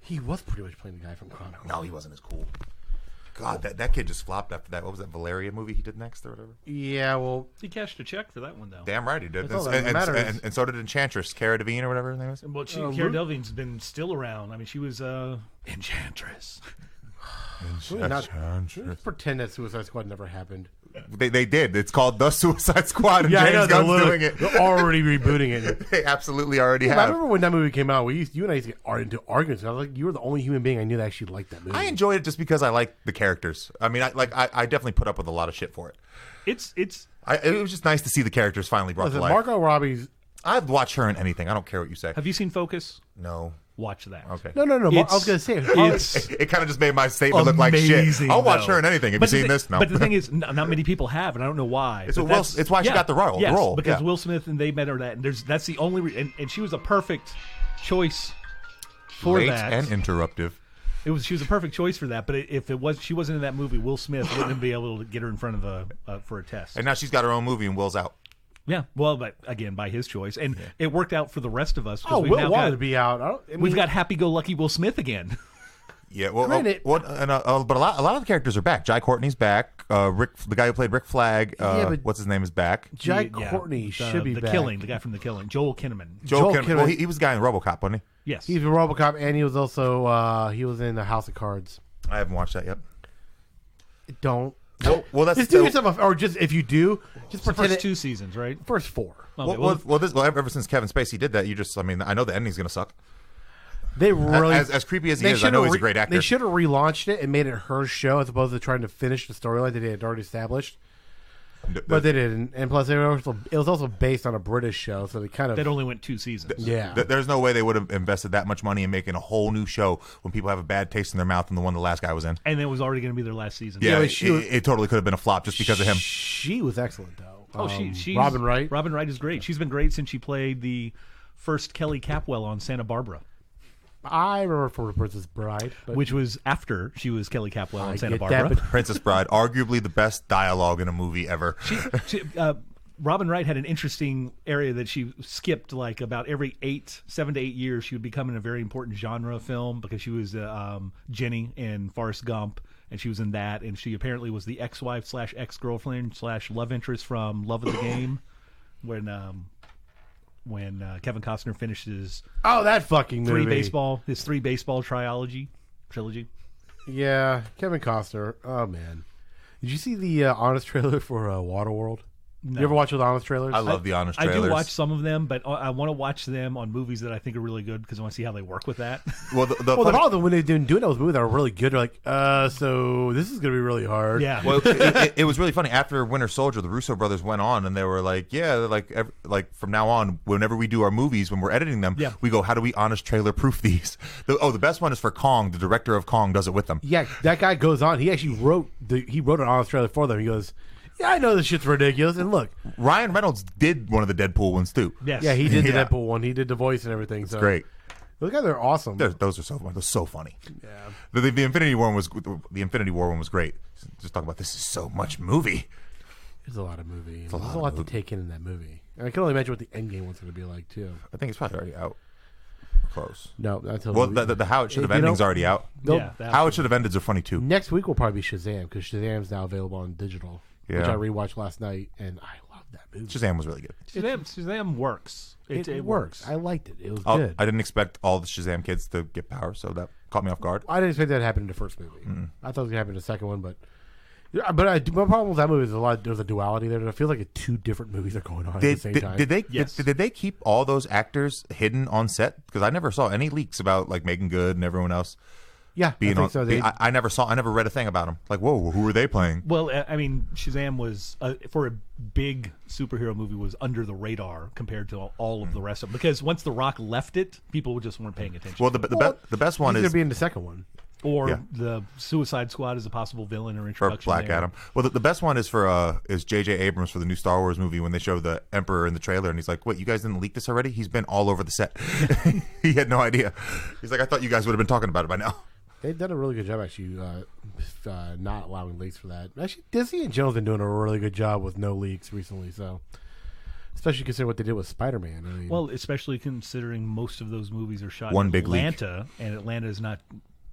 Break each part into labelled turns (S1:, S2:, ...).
S1: He was pretty much playing the guy from Chrono.
S2: No, he wasn't as cool. God, that kid just flopped after that. What was that Valeria movie he did next or whatever?
S1: Yeah, well...
S3: He cashed a check for that one, though.
S2: Damn right he did.
S1: That's all that matters.
S2: And so did Enchantress, Cara Delevingne or whatever her name is.
S3: Well, Cara Delevingne's been still around. I mean, she was Enchantress.
S1: Let's pretend that Suicide Squad never happened.
S2: They did. It's called The Suicide Squad, and
S1: Yeah,
S2: James Gunn's doing it.
S1: They're already rebooting it.
S2: They absolutely already
S1: I
S2: have.
S1: remember when that movie came out, you and I used to get into arguments. I was like, you were the only human being I knew that actually liked that movie.
S2: I enjoyed it just because I like the characters. I mean, I definitely put up with a lot of shit for it.
S3: It
S2: was just nice to see the characters finally brought to life.
S1: Margot Robbie's...
S2: I'd watch her in anything. I don't care what you say.
S3: Have you seen Focus?
S2: No.
S3: Watch that.
S2: Okay.
S1: No. I was going to say...
S2: It kind of just made my statement look like shit. I'll watch her in anything. Have you seen this? No.
S3: But the thing is, not many people have, and I don't know why.
S2: It's why she got the role.
S3: Yes,
S2: the role.
S3: because Will Smith and they met her that. And that's the only... And she was a perfect choice for
S2: Late
S3: that.
S2: and interruptive.
S3: She was a perfect choice for that, but if she wasn't in that movie, Will Smith wouldn't be able to get her in front of for a test.
S2: And now she's got her own movie and Will's out.
S3: Yeah, well, but again, by his choice, and it worked out for the rest of us.
S1: Will wanted to be out.
S3: We've got happy-go-lucky Will Smith again.
S2: Yeah, well, but a lot of the characters are back. Jai Courtney's back. The guy who played Rick Flag, what's his name, is back.
S1: Jai Courtney should be back.
S3: The guy from The Killing, Joel Kinnaman.
S2: Joel Kinnaman. Well, he was the guy in RoboCop, wasn't he?
S3: Yes,
S1: he's in RoboCop, and he was also he was in the House of Cards.
S2: I haven't watched that yet.
S1: Don't.
S2: Well, that's
S1: just do yourself, or just if you do, just pretend
S3: first 2 seasons, right?
S1: First 4.
S3: Okay,
S2: ever since Kevin Spacey did that, I know the ending's gonna suck.
S1: They really,
S2: as creepy as he is, I know he's a great actor.
S1: They should have relaunched it and made it her show as opposed to trying to finish the storyline that they had already established. But they didn't, and plus it was also based on a British show, so that
S3: only went 2 seasons.
S1: Yeah,
S2: there's no way they would have invested that much money in making a whole new show when people have a bad taste in their mouth than the one the last guy was in.
S3: And it was already going to be their last season.
S2: Yeah, it totally could have been a flop just because of him.
S1: She was excellent though.
S3: She's
S1: Robin Wright.
S3: Robin Wright is great. She's been great since she played the first Kelly Capwell on Santa Barbara.
S1: I remember for Princess Bride,
S3: which was after she was Kelly Capwell on Santa Barbara.
S2: Princess Bride, arguably the best dialogue in a movie ever.
S3: Robin Wright had an interesting area that she skipped, like about every 7 to 8 years. She would become in a very important genre film because she was Jenny in Forrest Gump, and she was in that. And she apparently was the ex-wife / ex-girlfriend / love interest from Love of the Game, when Kevin Costner finished his
S1: that fucking movie.
S3: his 3 baseball trilogy.
S1: Yeah, Kevin Costner. Oh man, did you see the Honest trailer for Waterworld? No. You ever watch those Honest trailers?
S2: I love the Honest trailers.
S3: I do watch some of them, but I want to watch them on movies that I think are really good because I want to see how they work with that.
S2: Well,
S1: the problem when they've been doing those movies that are really good, they're like, so this is going to be really hard.
S3: Yeah.
S2: Well, it was really funny. After Winter Soldier, the Russo brothers went on and they were like, like from now on, whenever we do our movies, when we're editing them, we go, how do we Honest trailer proof these? The best one is for Kong. The director of Kong does it with them.
S1: Yeah, that guy goes on. He actually wrote an Honest trailer for them. He goes, yeah, I know this shit's ridiculous. And look,
S2: Ryan Reynolds did one of the Deadpool ones too.
S3: Yes.
S1: Yeah, he did the Deadpool one. He did the voice and everything. So
S2: great.
S1: Those guys are awesome.
S2: Those are so funny.
S1: Yeah.
S2: The Infinity War one was great. Just talking about this is so much movie.
S1: There's a lot of movie. There's a lot to take in that movie. And I can only imagine what the Endgame one's going to be like too.
S2: I think it's probably already out. Close.
S1: No, that's
S2: the How It Should Have Ending's already out. How It Should Have Ended's are funny too.
S1: Next week will probably be Shazam because Shazam's now available on digital. Which I rewatched last night, and I loved that movie.
S2: Shazam was really good.
S3: Shazam works.
S1: It works. I liked it. It was good.
S2: I didn't expect all the Shazam kids to get powers, so that caught me off guard.
S1: I didn't expect that to happen in the first movie. Mm-hmm. I thought it was going to happen in the second one, but my problem with that movie is there's a duality there. It feels like 2 different movies are going on at the same time.
S2: Did they keep all those actors hidden on set? Because I never saw any leaks about like Megan Good and everyone else.
S1: Yeah, I think so.
S2: I never read a thing about them. Like, whoa, who were they playing?
S3: Well, I mean, Shazam was for a big superhero movie was under the radar compared to all of the rest of them because once The Rock left it, people just weren't paying attention.
S2: Well, the best one is
S1: going to be in the second one,
S3: or the Suicide Squad as a possible villain or introduction.
S2: For Black Adam. Well, the best one is for J.J. Abrams for the new Star Wars movie when they show the Emperor in the trailer and he's like, "Wait, you guys didn't leak this already? He's been all over the set. He had no idea. He's like, I thought you guys would have been talking about it by now."
S1: They've done a really good job, actually, not allowing leaks for that. Actually, Disney and Jones have been doing a really good job with no leaks recently. So, Especially considering what they did with Spider-Man. I mean,
S3: well, especially considering most of those movies are shot
S2: One
S3: in
S2: big leak.
S3: Atlanta, and Atlanta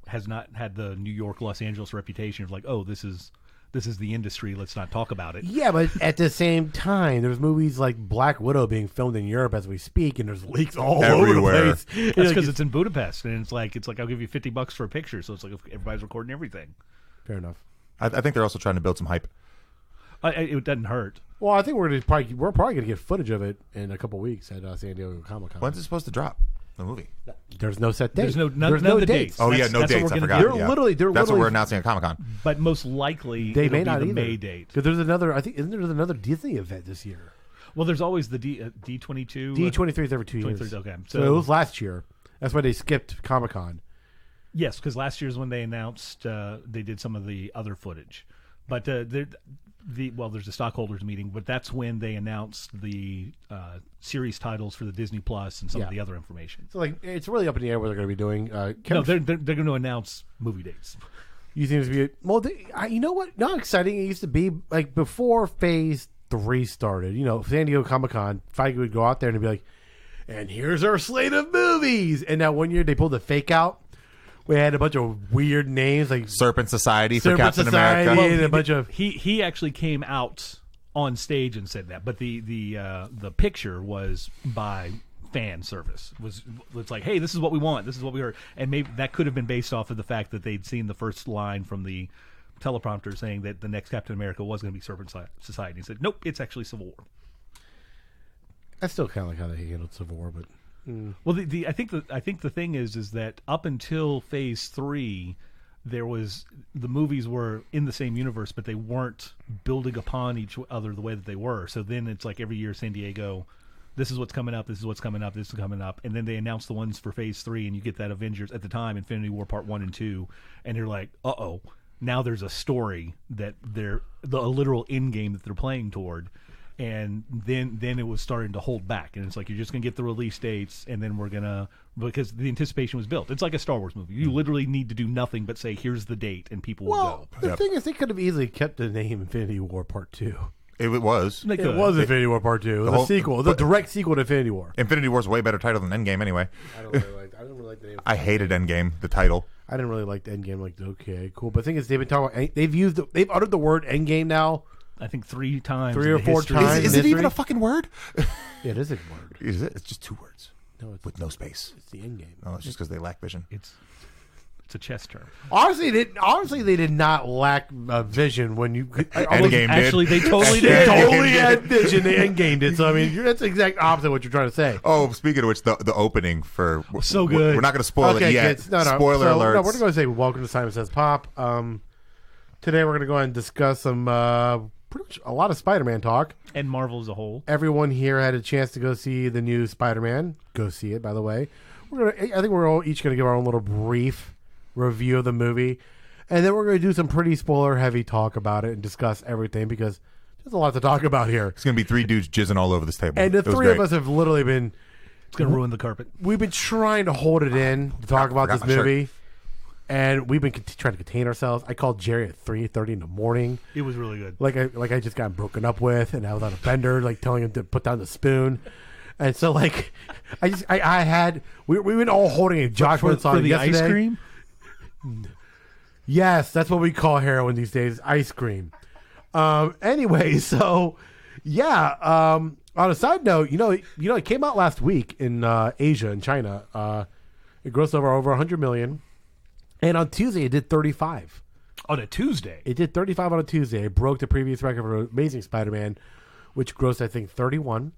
S3: has not had the New York, Los Angeles reputation of like, oh, this is the industry. Let's not talk about it.
S1: yeah, but at the same time, there's movies like Black Widow being filmed in Europe as we speak, and there's leaks all
S2: Everywhere.
S1: over the place.
S3: That's because it's in Budapest, and it's like I'll give you $50 for a picture. So it's like everybody's recording everything.
S1: Fair enough.
S2: I think they're also trying to build some hype.
S3: It doesn't hurt.
S1: Well, I think we're probably going to get footage of it in a couple weeks at San Diego Comic-Con.
S2: When's it supposed to drop? The movie.
S1: There's no set date.
S3: There's none of the dates.
S2: Oh yeah,
S3: That's
S2: no
S3: what
S2: dates.
S3: we're
S2: I
S3: gonna
S2: forgot.
S3: do.
S1: They're
S2: That's what
S1: literally-
S2: we're announcing at Comic Con.
S3: But most likely
S1: They
S3: it'll
S1: may
S3: be
S1: not
S3: the
S1: either.
S3: May date.
S1: Because there's another. I think isn't there another Disney event this year?
S3: Well, there's always the D23.
S1: D23 is every 2 years.
S3: 23, okay.
S1: So it was last year. That's why they skipped Comic-Con.
S3: Yes, because last year's when they announced they did some of the other footage, but there's a stockholders meeting, but that's when they announced the series titles for the Disney Plus and some of the other information.
S1: So like it's really up in the air what they're going to be doing.
S3: No, they're going to announce movie dates.
S1: You think it's be well? You know what? Not exciting. It used to be like before Phase 3 started. You know, San Diego Comic-Con, Feige would go out there and be like, "And here's our slate of movies." And now one year they pulled the fake out. We had a bunch of weird names like
S2: Serpent Society for
S1: Serpent
S2: Captain
S1: Society
S2: America.
S1: and a bunch of.
S3: He actually came out on stage and said that, but the picture was by fan service. It's like, hey, this is what we want, this is what we heard, and maybe that could have been based off of the fact that they'd seen the first line from the teleprompter saying that the next Captain America was going to be Serpent Society. He said, nope, it's actually Civil War.
S1: I still kind of like how they handled Civil War, but.
S3: Well, I think the thing is that up until Phase 3, the movies were in the same universe, but they weren't building upon each other the way that they were. So then it's like every year San Diego, this is what's coming up, this is what's coming up, this is coming up, and then they announce the ones for Phase 3, and you get that Avengers at the time, Infinity War Part 1 and 2, and you're like, uh-oh, now there's a story that a literal end game that they're playing toward. And then it was starting to hold back, and it's like you're just gonna get the release dates, and then we're gonna, because the anticipation was built. It's like a Star Wars movie. You literally need to do nothing but say, "Here's the date," and people will go.
S1: The thing is, they could have easily kept the name Infinity War Part 2.
S2: It was.
S3: They could.
S1: It was Infinity War Part 2. The sequel, the direct sequel to Infinity War.
S2: Infinity War's a way better title than Endgame anyway.
S1: I don't really like the name.
S2: I hated Endgame, the title.
S1: I didn't really like the Endgame. Like, okay, cool. But the thing is, they've been talking about, they've uttered the word Endgame now. I
S3: think 3 times.
S1: 3 or 4 times.
S2: Is it even a fucking word?
S1: Yeah, it is a word.
S2: Is it? It's just 2 words.
S1: No, it's
S2: with no space.
S1: It's the end game.
S2: Oh, it's just because they lack vision.
S3: It's a chess term.
S1: Honestly, they did not lack vision when you.
S2: Endgame did.
S3: Actually, they totally did.
S1: They totally had vision. The Endgame did. So I mean, that's the exact opposite of what you're trying to say.
S2: Oh, speaking of which, the opening for
S3: so good.
S2: We're not going to spoil it yet.
S1: Kids. No,
S2: Spoiler alert.
S1: No, we're going to say welcome to Simon Says Pop. Today we're going to go ahead and discuss some pretty much a lot of Spider-Man talk.
S3: And Marvel as a whole.
S1: Everyone here had a chance to go see the new Spider-Man. Go see it, by the way. I think we're all each going to give our own little brief review of the movie. And then we're going to do some pretty spoiler-heavy talk about it and discuss everything because there's a lot to talk about here.
S2: It's going to be 3 dudes jizzing all over this table.
S1: And the 3 of us have literally been...
S3: It's going to ruin the carpet.
S1: We've been trying to hold it in to talk about this movie. And we've been trying to contain ourselves. I called Jerry at 3:30 in the morning.
S3: It was really good.
S1: Like I just got broken up with, and I was on a bender, like telling him to put down the spoon. And so like I had we've been all holding a Josh went on
S3: for the
S1: yesterday.
S3: ice cream.
S1: Yes, that's what we call heroin these days, ice cream. Anyway, so yeah. On a side note, you know, it came out last week in Asia and China. It grossed over 100 million. And on Tuesday, it did 35.
S3: On a Tuesday?
S1: It did 35 on a Tuesday. It broke the previous record for Amazing Spider-Man, which grossed, I think, 31.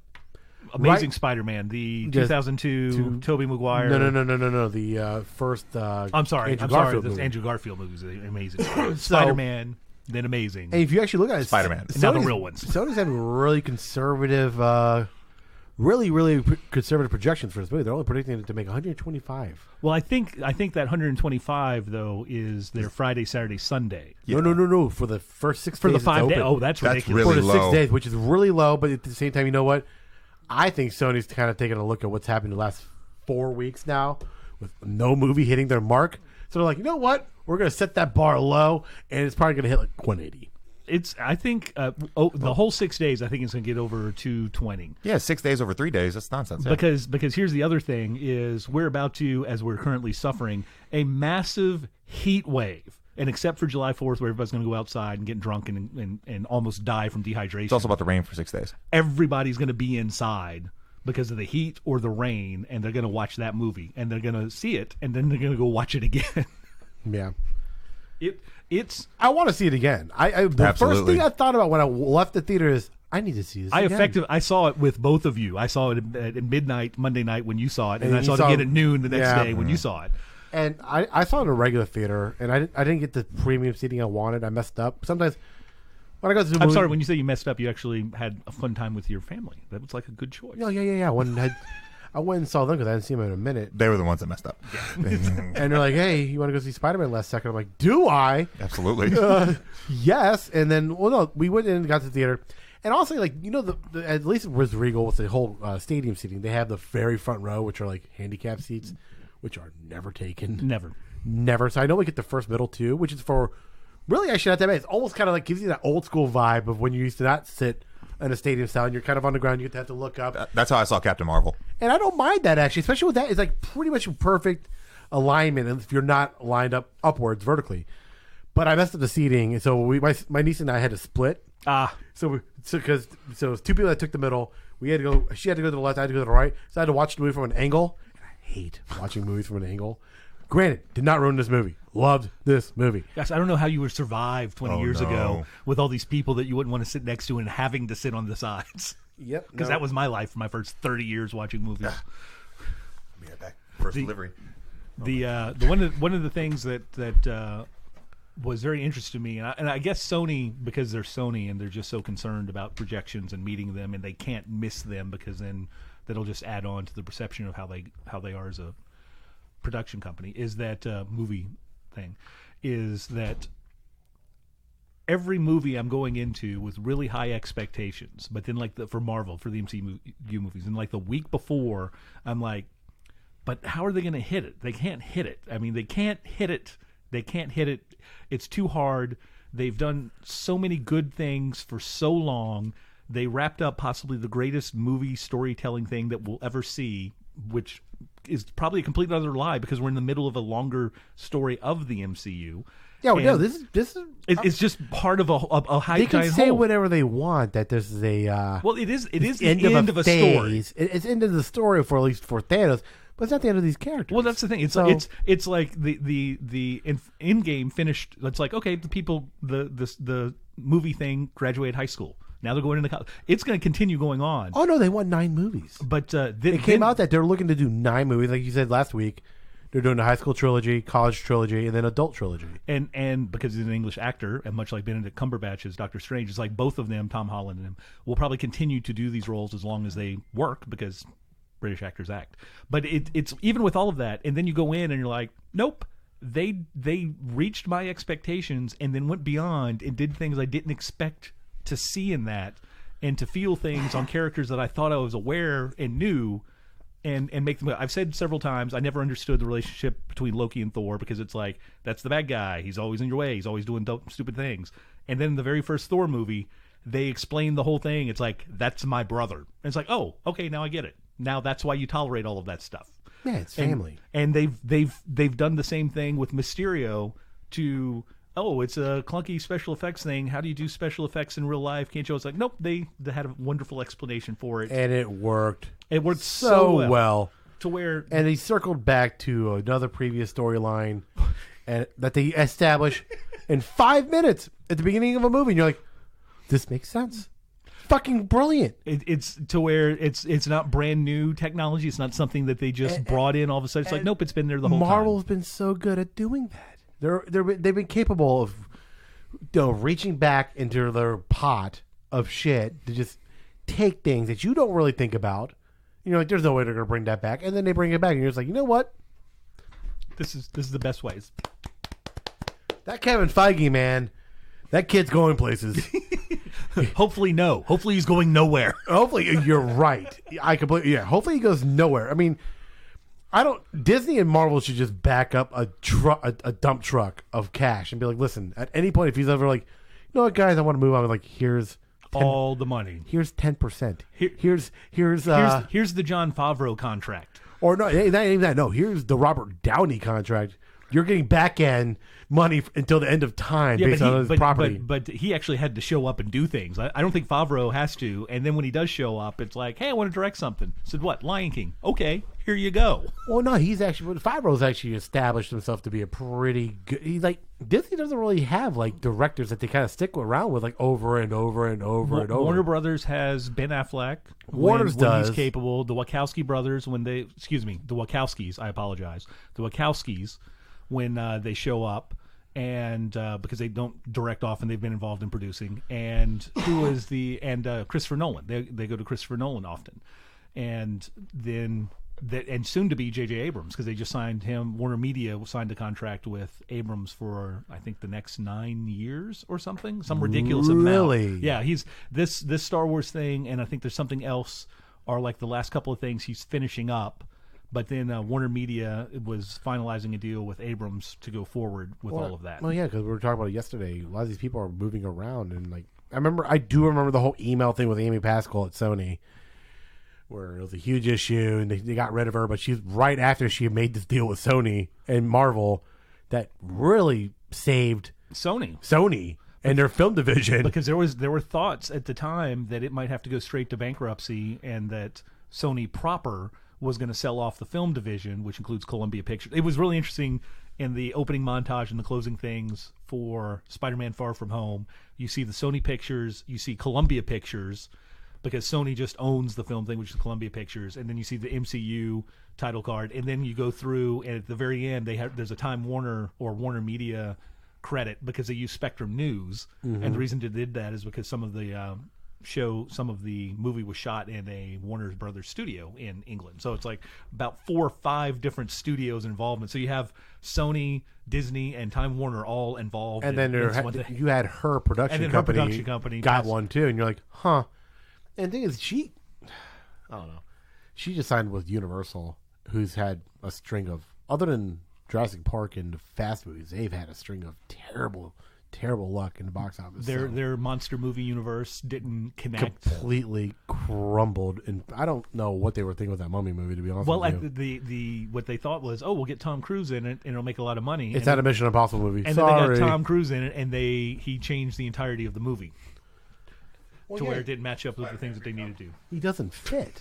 S3: Amazing Spider-Man, the 2002 Tobey Maguire.
S1: No. The first.
S3: I'm sorry. The Andrew Garfield movie is Amazing. Spider-Man, then Amazing.
S1: And if you actually look at it,
S2: Spider-Man.
S3: Now the real ones.
S1: Sony's having really conservative. Really conservative projections for this movie. They're only predicting it to make 125.
S3: Well, I think that 125 though is their Friday, Saturday, Sunday.
S1: Yeah. No. For the first 6 days.
S3: For the 5 days. Oh, that's ridiculous.
S2: Really
S1: for the
S2: low.
S1: 6 days, which is really low. But at the same time, you know what? I think Sony's kind of taking a look at what's happened the last 4 weeks now, with no movie hitting their mark. So they're like, you know what? We're going to set that bar low, and it's probably going to hit like 180.
S3: I think the whole 6 days. I think it's going to get over 220.
S2: Yeah, 6 days over 3 days. That's nonsense. Yeah.
S3: Because here's the other thing: is we're about to, as we're currently suffering, a massive heat wave. And except for July 4th, where everybody's going to go outside and get drunk and almost die from dehydration.
S2: It's also about to rain for 6 days.
S3: Everybody's going to be inside because of the heat or the rain, and they're going to watch that movie, and they're going to see it, and then they're going to go watch it again.
S1: Yeah.
S3: It's.
S1: I want to see it again. The first thing I thought about when I left the theater is, I need to see this again.
S3: I saw it with both of you. I saw it at midnight Monday night when you saw it, and I saw it again at noon the next day when you saw it.
S1: And I saw it in a regular theater, and I didn't get the premium seating I wanted. I messed up. Sometimes when I go to the movie...
S3: I'm sorry, when you say you messed up, you actually had a fun time with your family. That was like a good choice.
S1: Yeah. I went and saw them because I hadn't seen them in a minute.
S2: They were the ones that messed up.
S1: And they're like, hey, you want to go see Spider-Man last second? I'm like, do I?
S2: Absolutely.
S1: Yes. And then, we went in and got to the theater. And also, like, at least it was Regal with the whole stadium seating. They have the very front row, which are like handicap seats, which are never taken. Never. So I know we get the first middle too, which is for really actually not that bad. It's almost kind of like gives you that old school vibe of when you used to not sit in a stadium style and you're kind of on the ground. You have to look up.
S2: That's how I saw Captain Marvel.
S1: And I don't mind that actually, especially with that. It's like pretty much perfect alignment if you're not lined up upwards vertically. But I messed up the seating, and so my niece and I had to split. So it was two people that took the middle. We had to go. She had to go to the left. I had to go to the right. So I had to watch the movie from an angle. Hate watching movies from an angle. Granted, did not ruin this movie. Loved this movie.
S3: Gosh, I don't know how you would survive 20 years ago with all these people that you wouldn't want to sit next to and having to sit on the sides.
S1: Yep.
S3: Because that was my life for my first 30 years watching movies.
S2: I'll be right back. First delivery.
S3: One of the things that was very interesting to me, and I guess Sony, because they're Sony and they're just so concerned about projections and meeting them, and they can't miss them because then that'll just add on to the perception of how they are as a production company, is that movie thing, is that every movie I'm going into with really high expectations, but then for Marvel, for the MCEU movies, and like the week before, I'm like, but how are they going to hit it? They can't hit it. I mean, they can't hit it. It's too hard. They've done so many good things for so long. They wrapped up possibly the greatest movie storytelling thing that we'll ever see, which is probably a complete other lie because we're in the middle of a longer story of the MCU.
S1: Yeah, well, no, this is
S3: it's just part of a high.
S1: They can say whatever they want that this is a
S3: it is the end of a story.
S1: It's end of the story at least for Thanos, but it's not the end of these characters.
S3: Well, that's the thing. It's like the in game finished. It's like, okay, the people the movie thing graduated high school. Now they're going into college. It's going to continue going on.
S1: Oh no, they want 9 movies.
S3: But
S1: it came out that they're looking to do 9 movies, like you said last week. They're doing a high school trilogy, college trilogy, and then adult trilogy.
S3: And because he's an English actor, and much like Benedict Cumberbatch as Doctor Strange, it's like both of them, Tom Holland and him, will probably continue to do these roles as long as they work because British actors act. But it's even with all of that, and then you go in and you're like, nope. They reached my expectations and then went beyond and did things I didn't expect to see in that, and to feel things on characters that I thought I was aware and knew, and make them. I've said several times I never understood the relationship between Loki and Thor because it's like, that's the bad guy. He's always in your way. He's always doing stupid things. And then in the very first Thor movie, they explain the whole thing. It's like, that's my brother. And it's like, oh, okay, now I get it. Now that's why you tolerate all of that stuff.
S1: Yeah, it's family.
S3: And they've done the same thing with Mysterio to. Oh, it's a clunky special effects thing. How do you do special effects in real life? Can't you? It's like, nope, they had a wonderful explanation for it.
S1: And it worked.
S3: It worked so well.
S1: To where... And they circled back to another previous storyline and that they established in 5 minutes at the beginning of a movie. And you're like, this makes sense. Fucking brilliant.
S3: It's to where it's not brand new technology. It's not something that they just brought in all of a sudden. It's like, nope, it's been there the whole time.
S1: Marvel's been so good at doing that. They've been capable of reaching back into their pot of shit to just take things that you don't really think about. You know, like, there's no way they're going to bring that back. And then they bring it back and you're just like, you know what?
S3: This is the best ways.
S1: That Kevin Feige, man, that kid's going places.
S3: Hopefully no. Hopefully he's going nowhere.
S1: Hopefully, you're right. Hopefully he goes nowhere. I mean, Disney and Marvel should just back up a dump truck of cash and be like, listen, at any point, if he's ever like, no, guys, I want to move on. Like, here's
S3: all the money.
S1: Here's 10%. Here's
S3: the Jon Favreau contract.
S1: Or no, ain't even that. No, here's the Robert Downey contract. You're getting back end money until the end of time based on his property.
S3: But he actually had to show up and do things. I don't think Favreau has to. And then when he does show up, it's like, hey, I want to direct something. Said what? Lion King. Okay, here you go.
S1: Well, no, Favreau's actually established himself to be a pretty good. He's like, Disney doesn't really have like directors that they kind of stick around with like over and over and over and over.
S3: Warner Brothers has Ben Affleck.
S1: When
S3: he's capable. The Wachowski brothers the Wachowskis. I apologize. The Wachowskis. When they show up, and because they don't direct often, they've been involved in producing. And Christopher Nolan. They go to Christopher Nolan often, and then and soon to be J.J. Abrams, because they just signed him. Warner Media signed a contract with Abrams for I think the next 9 years or something, some ridiculous amount.
S1: Really?
S3: Yeah, he's this Star Wars thing, and I think there's something else, or like the last couple of things he's finishing up. But then Warner Media was finalizing a deal with Abrams to go forward with all of that.
S1: Well, yeah, because we were talking about it yesterday. A lot of these people are moving around, and like I do remember the whole email thing with Amy Pascal at Sony, where it was a huge issue, and they got rid of her. But she's right after she made this deal with Sony and Marvel that really saved Sony and their film division,
S3: because there were thoughts at the time that it might have to go straight to bankruptcy, and that Sony proper was going to sell off the film division, which includes Columbia Pictures. It was really interesting in the opening montage and the closing things for Spider-Man Far From Home. You see the Sony Pictures, you see Columbia Pictures, because Sony just owns the film thing, which is Columbia Pictures, and then you see the MCU title card, and then you go through, and at the very end, there's a Time Warner or Warner Media credit because they use Spectrum News, and the reason they did that is because some of the movie was shot in a Warner Brothers studio in England. So it's like about 4 or 5 different studios involvement. So you have Sony, Disney, and Time Warner all involved.
S1: And then you had her production company got one too. And you're like, huh. And the thing is, I don't know. She just signed with Universal, who's had a string of, other than Jurassic Park and the Fast movies, they've had a string of terrible luck in the box office.
S3: Their monster movie universe didn't connect.
S1: Completely crumbled, and I don't know what they were thinking with that Mummy movie, to be honest with you.
S3: What they thought was, we'll get Tom Cruise in it, and it'll make a lot of money.
S1: It's not a Mission Impossible movie.
S3: And then they got Tom Cruise in it, and he changed the entirety of the movie where it didn't match up with the things that they needed to.
S1: He doesn't fit.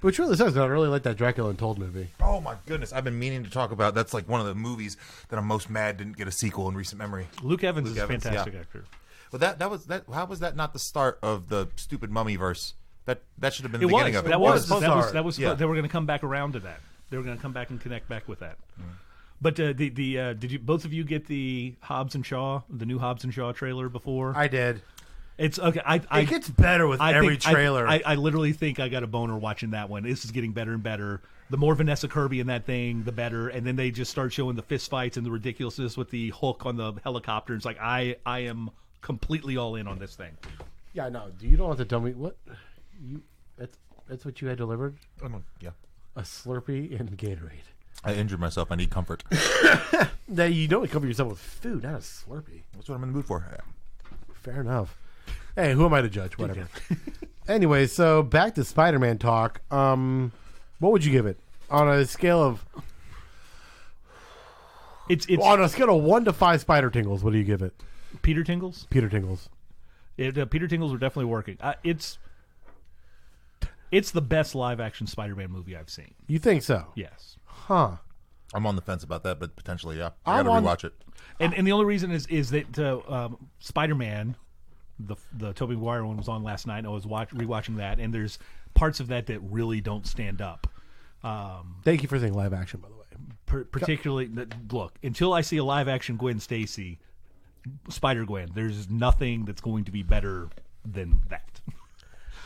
S1: Which really sucks. I really like that Dracula Untold movie.
S2: Oh my goodness, I've been meaning to talk about. That's like one of the movies that I'm most mad didn't get a sequel in recent memory.
S3: Luke Evans is a fantastic actor.
S2: Well, that was that. How was that not the start of the stupid Mummy verse? That should have been the beginning of it.
S3: That was. They were going to come back around to that. They were going to come back and connect back with that. But did you both of you get the Hobbs and Shaw, the new Hobbs and Shaw trailer before?
S1: I did.
S3: It's okay.
S1: It gets better with every trailer.
S3: I literally think I got a boner watching that one. This is getting better and better. The more Vanessa Kirby in that thing, the better. And then they just start showing the fist fights and the ridiculousness with the Hulk on the helicopter. It's like I am completely all in on this thing.
S1: Yeah, no. You don't have to tell me what that's what you had delivered.
S2: Yeah,
S1: a Slurpee and Gatorade.
S2: I injured myself. I need comfort.
S1: Now you don't comfort yourself with food, not a Slurpee.
S2: That's what I'm in the mood for.
S1: Fair enough. Hey, who am I to judge? Whatever. Anyway, so back to Spider-Man talk. What would you give it on a scale of? It's on a scale of 1 to 5 spider tingles. What do you give it?
S3: Peter Tingles.
S1: Peter Tingles.
S3: Peter Tingles are definitely working. It's the best live action Spider-Man movie I've seen.
S1: You think so?
S3: Yes.
S1: Huh.
S2: I'm on the fence about that, but potentially, yeah. I gotta rewatch it.
S3: And the only reason is that Spider-Man, the Tobey Maguire one, was on last night. And I was rewatching that, and there's parts of that really don't stand up.
S1: Thank you for saying live action, by the way.
S3: Particularly, look, until I see a live action Gwen Stacy, Spider-Gwen, there's nothing that's going to be better than that.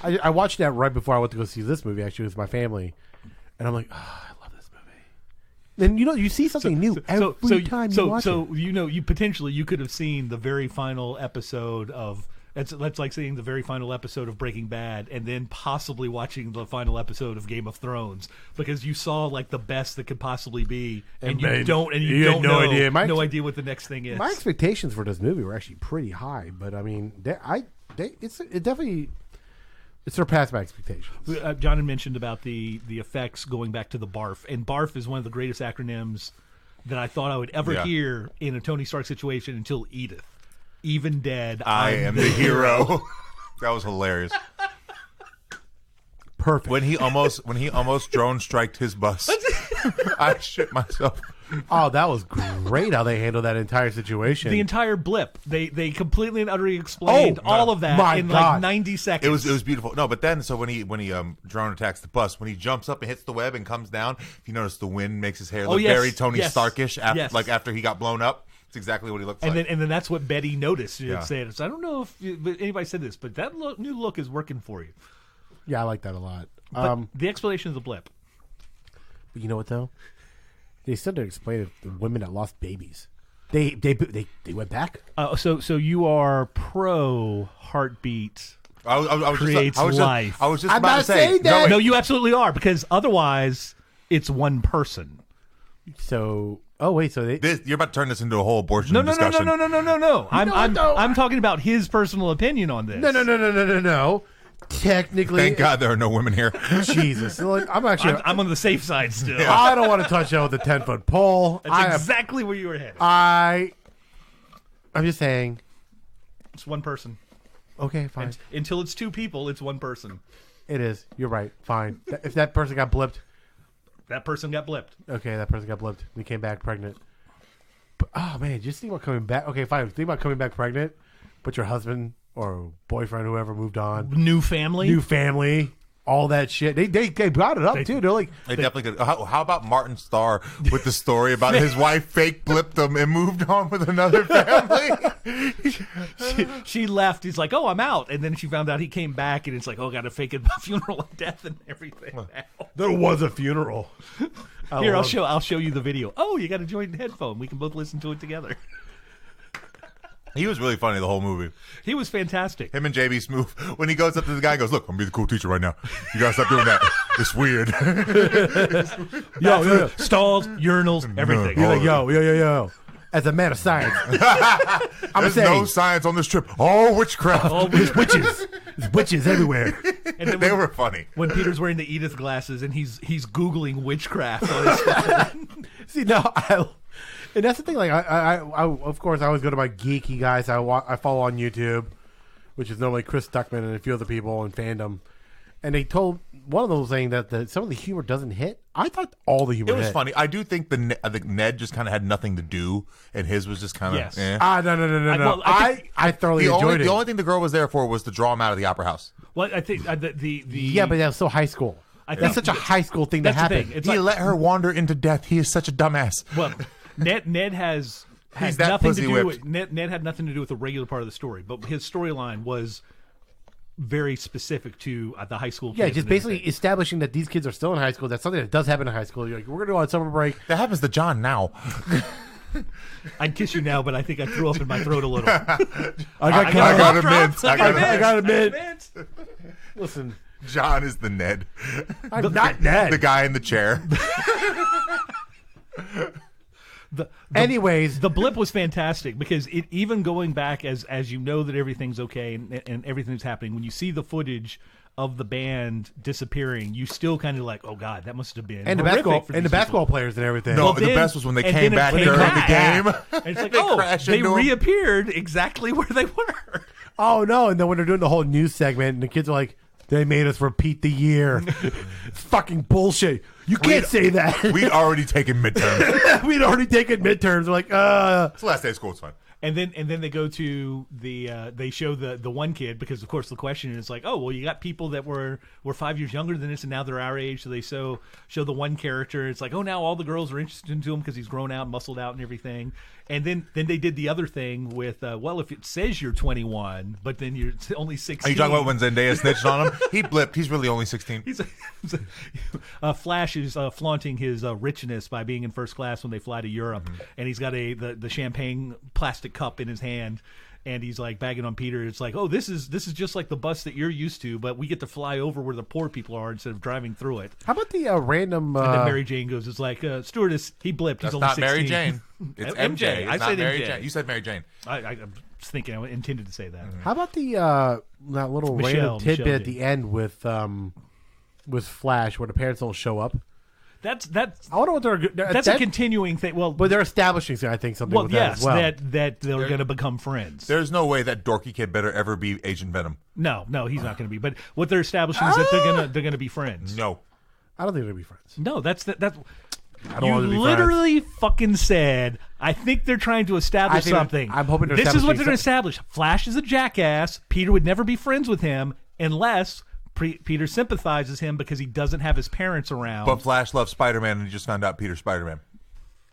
S1: I watched that right before I went to go see this movie, actually, with my family. And I'm like, I love this movie. And you see something new every time you watch it.
S3: So you potentially could have seen the very final episode of That's like seeing the very final episode of Breaking Bad and then possibly watching the final episode of Game of Thrones because you saw like the best that could possibly be, and you don't know idea what the next thing is.
S1: My expectations for this movie were actually pretty high, but I mean, it definitely surpassed my expectations.
S3: John had mentioned about the effects going back to the BARF, and BARF is one of the greatest acronyms that I thought I would ever hear in a Tony Stark situation until Edith. Even dead,
S2: I am the hero. That was hilarious.
S1: Perfect.
S2: When he almost drone striked his bus, I shit myself.
S1: Oh, that was great how they handled that entire situation.
S3: The entire blip. They completely and utterly explained all of that in like 90 seconds.
S2: It was beautiful. No, but then when he drone attacks the bus, when he jumps up and hits the web and comes down, if you notice the wind makes his hair look very Tony Starkish after he got blown up. It's exactly what he looks like.
S3: And then that's what Betty noticed. She said, I don't know if anybody said this, but that new look is working for you.
S1: Yeah, I like that a lot.
S3: But the explanation of the blip.
S1: But you know what though? They still didn't explain it to the women that lost babies. They went back.
S3: So you are pro heartbeat. Creates life.
S2: I was just
S1: I'm
S2: about
S1: not
S2: to say
S1: saying that.
S3: No, you absolutely are, because otherwise it's one person.
S1: So you're
S2: about to turn this into a whole abortion
S3: No.
S2: discussion.
S3: No. I'm talking about his personal opinion on this.
S1: No. Technically,
S2: thank God there are no women here.
S1: Jesus, like, I'm
S3: on the safe side still.
S1: Yeah. I don't want to touch that with a 10-foot pole.
S3: That's exactly where you were headed.
S1: I'm just saying,
S3: it's one person.
S1: Okay, fine.
S3: Until it's two people, it's one person.
S1: It is. You're right. Fine. If that person got blipped,
S3: that person got blipped.
S1: Okay, that person got blipped. And he came back pregnant. But, oh man, just think about coming back. Okay, fine. Think about coming back pregnant, but your husband or boyfriend, whoever, moved on.
S3: New family,
S1: all that shit. They brought it up too. They're like,
S2: they definitely could. How about Martin Starr with the story about his wife fake blipped him and moved on with another family?
S3: she left. He's like, oh, I'm out, and then she found out he came back, and it's like, oh, got to fake a funeral and death and everything. Now.
S1: There was a funeral.
S3: Here, I'll show you the video. Oh, you got a joint headphone. We can both listen to it together.
S2: He was really funny the whole movie.
S3: He was fantastic.
S2: Him and JB Smoove, when he goes up to the guy and goes, look, I'm going to be the cool teacher right now. You got to stop doing that. It's weird.
S3: Yo. Stalls, urinals, everything.
S1: He's like, yo. As a man of science.
S2: There's no science on this trip. All witchcraft.
S1: There's witches. There's witches everywhere.
S2: And they were funny.
S3: When Peter's wearing the Edith glasses and he's Googling witchcraft on his phone.
S1: See, and that's the thing. Like, I of course, I always go to my geeky guys I follow on YouTube, which is normally Chris Stuckman and a few other people in fandom. And they told one of those saying that some of the humor doesn't hit. I thought all the humor hit.
S2: It was funny. I do think the Ned just kind of had nothing to do, and his was just kind of.
S3: Yes.
S1: No. I thoroughly enjoyed it.
S2: The only thing the girl was there for was to draw him out of the opera house.
S3: Well, I think
S1: yeah, but that was so high school. That's such a high school thing to happen.
S2: He let her wander into death. He is such a dumbass.
S3: Well, Ned has nothing to do with Ned had nothing to do with the regular part of the story, but his storyline was very specific to the high school kids.
S1: Yeah, just basically establishing that these kids are still in high school. That's something that does happen in high school. You're like, we're going to go on summer break.
S2: That happens to John now.
S3: I'd kiss you now, but I think I threw up in my throat a little.
S2: I got a mint.
S1: Listen.
S2: John is the Ned.
S1: I'm not Ned.
S2: The guy in the chair.
S1: Anyways,
S3: the blip was fantastic because it even going back as you know that everything's okay and everything's happening. When you see the footage of the band disappearing, you still kind of like, oh god, that must have been
S1: and the basketball players and everything.
S2: No, the best was when they came back during the game.
S3: And it's like, they reappeared exactly where they were.
S1: Oh no! And then when they're doing the whole news segment, and the kids are like, they made us repeat the year. It's fucking bullshit. You can't say that.
S2: We'd already taken midterms.
S1: We'd already taken midterms. We're like,
S2: It's the last day of school. It's fine.
S3: And then they go to they show the one kid, because of course the question is like, oh well, you got people that were 5 years younger than this and now they're our age, so they show the one character. It's like, oh, now all the girls are interested into him because he's grown out, muscled out, and everything. And then they did the other thing with well, if it says you're 21, but then you're only 16.
S2: Are you talking about when Zendaya snitched on him? He blipped. He's really only 16.
S3: Flash is flaunting his richness by being in first class when they fly to Europe, and he's got the champagne plastic cup in his hand. And he's like bagging on Peter. It's like, oh, this is just like the bus that you're used to, but we get to fly over where the poor people are instead of driving through it.
S1: How about the random?
S3: And then Mary Jane goes, "It's like stewardess. He blipped.
S2: That's
S3: He's only
S2: not
S3: 16.
S2: Mary Jane. It's MJ. It's
S3: I
S2: not
S3: said
S2: Mary
S3: MJ.
S2: Jane. You said Mary Jane.
S3: I was thinking. I intended to say that.
S1: How about the that little random tidbit at the end with Flash, where the parents don't show up?
S3: That's
S1: I wonder what
S3: that's a continuing thing. Well,
S1: but they're establishing, I think, something.
S3: well,
S1: with
S3: yes,
S1: that as well.
S3: that they're going to become friends.
S2: There's no way that dorky kid better ever be Agent Venom.
S3: No, he's not going to be. But what they're establishing is that they're gonna be friends.
S2: No,
S1: I don't think they're gonna be friends.
S3: No, that's.
S1: I don't
S3: You
S1: want them to be
S3: literally fucking said, I think they're trying to establish something.
S1: I'm hoping they're
S3: this is what they're going to
S1: establishing
S3: establish. Flash is a jackass. Peter would never be friends with him unless Peter sympathizes him because he doesn't have his parents around.
S2: but Flash loves Spider-Man, and he just found out Peter's Spider-Man.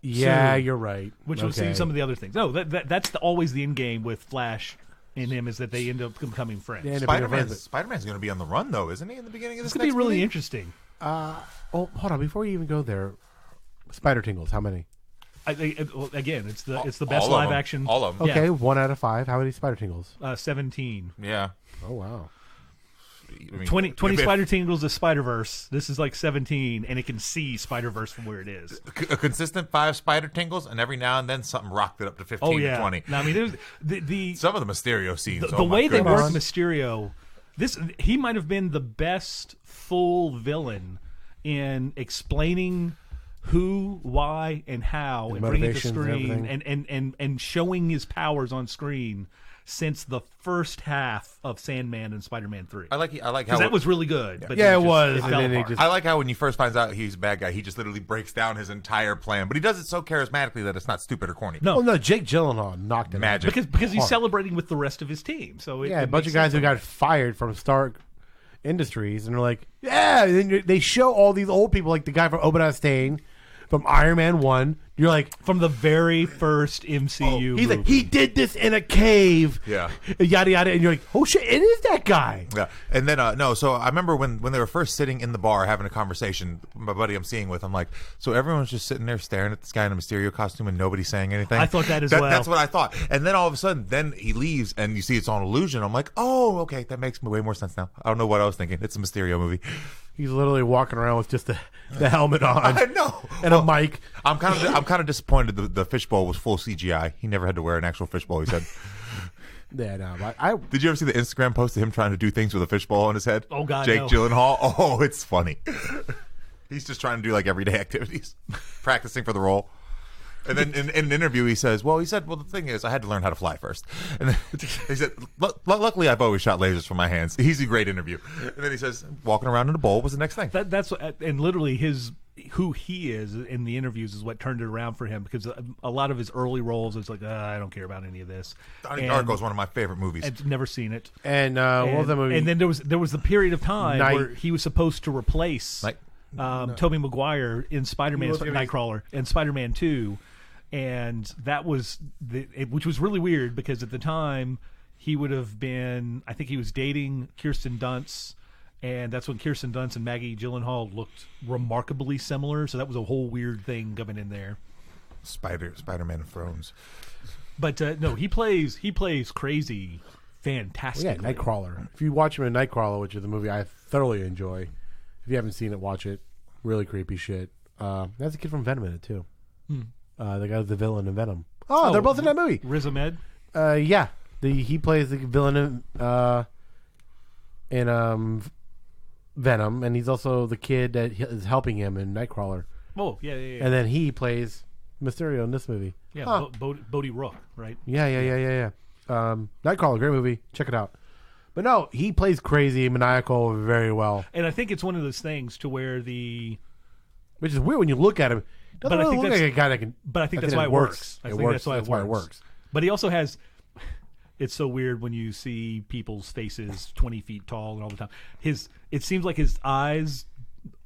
S1: Yeah,
S3: So-
S1: you're right.
S3: which was seeing some of the other things. No, that's always the end game with Flash and him is that they end up becoming friends.
S1: Yeah, end up being friends.
S2: Spider-Man's going to be on the run, though, isn't he? In the beginning of
S3: This
S2: this,
S3: could be
S2: next
S3: really
S2: movie?
S3: interesting.
S1: Oh, hold on. Before you even go there, Spider Tingles. How many?
S3: Again, it's the best
S2: All of
S3: live
S2: them.
S3: action.
S2: All of them.
S1: Okay, 1 out of 5. How many Spider Tingles?
S3: 17.
S2: Yeah.
S1: Oh wow.
S2: I mean,
S3: 20
S2: if-
S3: Spider Tingles is Spider-Verse. This is like 17, and it can see Spider-Verse from where it is.
S2: A consistent 5 Spider Tingles, and every now and then something rocked it up to 15
S3: Oh yeah.
S2: to 20.
S3: No, I mean, there's the
S2: Some of the Mysterio scenes.
S3: the
S2: oh my
S3: way they
S2: goodness.
S3: work Mysterio. He might have been the best full villain in explaining who, why, and how, and bringing it to
S1: motivations and
S3: screen,
S1: everything.
S3: and showing his powers on screen since the first half of Sandman and Spider-Man 3.
S2: I like how
S3: Because that was really good. But
S1: Yeah,
S3: then
S1: it was,
S3: It
S1: and
S3: fell
S1: then they
S3: apart.
S1: just-
S2: I like how when you first finds out he's a bad guy, he just literally breaks down his entire plan. But he does it so charismatically that it's not stupid or corny.
S3: No.
S1: Oh no, Jake Gyllenhaal knocked it
S2: Magic.
S3: because he's
S1: Hard.
S3: celebrating with the rest of his team. So
S1: Yeah, a bunch of guys who got fired from Stark Industries, and they're like, yeah. And then they show all these old people, like the guy from Obadiah Stane, from Iron Man 1. You're like,
S3: from the very first MCU.
S1: he's
S3: movie.
S1: like, he did this in a cave.
S2: Yeah.
S1: Yada yada, and you're like, oh shit, it is that guy.
S2: Yeah, and then no. So I remember when they were first sitting in the bar having a conversation. My buddy I'm seeing with, I'm like, so everyone's just sitting there staring at this guy in a Mysterio costume and nobody's saying anything.
S3: I thought that as well.
S2: That's what I thought. And then all of a sudden, then he leaves and you see it's on illusion. I'm like, oh, okay, that makes way more sense now. I don't know what I was thinking. It's a Mysterio movie.
S1: He's literally walking around with just the helmet on.
S2: I know.
S1: And a mic.
S2: I'm kind of disappointed the fishbowl was full CGI. He never had to wear an actual fishbowl. He said.
S1: Yeah, no, I
S2: Did you ever see the Instagram post of him trying to do things with a fishbowl on his head?
S3: Oh, God,
S2: Jake
S3: no.
S2: Gyllenhaal. Oh, it's funny. He's just trying to do like everyday activities, practicing for the role. And then in an interview, he said, well, the thing is, I had to learn how to fly first. And then he said, luckily, I've always shot lasers from my hands. He's a great interview. And then he says, walking around in a bowl was the next thing.
S3: That's what, and literally who he is in the interviews is what turned it around for him, because a lot of his early roles is like, I don't care about any of this.
S2: Donnie Darko is one of my favorite movies.
S3: I've never seen it.
S1: and what was that movie?
S3: And then there was the period of time
S1: Night-
S3: where he was supposed to replace Tobey Maguire in Spider-Man,
S1: He was gonna be-
S3: Nightcrawler, and Spider-Man 2. And that was which was really weird, because at the time he would have been, I think he was dating Kirsten Dunst, and that's when Kirsten Dunst and Maggie Gyllenhaal looked remarkably similar. So that was a whole weird thing coming in there.
S2: Spider-Man of Thrones.
S3: But no, he plays crazy, fantastic.
S1: yeah, Nightcrawler. If you watch him in Nightcrawler, which is a movie I thoroughly enjoy, if you haven't seen it, watch it. Really creepy shit. That's a kid from Venom in it too. The guy who's the villain in Venom. Oh, they're both in that movie.
S3: Riz Ahmed.
S1: Yeah, he plays the villain in Venom, and he's also the kid that is helping him in Nightcrawler.
S3: Oh yeah.
S1: And then he plays Mysterio in this movie.
S3: Yeah,
S1: Huh.
S3: Bodhi Rook, right?
S1: Yeah. Nightcrawler, great movie. Check it out. But no, he plays crazy, maniacal very well.
S3: And I think it's one of those things to where
S1: Which is weird when you look at him. Doesn't
S3: But I
S1: really
S3: think
S1: look like a guy that can.
S3: But I think that's why it works. I think that's why it works. But he also has. It's so weird when you see people's faces 20 feet tall and all the time. It seems like his eyes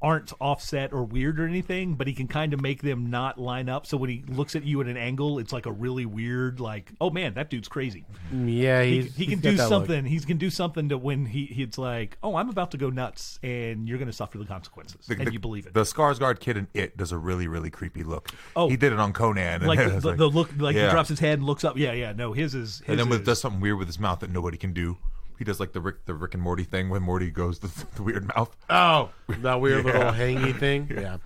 S3: aren't offset or weird or anything, but he can kind of make them not line up. So when he looks at you at an angle, it's like a really weird, like, oh man, that dude's crazy.
S1: Yeah,
S3: he can do something. He can do something to when it's like, oh, I'm about to go nuts, and you're going to suffer the consequences, and you believe it.
S2: The Skarsgård kid in It does a really, really creepy look.
S3: Oh,
S2: he did it on Conan, and
S3: like the look, like he drops his head and looks up. Yeah. No, his
S2: and then does something weird with his mouth that nobody can do. He does like the Rick and Morty thing when Morty goes the weird mouth.
S1: Oh, that weird little hangy thing. Yeah.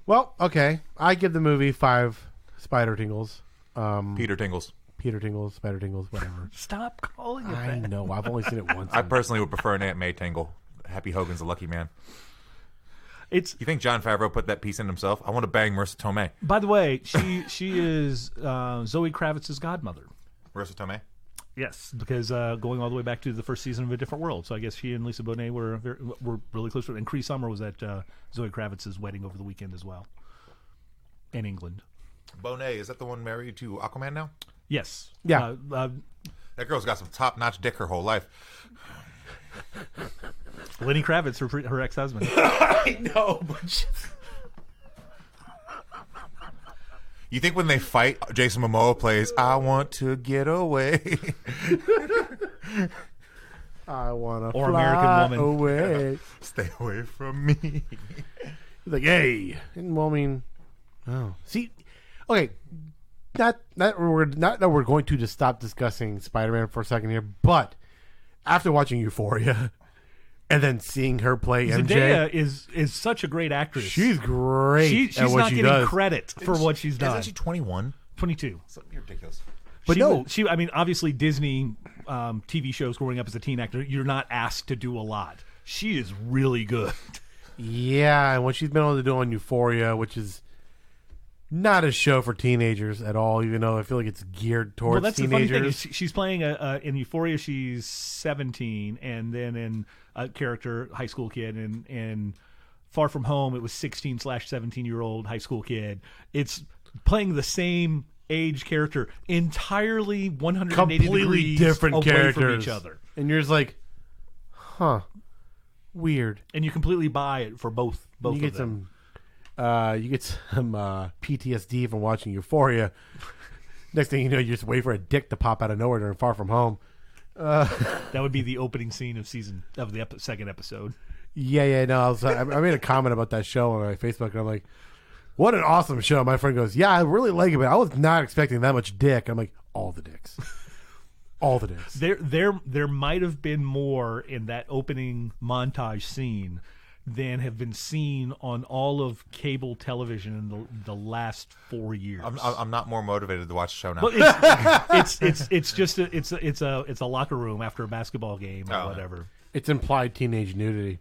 S1: Well, okay. I give the movie 5 spider tingles.
S2: Peter Tingles.
S1: Peter Tingles, spider tingles, whatever.
S3: Stop calling it
S1: I
S3: that.
S1: know. I've only seen it once.
S2: I personally would prefer an Aunt May tingle. Happy Hogan's a lucky man. You think Jon Favreau put that piece in himself? I want to bang Marissa Tomei.
S3: By the way, she is Zoe Kravitz's godmother.
S2: Marissa Tomei?
S3: Yes, because going all the way back to the first season of A Different World. So I guess she and Lisa Bonet were really close to it. And Cree Summer was at Zoe Kravitz's wedding over the weekend as well in England.
S2: Bonet, is that the one married to Aquaman now?
S3: Yes.
S1: Yeah.
S2: That girl's got some top-notch dick her whole life.
S3: Lenny Kravitz, her ex-husband.
S1: I know, but...
S2: You think when they fight, Jason Momoa plays, I want to get away.
S1: I want to
S3: or
S1: fly
S3: American Woman.
S1: away.
S2: Stay away from me.
S1: He's like, hey. And, well, I mean, oh. See, okay, not that we're going to just stop discussing Spider-Man for a second here, but after watching Euphoria and then seeing her play MJ,
S3: Zendaya is such a great actress.
S1: She's great.
S3: She's
S1: at what
S3: not
S1: she
S3: getting
S1: does.
S3: credit for what she's done.
S2: Isn't she 21?
S3: 22.
S2: Something ridiculous.
S1: But
S3: she. I mean, obviously, Disney TV shows growing up as a teen actor, you're not asked to do a lot. She is really good.
S1: Yeah, and what she's been able to do on Euphoria, which is not a show for teenagers at all, even though I feel like it's geared towards
S3: that's
S1: teenagers.
S3: The funny thing is she's playing in Euphoria. She's 17, and then in a character, high school kid, and in Far From Home, it was 16/17-year-old high school kid. It's playing the same age character, entirely 180
S1: completely
S3: degrees
S1: different
S3: away
S1: characters
S3: from each other,
S1: and you're just like, huh, weird.
S3: and you completely buy it for both
S1: You
S3: of
S1: get
S3: them.
S1: some PTSD from watching Euphoria. Next thing you know, you just wait for a dick to pop out of nowhere during Far From Home.
S3: That would be the opening scene of the second episode.
S1: Yeah. No, I made a comment about that show on my Facebook, and I'm like, what an awesome show. My friend goes, yeah, I really like it, but I was not expecting that much dick. I'm like, all the dicks. All the dicks.
S3: There might have been more in that opening montage scene than have been seen on all of cable television in the last 4 years.
S2: I'm not more motivated to watch the show now.
S3: Well, it's just a locker room after a basketball game or whatever.
S1: It's implied teenage nudity.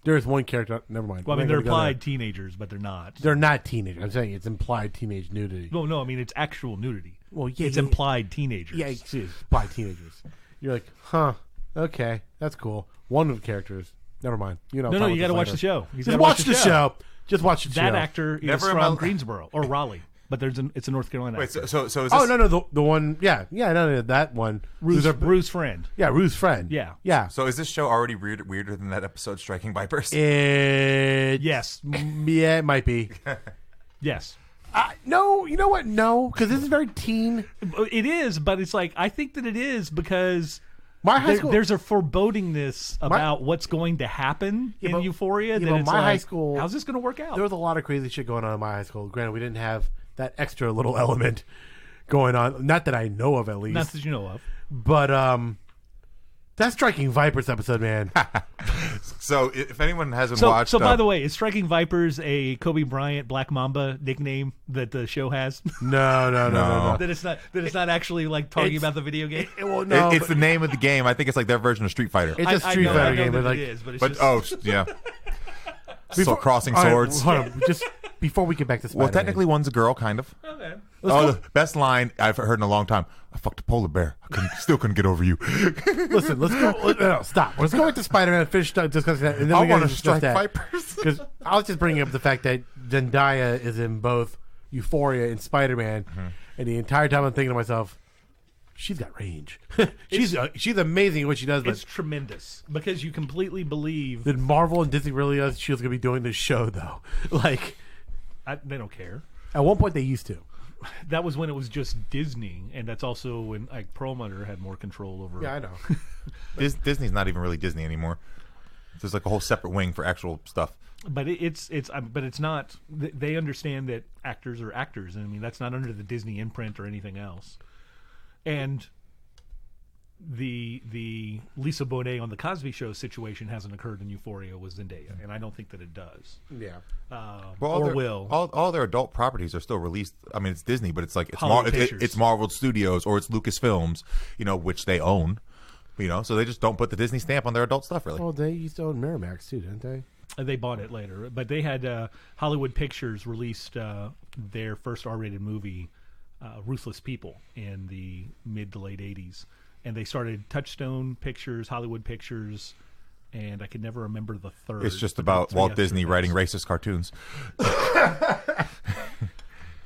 S1: There's one character. Never mind.
S3: Well, I mean, they're implied teenagers, but they're not.
S1: They're not teenagers. I'm saying it's implied teenage nudity.
S3: No. I mean, it's actual nudity.
S1: Well, yeah,
S3: it's implied teenagers.
S1: Yeah, it's implied teenagers. You're like, huh? Okay, that's cool. One of the characters. Never mind. You know.
S3: No, you got to watch the show.
S1: Just watch the show. Just watch the show.
S3: That actor is from Greensboro or Raleigh, but it's a North Carolina.
S2: Wait, so is this...
S1: Oh no, the one. Yeah, no, that one.
S3: Rue's friend.
S1: Yeah, Rue's friend.
S3: Yeah.
S2: So is this show already weirder than that episode Striking Vipers?
S3: Yes.
S1: Yeah, it might be.
S3: Yes.
S1: No, you know what? No, because this is very teen.
S3: It is, but it's like I think that it is because there's a forebodingness about what's going to happen in Euphoria. That it's
S1: my high school.
S3: How's this going to work out?
S1: There was a lot of crazy shit going on in my high school. Granted, we didn't have that extra little element going on. Not that I know of, at least.
S3: Not that you know of.
S1: But that Striking Vipers episode, man.
S2: So if anyone hasn't watched...
S3: So by the way, is Striking Vipers a Kobe Bryant Black Mamba nickname that the show has?
S1: No.
S3: That it's not actually like talking about the video game?
S2: It's the name of the game. I think it's like their version of Street Fighter.
S1: It's a Street Fighter game.
S3: But it is,
S2: yeah. So crossing swords.
S1: Hold on, just before we get back to Spider-Man.
S2: Well, technically one's a girl, kind of.
S3: Okay.
S2: The best line I've heard in a long time. I fucked a polar bear. Still couldn't get over you.
S1: Listen, let's go. No, stop. Let's go into Spider-Man and finish discussing that. And then
S2: I
S1: want to
S2: strike vipers.
S1: Because I was just bringing up the fact that Zendaya is in both Euphoria and Spider-Man. And the entire time I'm thinking to myself, she's got range. she's amazing at what she does. But
S3: it's tremendous because you completely believe.
S1: Did Marvel and Disney really know she was going to be doing this show though? Like,
S3: they don't care.
S1: At one point, they used to.
S3: That was when it was just Disney, and that's also when like Perlmutter had more control over.
S1: Yeah, I know.
S2: Disney's not even really Disney anymore. There's like a whole separate wing for actual stuff.
S3: But but it's not. They understand that actors are actors, and I mean that's not under the Disney imprint or anything else. And the Lisa Bonet on the Cosby Show situation hasn't occurred in Euphoria with Zendaya, and I don't think that it does.
S1: Yeah.
S2: All their adult properties are still released. I mean, it's Disney, but it's like it's Marvel Studios or it's Lucasfilms, which they own. So they just don't put the Disney stamp on their adult stuff, really.
S1: Well, they used to own Miramax too, didn't they?
S3: They bought it later, but they had Hollywood Pictures released their first R-rated movie, Ruthless People, in the mid to late '80s. And they started Touchstone Pictures, Hollywood Pictures, and I could never remember the third.
S2: It's just about Walt Disney writing racist cartoons.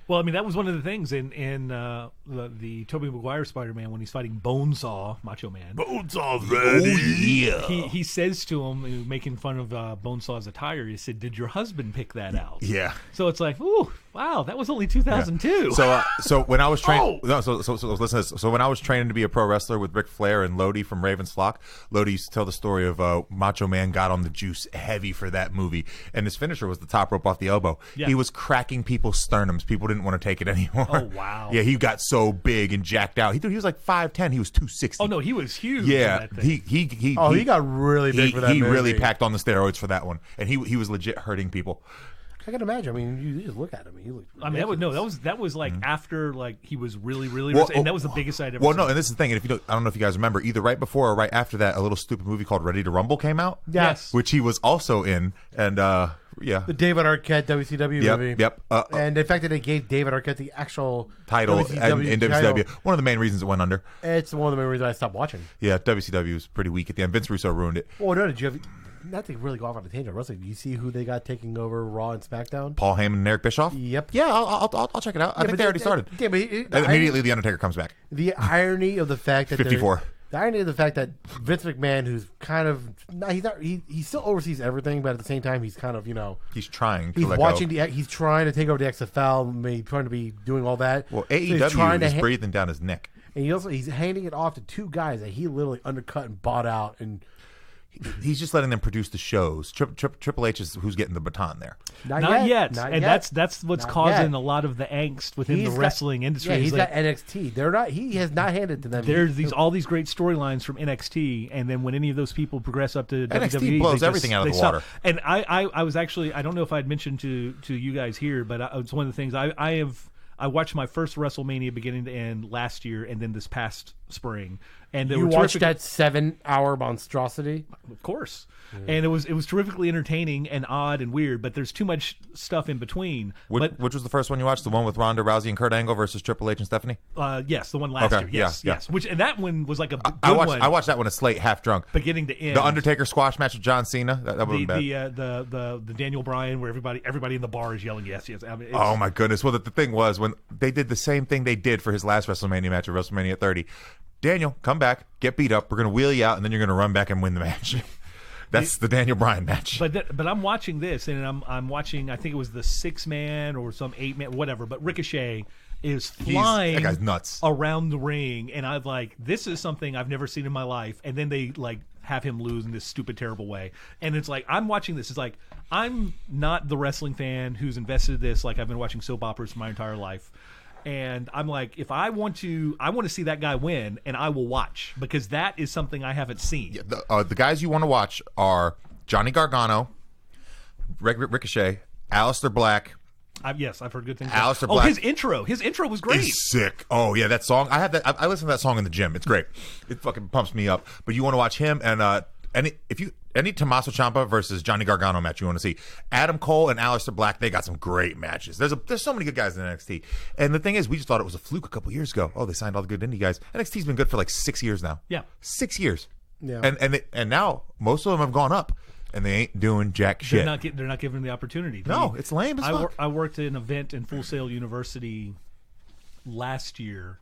S3: Well, I mean, that was one of the things in the Tobey Maguire Spider-Man when he's fighting Bonesaw, Macho Man.
S1: Bonesaw's ready.
S2: Oh, yeah.
S3: He says to him, making fun of Bonesaw's attire, he said, "Did your husband pick that out?"
S2: Yeah.
S3: So it's like, ooh, wow, that was only 2002.
S2: Yeah. So when I was training, so listen to this. So when I was training to be a pro wrestler with Ric Flair and Lodi from Raven's Flock, Lodi used to tell the story of Macho Man got on the juice heavy for that movie, and his finisher was the top rope off the elbow. Yeah. He was cracking people's sternums. People didn't want to take it anymore.
S3: Oh wow!
S2: Yeah, he got so big and jacked out. He was like 5'10". He was 260.
S3: Oh no, he was huge.
S2: Yeah, he got
S1: really big for that.
S2: He
S1: movie.
S2: really packed on the steroids for that one, and he was legit hurting people.
S1: I can imagine. I mean, you just look at him.
S3: That was like after like he was really
S2: well,
S3: and that was the biggest I'd ever.
S2: Well,
S3: seen.
S2: no, and this is the thing. And if I don't know if you guys remember, either right before or right after that, a little stupid movie called Ready to Rumble came out.
S3: Yes,
S2: which he was also in, and yeah,
S1: the David Arquette WCW movie.
S2: Yep.
S1: And the fact that they gave David Arquette the actual
S2: title in WCW, one of the main reasons it went under.
S1: It's one of the main reasons I stopped watching.
S2: Yeah, WCW was pretty weak at the end. Vince Russo ruined it.
S1: Oh no, did you have? Not to really go off on a tangent, wrestling. Do you see who they got taking over Raw and SmackDown?
S2: Paul Heyman and Eric Bischoff.
S1: Yep.
S2: Yeah, I'll check it out. I think they already started.
S1: Yeah, but
S2: immediately the Undertaker comes back.
S1: The irony of the fact that
S2: 54.
S1: The irony of the fact that Vince McMahon, who's kind of he still oversees everything, but at the same time he's kind of
S2: he's trying.
S1: He's trying to take over the XFL, maybe trying to be doing all that.
S2: Well, AEW is breathing down his neck,
S1: and he's handing it off to two guys that he literally undercut and bought out and.
S2: He's just letting them produce the shows. Triple H is who's getting the baton there.
S3: Not yet. That's what's causing a lot of the angst within the wrestling industry.
S1: Yeah, he's got NXT. They're not. He has not handed to them.
S3: There's all these great storylines from NXT, and then when any of those people progress up to
S2: NXT
S3: WWE,
S2: blows everything out of the water.
S3: And I was actually, I don't know if I'd mentioned to you guys here, but it's one of the things I watched my first WrestleMania beginning to end last year, and then this past spring. And
S1: you watched that 7-hour monstrosity,
S3: of course, and it was terrifically entertaining and odd and weird. But there's too much stuff in between.
S2: Which was the first one you watched? The one with Ronda Rousey and Kurt Angle versus Triple H and Stephanie?
S3: Yes, the one last year. Yes. And that one was like a good one.
S2: I watched that one a slate, half drunk,
S3: beginning to end.
S2: The Undertaker squash match with John Cena. That would be bad.
S3: The Daniel Bryan where everybody in the bar is yelling yes. I mean,
S2: oh my goodness! Well, the thing was when they did the same thing they did for his last WrestleMania match at WrestleMania 30. Daniel, come back, get beat up. We're going to wheel you out, and then you're going to run back and win the match. That's the Daniel Bryan match.
S3: But I'm watching this, and I'm watching. I think it was the 6-man or some 8-man, whatever. But Ricochet is flying
S2: that guy's nuts
S3: around the ring, and I'm like, this is something I've never seen in my life. And then they like have him lose in this stupid, terrible way. And it's like I'm watching this. It's like I'm not the wrestling fan who's invested in this. Like I've been watching soap operas for my entire life. And I'm like, if I want to see that guy win, and I will watch because that is something I haven't seen.
S2: Yeah, the guys you want to watch are Johnny Gargano, Ricochet, Aleister Black.
S3: Yes, I've heard good things.
S2: Aleister Black.
S3: Oh, his intro was great.
S2: It's sick. Oh yeah, that song. I listen to that song in the gym. It's great. It fucking pumps me up. But you want to watch him and any Tommaso Ciampa versus Johnny Gargano match you want to see. Adam Cole and Aleister Black, they got some great matches. There's so many good guys in NXT. And the thing is, we just thought it was a fluke a couple years ago. Oh, they signed all the good indie guys. NXT's been good for like 6 years now.
S3: Yeah.
S2: 6 years.
S1: Yeah.
S2: And now most of them have gone up and they ain't doing jack shit.
S3: They're not given the opportunity.
S2: No, it's lame as fuck.
S3: I worked at an event in Full Sail University last year.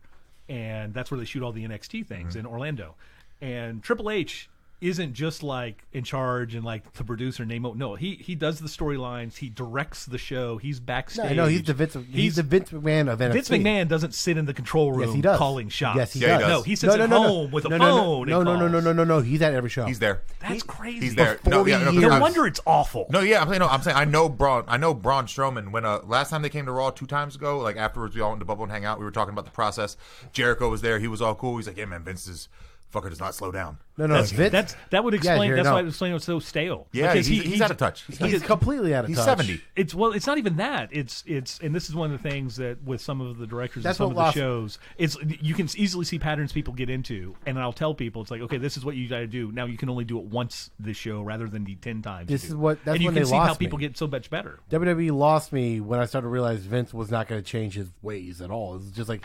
S3: and that's where they shoot all the NXT things in Orlando. And Triple H isn't just like in charge and like the producer Nemo. No, he does the storylines. He directs the show. He's backstage.
S1: I know he's the Vince McMahon of NXT.
S3: Vince McMahon doesn't sit in the control room
S1: Yes, he does.
S3: calling shots.
S1: Yes, he does.
S3: No, he sits at home with a phone.
S1: No. He's at every show.
S2: He's there.
S3: That's crazy.
S2: He's there.
S1: No
S3: wonder it's awful.
S2: No, yeah, I'm saying I know Braun Strowman. When last time they came to Raw 2 times ago, like afterwards we all went to Bubble and hang out. We were talking about the process. Jericho was there. He was all cool. He's like, yeah, man, Vince's fucker does not slow down.
S1: No,
S3: that would explain. That's why it explains it's so stale.
S2: Yeah, because he's out of touch.
S1: He's completely out of touch.
S2: He's 70.
S3: It's not even that. It's and this is one of the things that with some of the directors of some of the shows, it's you can easily see patterns people get into, and I'll tell people it's like, okay, this is what you got to do. Now you can only do it once this show rather than the 10 times.
S1: That's
S3: and
S1: you
S3: can
S1: can
S3: see how people get so much better.
S1: WWE lost me when I started to realize Vince was not going to change his ways at all. It's just like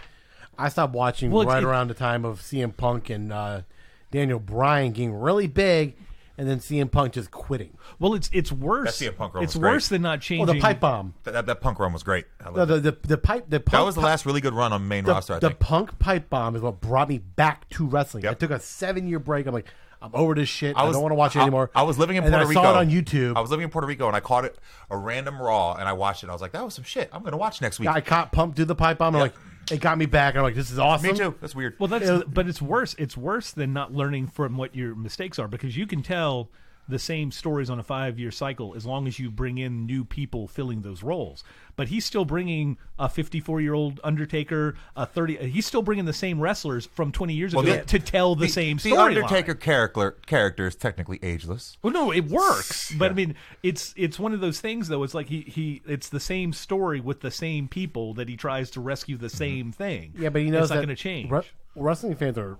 S1: I stopped watching around the time of CM Punk and Daniel Bryan getting really big, and then CM Punk just quitting.
S3: Well, it's worse.
S2: That CM Punk run
S3: it's
S2: was
S3: worse
S2: great.
S3: than not changing.
S1: Well, the pipe bomb.
S2: That Punk run was great.
S1: No, the Punk.
S2: That was the last really good run on main roster. I think
S1: the Punk pipe bomb is what brought me back to wrestling.
S2: Yep.
S1: I took a 7-year break. I'm like, I'm over this shit. I don't want to watch it anymore.
S2: I was living in
S1: and
S2: Puerto Rico.
S1: I saw it on YouTube.
S2: I was living in Puerto Rico, and I caught it a random Raw, and I watched it. I was like, that was some shit. I'm going to watch next week.
S1: I caught Pump do the pipe bomb. I'm like, it got me back. I'm like, this is awesome.
S2: Me too. That's weird.
S3: Well, but it's worse. It's worse than not learning from what your mistakes are, because you can tell the same stories on a 5-year cycle as long as you bring in new people filling those roles. But he's still bringing a 54-year-old Undertaker, he's still bringing the same wrestlers from 20 years ago to tell the same story.
S2: The Undertaker character is technically ageless.
S3: Well, no, it works. But I mean, it's one of those things though. It's like it's the same story with the same people that he tries to rescue the same thing.
S1: Yeah, but he knows
S3: it's not
S1: that
S3: going to change.
S1: Wrestling fans are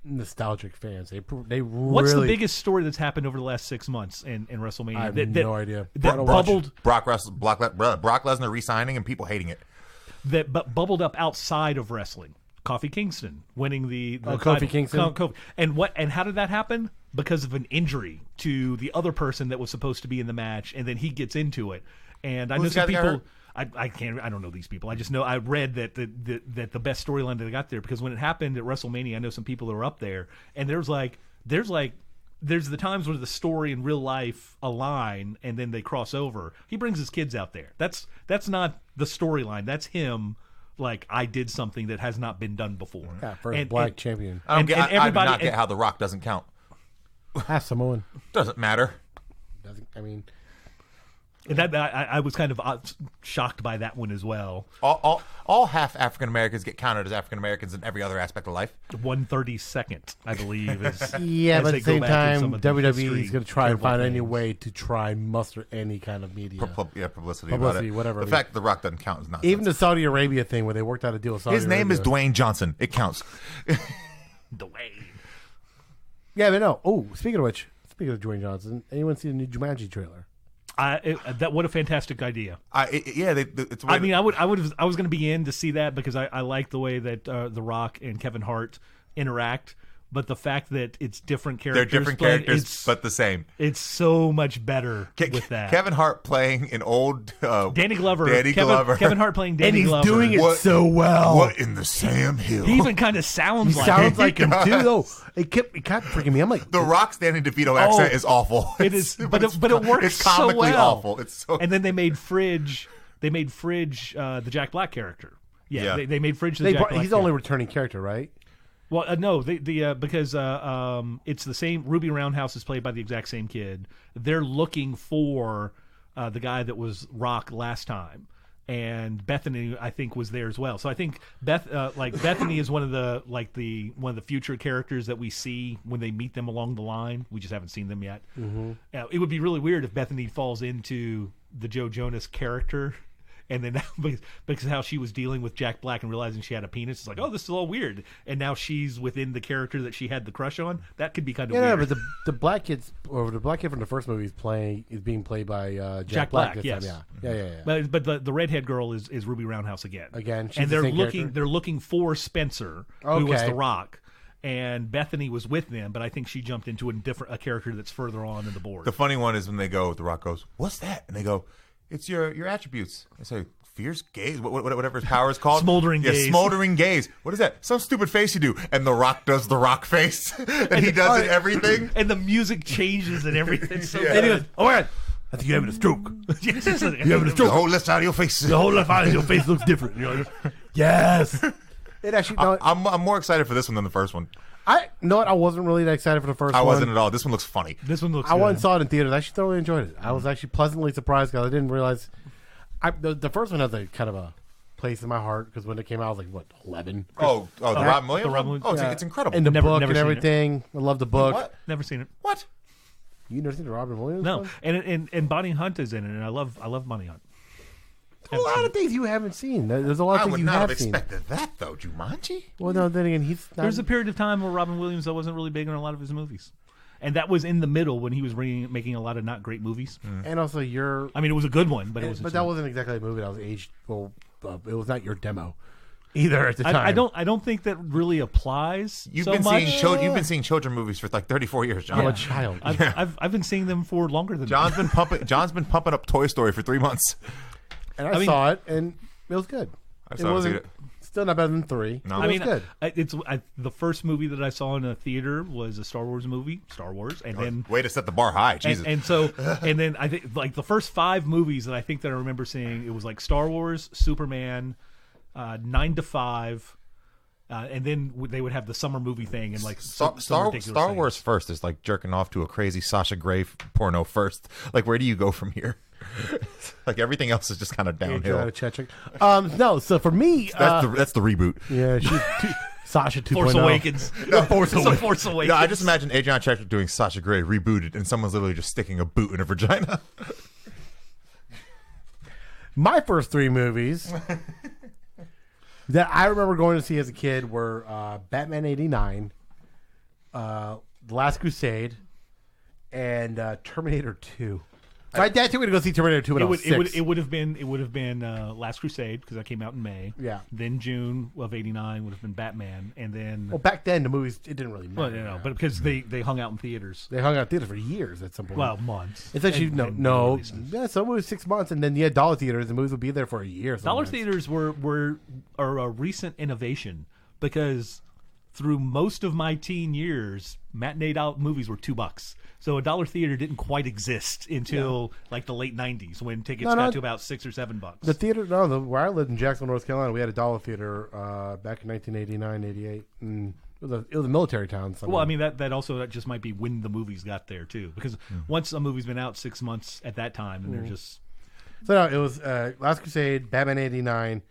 S1: nostalgic fans. They really.
S3: What's the biggest story that's happened over the last 6 months in WrestleMania?
S1: I have no idea.
S3: That bubbled.
S2: Brock Lesnar re-signing and people hating it.
S3: That bubbled up outside of wrestling. Kofi Kingston winning the
S1: Kofi Kingston.
S3: And how did that happen? Because of an injury to the other person that was supposed to be in the match, and then he gets into it. And I know some people. I don't know these people. I just know I read that the best storyline that they got there, because when it happened at WrestleMania, I know some people that were up there, and there's the times where the story and real life align and then they cross over. He brings his kids out there. That's not the storyline. That's him. Like, I did something that has not been done before.
S1: Yeah, first black champion.
S2: I do not get how The Rock doesn't count.
S1: Half Samoan.
S2: Doesn't matter.
S3: And that I was kind of shocked by that one as well.
S2: All half African Americans get counted as African Americans in every other aspect of life.
S3: 132nd, I believe, is
S1: yeah, but at the same time, WWE is going to try and find
S3: things.
S1: any way to try and muster any kind of media,
S2: publicity about it.
S1: Whatever.
S2: The fact The Rock doesn't count is nonsense.
S1: Even the Saudi Arabia thing where they worked out a deal with Saudi Arabia.
S2: His name is Dwayne Johnson. It counts.
S3: Dwayne.
S1: Yeah, but no. Oh, speaking of Dwayne Johnson, anyone see the new Jumanji trailer?
S3: What a fantastic idea!
S2: I
S3: was going to be in to see that because I like the way that The Rock and Kevin Hart interact, but the fact that it's different characters,
S2: they're different characters, but the same.
S3: It's so much better with that.
S2: Kevin Hart playing an old
S3: Danny Glover. Kevin Hart playing Danny Glover.
S1: And he's doing it so well.
S2: What in the Sam Hill?
S3: He even kind of sounds
S1: like him. He sounds like him too, though. It kept freaking me. I'm like,
S2: The Rock's Danny DeVito accent is awful.
S3: It is, but it works.
S2: It's comically
S3: so well.
S2: awful. It's so.
S3: And then they made Fridge. The Jack Black character. Yeah. They made Fridge the Jack Black.
S1: He's the only returning character, right?
S3: Well, no, because it's the same. Ruby Roundhouse is played by the exact same kid. They're looking for the guy that was Rock last time, and Bethany I think was there as well. So I think Bethany is one of the future characters that we see when they meet them along the line. We just haven't seen them yet. Mm-hmm. It would be really weird if Bethany falls into the Joe Jonas character. And then because how she was dealing with Jack Black and realizing she had a penis, it's like, oh, this is all weird. And now she's within the character that she had the crush on. That could be kind of weird.
S1: Yeah, but the black kid from the first movie is being played by Jack Black.
S3: Yes.
S1: Yeah.
S3: But the redhead girl is Ruby Roundhouse again.
S1: She's
S3: and
S1: they're
S3: they're looking for Spencer, who was The Rock. And Bethany was with them, but I think she jumped into a character that's further on in the board.
S2: The funny one is when The Rock goes, "What's that?" And they go, "It's your attributes." I say, fierce gaze, whatever his power is called.
S3: Smoldering gaze.
S2: Smoldering gaze. What is that? Some stupid face you do. And The Rock does the Rock face. And he does it everything.
S3: And the music changes and everything. So
S1: And he goes, oh my God, I think you're having a stroke.
S3: You're
S1: having a stroke.
S2: The whole left side of your face.
S1: The whole left eye of your face looks different. You know, yes. It actually. No,
S2: I'm more excited for this one than the first one.
S1: I know what I wasn't really that excited for the first one.
S2: I wasn't at all. This one looks funny.
S3: This one looks
S1: I
S3: good.
S1: went and saw it in theaters. I actually thoroughly enjoyed it. I was actually pleasantly surprised because I didn't realize. The first one has a kind of a place in my heart because when it came out, I was like, what, 11?
S2: Oh, the Robin Williams?
S3: The Robin Williams.
S2: Oh,
S1: Yeah.
S2: it's incredible.
S1: And the
S3: Never
S1: book
S3: seen
S1: and
S3: it.
S1: everything. I love the book.
S2: What?
S3: Never seen it.
S2: What?
S1: You never seen the Robin Williams
S3: No,
S1: one?
S3: and Bonnie Hunt is in it, and I love Bonnie Hunt.
S1: A lot of things you haven't seen. There's a lot of
S2: I
S1: things
S2: would
S1: you
S2: not have
S1: have seen.
S2: expected that, though, Jumanji.
S1: Well, no, then again, he's not.
S3: There's a period of time where Robin Williams wasn't really big on a lot of his movies, and that was in the middle when he was making a lot of not great movies.
S1: And also, you're.
S3: I mean, it was a good one, but it was.
S1: But that wasn't exactly a movie that was aged. Well, it was not your demo either at the time.
S3: I don't think that really applies.
S2: You've
S3: so
S2: been
S3: much.
S2: seeing children movies for like 34 years, John.
S1: I'm a child.
S3: I've been seeing them for longer than
S2: John's been pumping up Toy Story for 3 months.
S1: And I saw it, and it was good.
S2: I still haven't seen it.
S1: Still not better than 3.
S2: No.
S1: It was good.
S3: The first movie that I saw in a theater was a Star Wars movie, and then
S2: Way to set the bar high, Jesus.
S3: and then I think like the first 5 movies that I think that I remember seeing, it was like Star Wars, Superman, 9 to 5. And then they would have the summer movie thing and like some
S2: Star
S3: ridiculous things.
S2: Wars first is like jerking off to a crazy Sasha Grey porno first. Like, where do you go from here? Like, everything else is just kind of downhill.
S1: No, so for me,
S2: That's the reboot.
S1: yeah, Sasha 2.0.
S3: Force Awakens.
S1: Force Awakens.
S3: Force Awakens.
S2: Yeah, I just imagine Adrian Chechik doing Sasha Grey rebooted, and someone's literally just sticking a boot in her vagina.
S1: My first 3 movies that I remember going to see as a kid were Batman 89, The Last Crusade, and Terminator 2. My dad took me to go see Terminator 2 when I was 6.
S3: It would have been Last Crusade because that came out in May.
S1: Yeah.
S3: Then June of '89 would have been Batman, and then
S1: Well, back then, the movies, it didn't really matter.
S3: well, but because they hung out in theaters.
S1: They hung out in theaters for years at some point.
S3: Well, months.
S1: It's actually,
S3: And
S1: no.
S3: releases.
S1: Yeah, some movies 6 months, and then you had dollar theaters, and movies would be there for a year.
S3: Dollar
S1: sometimes.
S3: theaters are a recent innovation because through most of my teen years, matinee movies were $2. So a dollar theater didn't quite exist until like the late '90s when tickets got to about $6 or $7.
S1: The theater, where I lived in Jacksonville, North Carolina, we had a dollar theater back in 1989, 88. And it was a military town. Somewhere.
S3: Well, I mean that just might be when the movies got there too, because once a movie's been out 6 months at that time, and they're just
S1: So no, it was Last Crusade, Batman 89,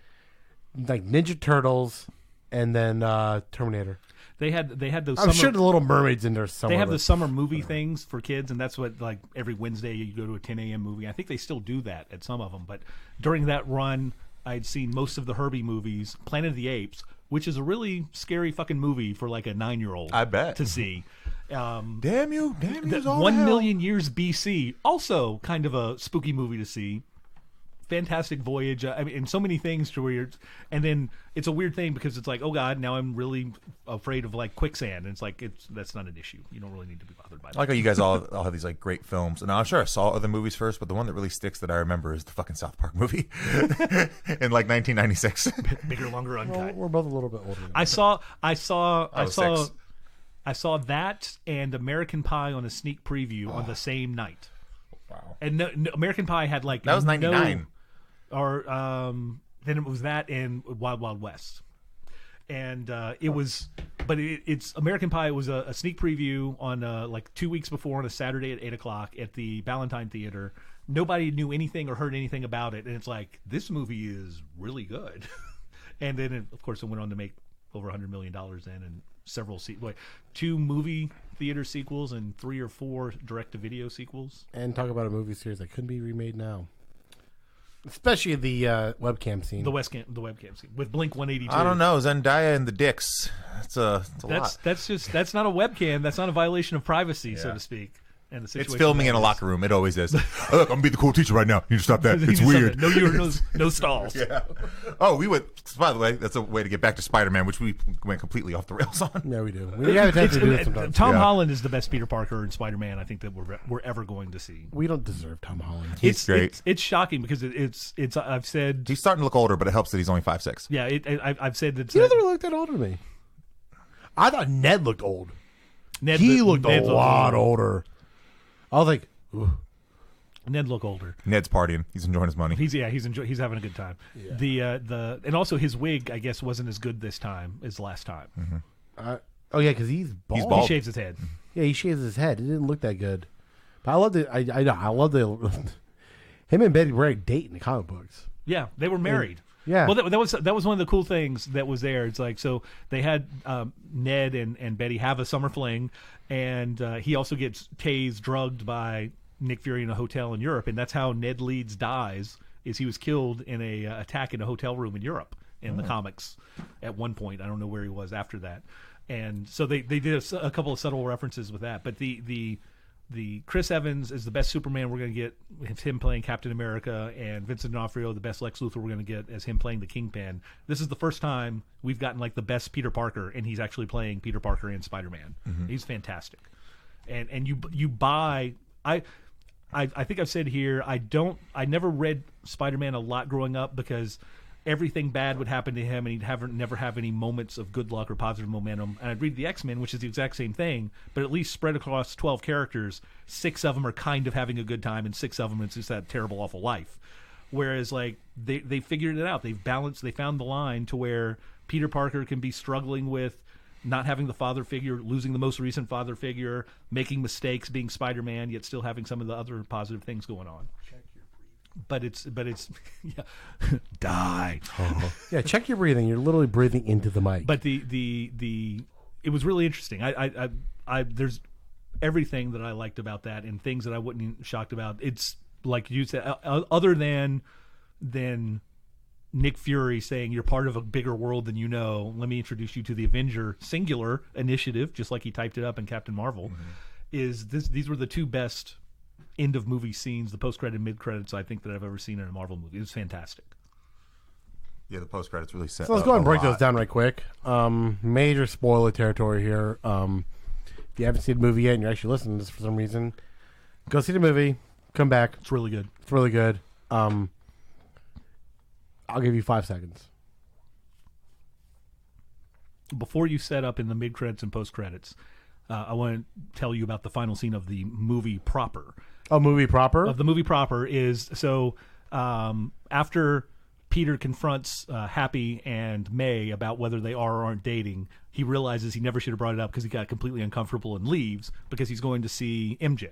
S1: like Ninja Turtles, and then Terminator.
S3: they had those.
S1: I'm sure the Little Mermaid's in there somewhere.
S3: They have
S1: but-
S3: the summer movie things for kids, and that's what, like, every Wednesday you go to a 10 a.m. movie. I think they still do that at some of them. But during that run, I'd seen most of the Herbie movies, Planet of the Apes, which is a really scary fucking movie for, like, a 9-year-old
S2: I bet.
S3: to see.
S2: Damn you, all
S3: 1
S2: hell.
S3: million years BC, also kind of a spooky movie to see. Fantastic Voyage. I mean, and so many things to where you're, and then it's a weird thing because it's like, oh God, now I'm really afraid of like quicksand. And it's like, that's not an issue. You don't really need to be bothered by that.
S2: I like how you guys all have these like great films, and I'm sure I saw other movies first, but the one that really sticks that I remember is the fucking South Park movie in like 1996.
S3: Bigger, longer, uncut.
S1: Well, we're both a little bit older.
S3: I saw
S2: was 6.
S3: that and American Pie on a sneak preview on the same night.
S2: Wow.
S3: And American Pie had like
S2: That was 99.
S3: Or then it was that and Wild Wild West, and it was, but it's American Pie was a sneak preview on like 2 weeks before on a Saturday at 8:00 at the Ballantine Theater. Nobody knew anything or heard anything about it, and it's like, this movie is really good. And then of course it went on to make over $100 million then, and several 2 movie theater sequels and 3 or 4 direct-to-video sequels.
S1: And talk about a movie series that couldn't be remade now. Especially the webcam scene.
S3: The webcam scene with Blink 182.
S2: I don't know, Zendaya and the Dicks. It's a lot.
S3: That's not a webcam. That's not a violation of privacy, so
S2: Yeah.
S3: to speak. And the situation
S2: it's filming in a locker room. It always is. Look, I'm gonna be the cool teacher right now. You need to stop that. It's weird.
S3: No urinals, no stalls.
S2: Yeah. Oh, we went. By the way, that's a way to get back to Spider-Man, which we went completely off the rails on.
S1: Yeah, we do. We have to do it sometimes.
S3: Tom Holland is the best Peter Parker in Spider-Man. I think that we're ever going to see.
S1: We don't deserve Tom Holland.
S2: He's great.
S3: It's shocking because it's. I've said
S2: he's starting to look older, but it helps that he's only 5'6".
S3: Yeah, I've said that.
S1: He never looked that old to me. I thought Ned looked old. He looked a lot older. I was like, ooh.
S3: Ned looked older.
S2: Ned's partying. He's enjoying his money.
S3: He's having a good time. Yeah. And also his wig, I guess, wasn't as good this time as last time.
S2: Mm-hmm.
S1: Because he's bald.
S2: He's bald.
S3: He shaves his head.
S1: Yeah, he shaves his head. It didn't look that good. But I love the. I love the. Him and Betty were a date in the comic books.
S3: Yeah, they were married.
S1: Yeah.
S3: Well, that was one of the cool things that was there. It's like, so they had Ned and Betty have a summer fling, and he also gets tased, drugged by Nick Fury in a hotel in Europe, and that's how Ned Leeds dies. Is he was killed in a attack in a hotel room in Europe in the comics at one point. I don't know where he was after that, and so they did a couple of subtle references with that. But the Chris Evans is the best Superman we're going to get. It's him playing Captain America, and Vincent D'Onofrio, the best Lex Luthor we're going to get as him playing the Kingpin. This is the first time we've gotten like the best Peter Parker, and he's actually playing Peter Parker and Spider-Man. Mm-hmm. He's fantastic, and you buy. I think I've said here I never read Spider-Man a lot growing up because everything bad would happen to him, and he'd never have any moments of good luck or positive momentum. And I'd read the X-Men, which is the exact same thing, but at least spread across 12 characters, 6 of them are kind of having a good time, and 6 of them it's just that terrible, awful life. Whereas, like, they figured it out. They've balanced. They found the line to where Peter Parker can be struggling with not having the father figure, losing the most recent father figure, making mistakes, being Spider-Man, yet still having some of the other positive things going on. But it's yeah. Die.
S1: Yeah, check your breathing. You're literally breathing into the mic.
S3: But it was really interesting. I there's everything that I liked about that and things that I wasn't shocked about. It's like you said, other than Nick Fury saying you're part of a bigger world than you know. Let me introduce you to the Avenger singular initiative, just like he typed it up in Captain Marvel. Mm-hmm. These were the 2 best end of movie scenes, the post credit, mid credits, I think that I've ever seen in a Marvel movie. It was fantastic.
S2: Yeah, the post credits really set.
S1: So let's go ahead and break those down right quick. Major spoiler territory here. If you haven't seen the movie yet and you're actually listening to this for some reason, go see the movie. Come back.
S3: It's really good.
S1: It's really good. I'll give you 5 seconds.
S3: Before you set up in the mid credits and post credits, I want to tell you about the final scene of the movie proper.
S1: Oh, movie proper?
S3: Of the movie proper is, so after Peter confronts Happy and May about whether they are or aren't dating, he realizes he never should have brought it up because he got completely uncomfortable and leaves because he's going to see MJ.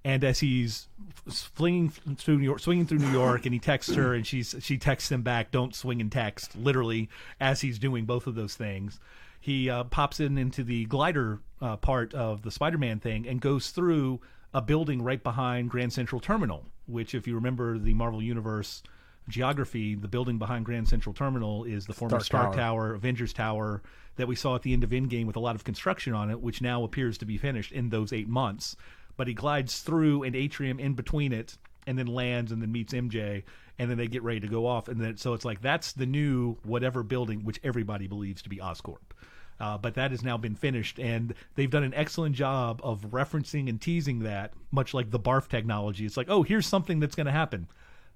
S3: And as he's swinging through New York, and he texts her, and she texts him back, "Don't swing and text." Literally, as he's doing both of those things, he pops into the glider part of the Spider-Man thing and goes through a building right behind Grand Central Terminal. Which, if you remember the Marvel Universe geography, the building behind Grand Central Terminal is the former Stark Tower, Avengers Tower that we saw at the end of Endgame with a lot of construction on it, which now appears to be finished in those 8 months. But he glides through an atrium in between it and then lands and then meets MJ, and then they get ready to go off. And then so it's like that's the new whatever building, which everybody believes to be Oscorp. But that has now been finished, and they've done an excellent job of referencing and teasing that, much like the barf technology. It's like, oh, here's something that's going to happen.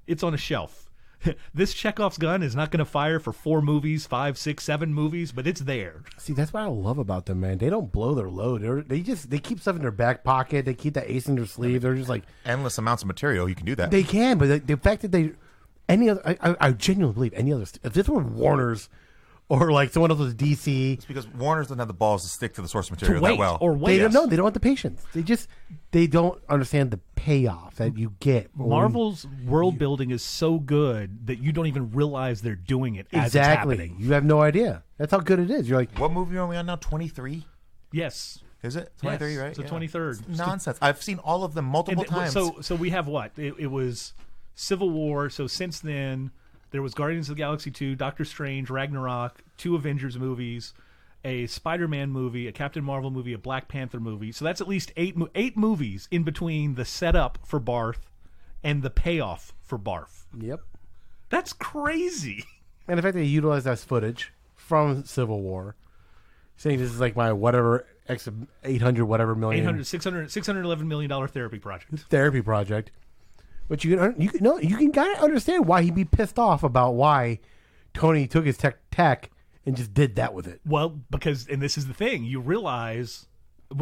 S3: It's on a shelf. This Chekhov's gun is not going to fire for 4 movies, 5, 6, 7 movies, but it's there.
S1: See, that's what I love about them, man. They don't blow their load. They keep stuff in their back pocket. They keep that ace in their sleeve. They're just like
S2: endless amounts of material. You can do that.
S1: They can, but the fact that I genuinely believe any other. If this were Warner's or like someone else was DC,
S2: it's because Warner's doesn't have the balls to stick to the source material that well.
S3: Or wait.
S1: They don't have the patience. They don't understand the payoff that you get.
S3: Marvel's world building is so good that you don't even realize they're doing it as it's happening.
S1: You have no idea. That's how good it is. You're like,
S2: what movie are we on now? 23?
S3: Yes.
S2: Is it 23?
S3: Yes.
S2: Right?
S3: It's the 23rd.
S2: It's nonsense. I've seen all of them multiple times.
S3: So we have what? It was Civil War. So since then, there was Guardians of the Galaxy 2, Doctor Strange, Ragnarok, 2 Avengers movies, a Spider-Man movie, a Captain Marvel movie, a Black Panther movie. So that's at least eight movies in between the setup for Barth and the payoff for Barth.
S1: Yep.
S3: That's crazy.
S1: And the fact that they utilized that footage from Civil War, saying this is like my whatever X 800 whatever million
S3: $611 million therapy project. But you can kind of understand why he'd be pissed off about why Tony took his tech and just did that with it. Well, because, and this is the thing, you realize,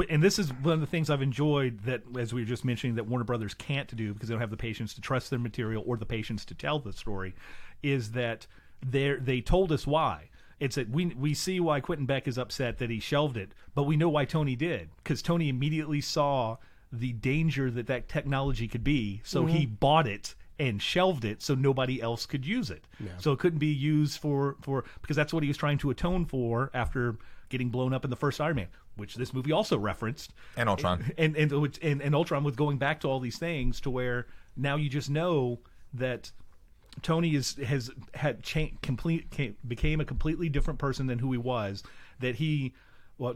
S3: and this is one of the things I've enjoyed that, as we were just mentioning, that Warner Brothers can't do because they don't have the patience to trust their material or the patience to tell the story, is that they told us why. It's that we see why Quentin Beck is upset that he shelved it, but we know why Tony did, because Tony immediately saw the danger that technology could be, so he bought it and shelved it so nobody else could use it. Yeah. So it couldn't be used for because that's what he was trying to atone for after getting blown up in the first Iron Man, which this movie also referenced.
S2: And Ultron.
S3: And Ultron, with going back to all these things, to where now you just know that Tony became a completely different person than who he was. That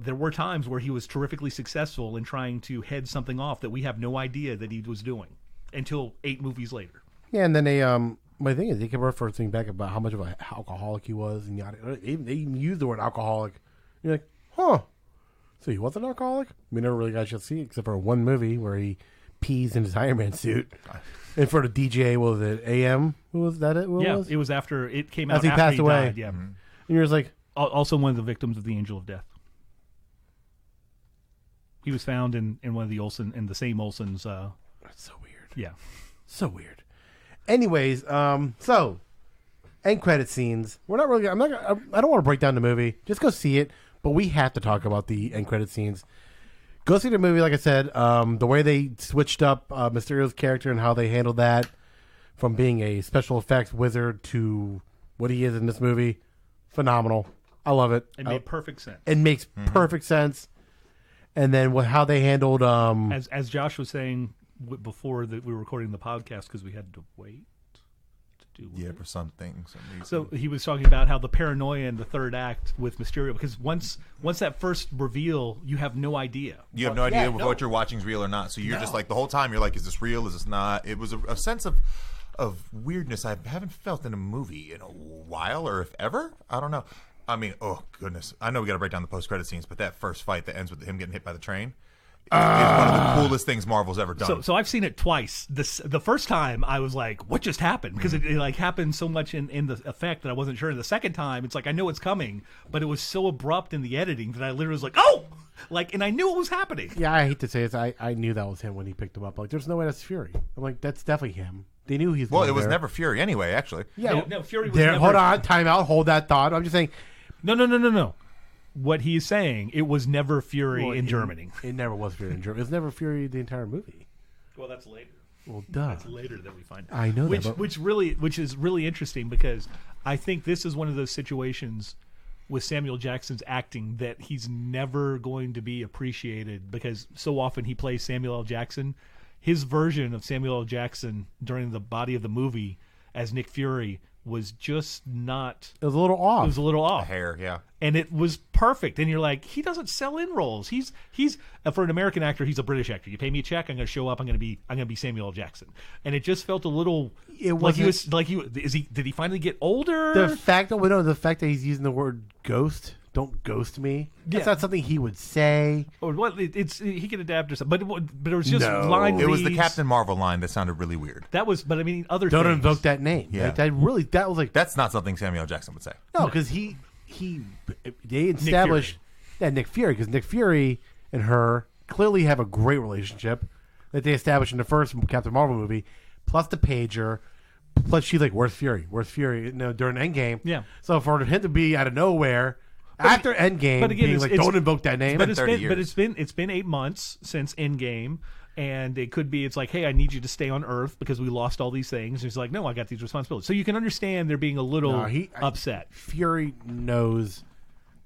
S3: there were times where he was terrifically successful in trying to head something off that we have no idea that he was doing until 8 movies later.
S1: Yeah, and then my thing is they kept referencing back about how much of an alcoholic he was, and they even used the word alcoholic. You're like, huh? So he was an alcoholic? We never really got to see it except for one movie where he pees in his Iron Man suit in front of DJ. What was it? AM? Who was that?
S3: It was after it came out.
S1: As he
S3: after
S1: passed away.
S3: Died, yeah.
S1: Mm-hmm. And you're just like,
S3: also one of the victims of the Angel of Death. He was found in one of the same Olsen's.
S1: That's so weird.
S3: Yeah,
S1: so weird. Anyways, so end credit scenes. We're not really. I don't want to break down the movie. Just go see it. But we have to talk about the end credit scenes. Go see the movie. Like I said, the way they switched up Mysterio's character and how they handled that, from being a special effects wizard to what he is in this movie, phenomenal. I love it.
S3: It made perfect sense.
S1: It makes perfect sense. And then how they handled,
S3: as Josh was saying before that we were recording the podcast because we had to wait to do
S2: for some things.
S3: So he was talking about how the paranoia in the third act with Mysterio, because once that first reveal, you have no idea.
S2: You have no idea if what you're watching is real or not. So you're just like the whole time you're like, is this real? Is this not? It was a sense of weirdness I haven't felt in a movie in a while, or if ever. I don't know. I mean, oh goodness! I know we got to break down the post-credit scenes, but that first fight that ends with him getting hit by the train is one of the coolest things Marvel's ever done.
S3: So I've seen it twice. The first time I was like, "What just happened?" Because it like happened so much in the effect that I wasn't sure. And the second time, it's like I know it's coming, but it was so abrupt in the editing that I literally was like, "Oh!" And I knew it was happening.
S1: Yeah, I hate to say it, I knew that was him when he picked him up. Like, there's no way that's Fury. I'm like, that's definitely him. They knew he's.
S2: Well, it was never Fury anyway. Actually,
S3: yeah. No, Fury was never.
S1: Hold on, time out. Hold that thought. I'm just saying.
S3: No. What he's saying, it was never Fury in Germany.
S1: It never was Fury in Germany. It was never Fury the entire movie.
S3: Well, that's later.
S1: Well, duh.
S3: That's later that we find out.
S1: I know
S3: which is really interesting, because I think this is one of those situations with Samuel Jackson's acting that he's never going to be appreciated, because so often he plays Samuel L. Jackson. His version of Samuel L. Jackson during the body of the movie as Nick Fury was just not...
S1: It was a little off.
S3: It was a little off.
S2: The hair, yeah.
S3: And it was perfect. And you're like, he doesn't sell in roles. He's for an American actor, he's a British actor. You pay me a check, I'm going to show up. I'm going to be Samuel L. Jackson. And it just felt a little... Did he finally get older?
S1: The fact that he's using the word ghost... Don't ghost me. That's not something he would say.
S3: Or what? He can adapt or something. But it was just line.
S2: It was the Captain Marvel line that sounded really weird.
S3: That was, but I mean, don't
S1: invoke that name.
S2: Yeah,
S1: that was like
S2: that's not something Samuel L. Jackson would say.
S1: No, because they established Nick Fury, because Nick Fury and her clearly have a great relationship that they established in the first Captain Marvel movie, plus the pager. Plus, she's like, "Where's Fury? Where's Fury?" During Endgame.
S3: Yeah.
S1: So for him to be out of nowhere. After Endgame, but again, don't invoke that name.
S3: But it's been 8 months since Endgame, and it could be it's like, hey, I need you to stay on Earth because we lost all these things. And he's like, no, I got these responsibilities. So you can understand they're being a little upset.
S1: Fury knows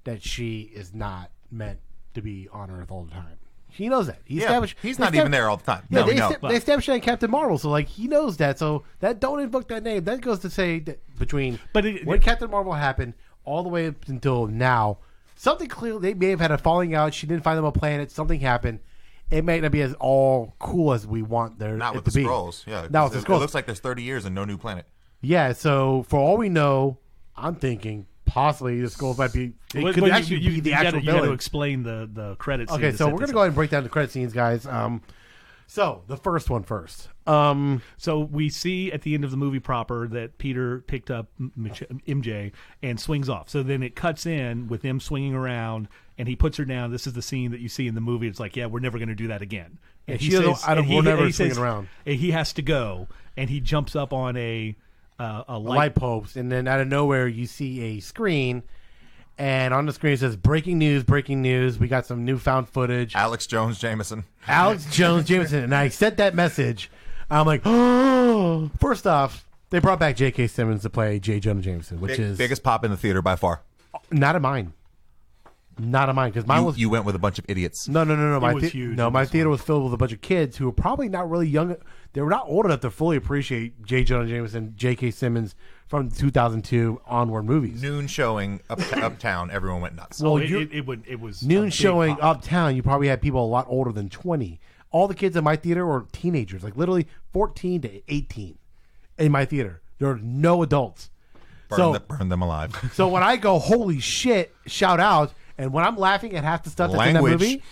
S1: that she is not meant to be on Earth all the time. He knows that.
S2: He's not even there all the time.
S1: Yeah, they established that in Captain Marvel, so like he knows that. So that don't invoke that name. That goes to say that when Captain Marvel happened. All the way up until now, something clearly they may have had a falling out. She didn't find them a planet. Something happened. It may not be as all cool as we want there.
S2: Not with the scrolls. Yeah,
S1: not with the scrolls.
S2: It looks like there's 30 years and no new planet.
S1: Yeah. So for all we know, I'm thinking possibly the scrolls might be. It could actually be the actual villain.
S3: You got to explain the credits.
S1: Okay, so we're gonna go ahead and break down the credit scenes, guys. So the first one first.
S3: So we see at the end of the movie proper that Peter picked up MJ and swings off. So then it cuts in with them swinging around, and he puts her down. This is the scene that you see in the movie. It's like, yeah, we're never going to do that again. And
S1: he says, we're never swinging around.
S3: And he has to go, and he jumps up on a
S1: light post, and then out of nowhere you see a screen. And on the screen it says, breaking news, breaking news. We got some newfound footage.
S2: Alex Jones Jameson.
S1: And I sent that message. I'm like, oh. First off, they brought back J.K. Simmons to play J. Jonah Jameson, which is...
S2: Biggest pop in the theater by far.
S1: Not of mine. Because mine was...
S2: You went with a bunch of idiots.
S1: No.
S3: It was huge.
S1: No, my theater was filled with a bunch of kids who were probably not really young. They were not old enough to fully appreciate J. Jonah Jameson, J.K. Simmons from 2002 onward movies.
S2: Noon showing uptown, everyone went nuts.
S1: Well,
S3: it was
S1: noon showing uptown. You probably had people a lot older than 20. All the kids in my theater were teenagers, like literally 14 to 18 in my theater. There are no adults.
S2: Burn them alive.
S1: So when I go, holy shit, shout out, and when I'm laughing at half the stuff that's in that movie,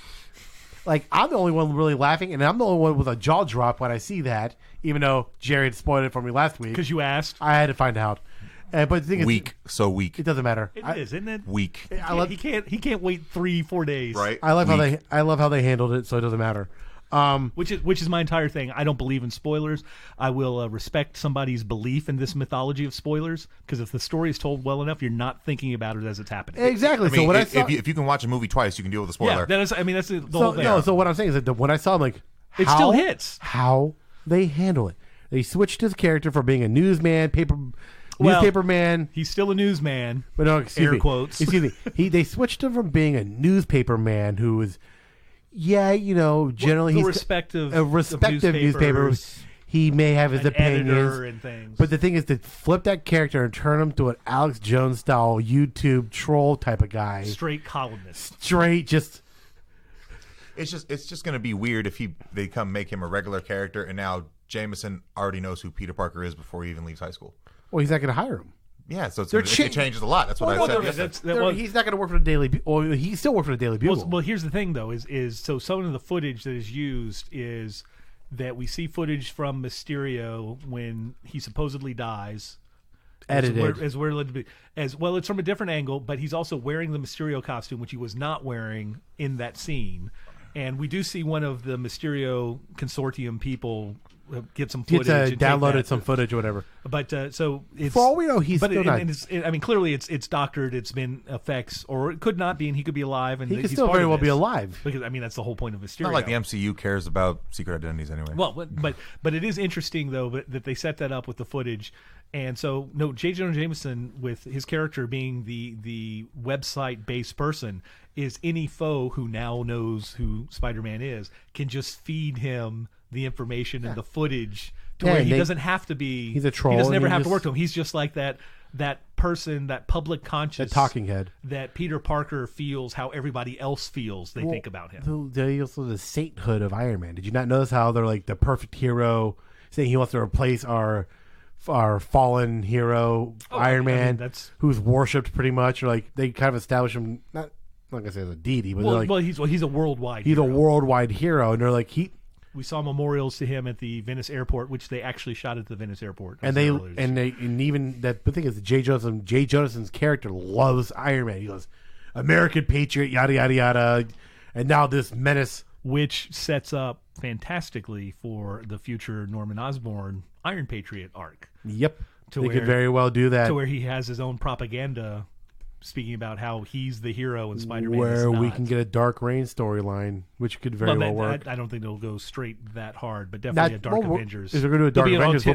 S1: like I'm the only one really laughing, and I'm the only one with a jaw drop when I see that, even though Jerry had spoiled it for me last week.
S3: Because you asked.
S1: I had to find out. But the thing
S2: weak.
S1: Is,
S2: so weak.
S1: It doesn't matter.
S3: It is, isn't it?
S2: Weak.
S3: He can't wait 3-4 days.
S2: Right.
S1: I love how they handled it, so it doesn't matter.
S3: Which is my entire thing. I don't believe in spoilers. I will respect somebody's belief in this mythology of spoilers, because if the story is told well enough, you're not thinking about it as it's happening.
S1: Exactly.
S2: I mean, if you can watch a movie twice, you can deal with a spoiler.
S3: Yeah, that's the whole thing.
S1: No, so what I'm saying is that when I saw him, like,
S3: it still hits.
S1: How they handle it. They switched his character from being a newsman, newspaper man.
S3: He's still a newsman.
S1: But no, excuse me.
S3: Quotes.
S1: Excuse me. They switched him from being a newspaper man who was, generally he's
S3: a respective
S1: newspaper. He may have his opinions
S3: and things.
S1: But the thing is to flip that character and turn him to an Alex Jones style YouTube troll type of guy.
S3: Straight columnist.
S2: It's just going to be weird if they come make him a regular character, and now Jameson already knows who Peter Parker is before he even leaves high school.
S1: Well, he's not going to hire him.
S2: Yeah, so it changes a lot. That's what I said.
S1: He's not going to work for the Daily. Or he still works for the Daily Bugle.
S3: Well, here's the thing, though: is so some of the footage that is used is that we see footage from Mysterio when he supposedly dies.
S1: Edited
S3: as we're led to be, as well. It's from a different angle, but he's also wearing the Mysterio costume, which he was not wearing in that scene. And we do see one of the Mysterio consortium people get some footage.
S1: Downloaded some footage or whatever.
S3: But so it's
S1: for all we know, he's still not.
S3: I mean, clearly it's doctored. It's been effects, or it could not be, and he could be alive. And
S1: he could still very well be alive.
S3: Because I mean, that's the whole point of Mysterio.
S2: Not like the MCU cares about secret identities anyway.
S3: Well, but it is interesting though that they set that up with the footage. And so, no, J. Jonah Jameson, with his character being the website-based person, is any foe who now knows who Spider-Man is can just feed him the information and the footage to where he doesn't have to be.
S1: He's a troll.
S3: He doesn't ever have to work to him. He's just like that person, that public conscious,
S1: that talking head
S3: that Peter Parker feels how everybody else feels. They think about him.
S1: They also the sainthood of Iron Man. Did you not notice how they're like the perfect hero, saying he wants to replace our fallen hero Iron Man, who's worshipped pretty much, or like they kind of establish him not gonna say as a deity, but
S3: he's a worldwide.
S1: He's a worldwide hero, and they're like
S3: We saw memorials to him at the Venice airport, which they actually shot at the Venice airport.
S1: And even that. The thing is, Jay Jonason's character loves Iron Man. He goes, American patriot, yada yada yada, and now this menace,
S3: which sets up fantastically for the future Norman Osborn Iron Patriot arc.
S1: Yep, they could very well do that.
S3: To where he has his own propaganda, speaking about how he's the hero and Spider-Man
S1: where
S3: is not.
S1: We can get a Dark Reign storyline, which could very well work.
S3: I don't think they'll go straight that hard, but definitely a Dark Avengers.
S1: Is there going to do a Dark Avengers?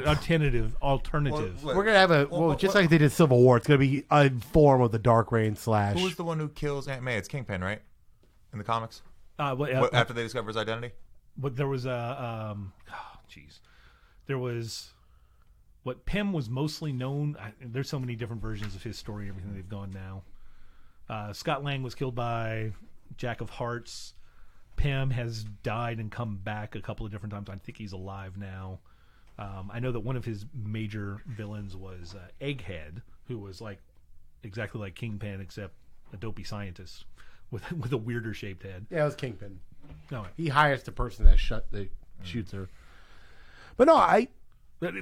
S3: Alternative.
S1: We're going to have just like they did Civil War. It's going to be a form of the Dark Reign /
S2: Who is the one who kills Aunt May? It's Kingpin, right? In the comics. After they discover his identity.
S3: But there was there was. What Pym was mostly known. There's so many different versions of his story. Everything they've gone now. Scott Lang was killed by Jack of Hearts. Pym has died and come back a couple of different times. I think he's alive now. I know that one of his major villains was Egghead, who was like exactly like Kingpin, except a dopey scientist with a weirder shaped head.
S1: Yeah, it was Kingpin.
S3: No,
S1: he hires the person that shoots her. But no,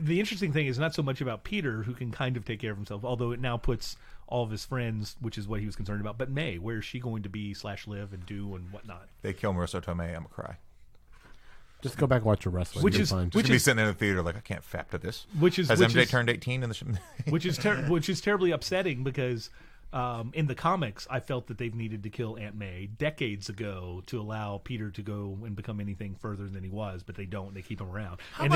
S3: the interesting thing is not so much about Peter, who can kind of take care of himself, although it now puts all of his friends, which is what he was concerned about. But May, where is she going to be / live and do and whatnot?
S2: They kill Marissa Tomei, I'm gonna cry.
S1: Just go back and watch your wrestling.
S3: Which is
S1: fine.
S2: Just be sitting in the theater like, I can't fap to this. Has
S3: which
S2: MJ
S3: is,
S2: turned 18 in the show?
S3: which is terribly upsetting because in the comics, I felt that they've needed to kill Aunt May decades ago to allow Peter to go and become anything further than he was, but they don't. They keep him around.
S2: How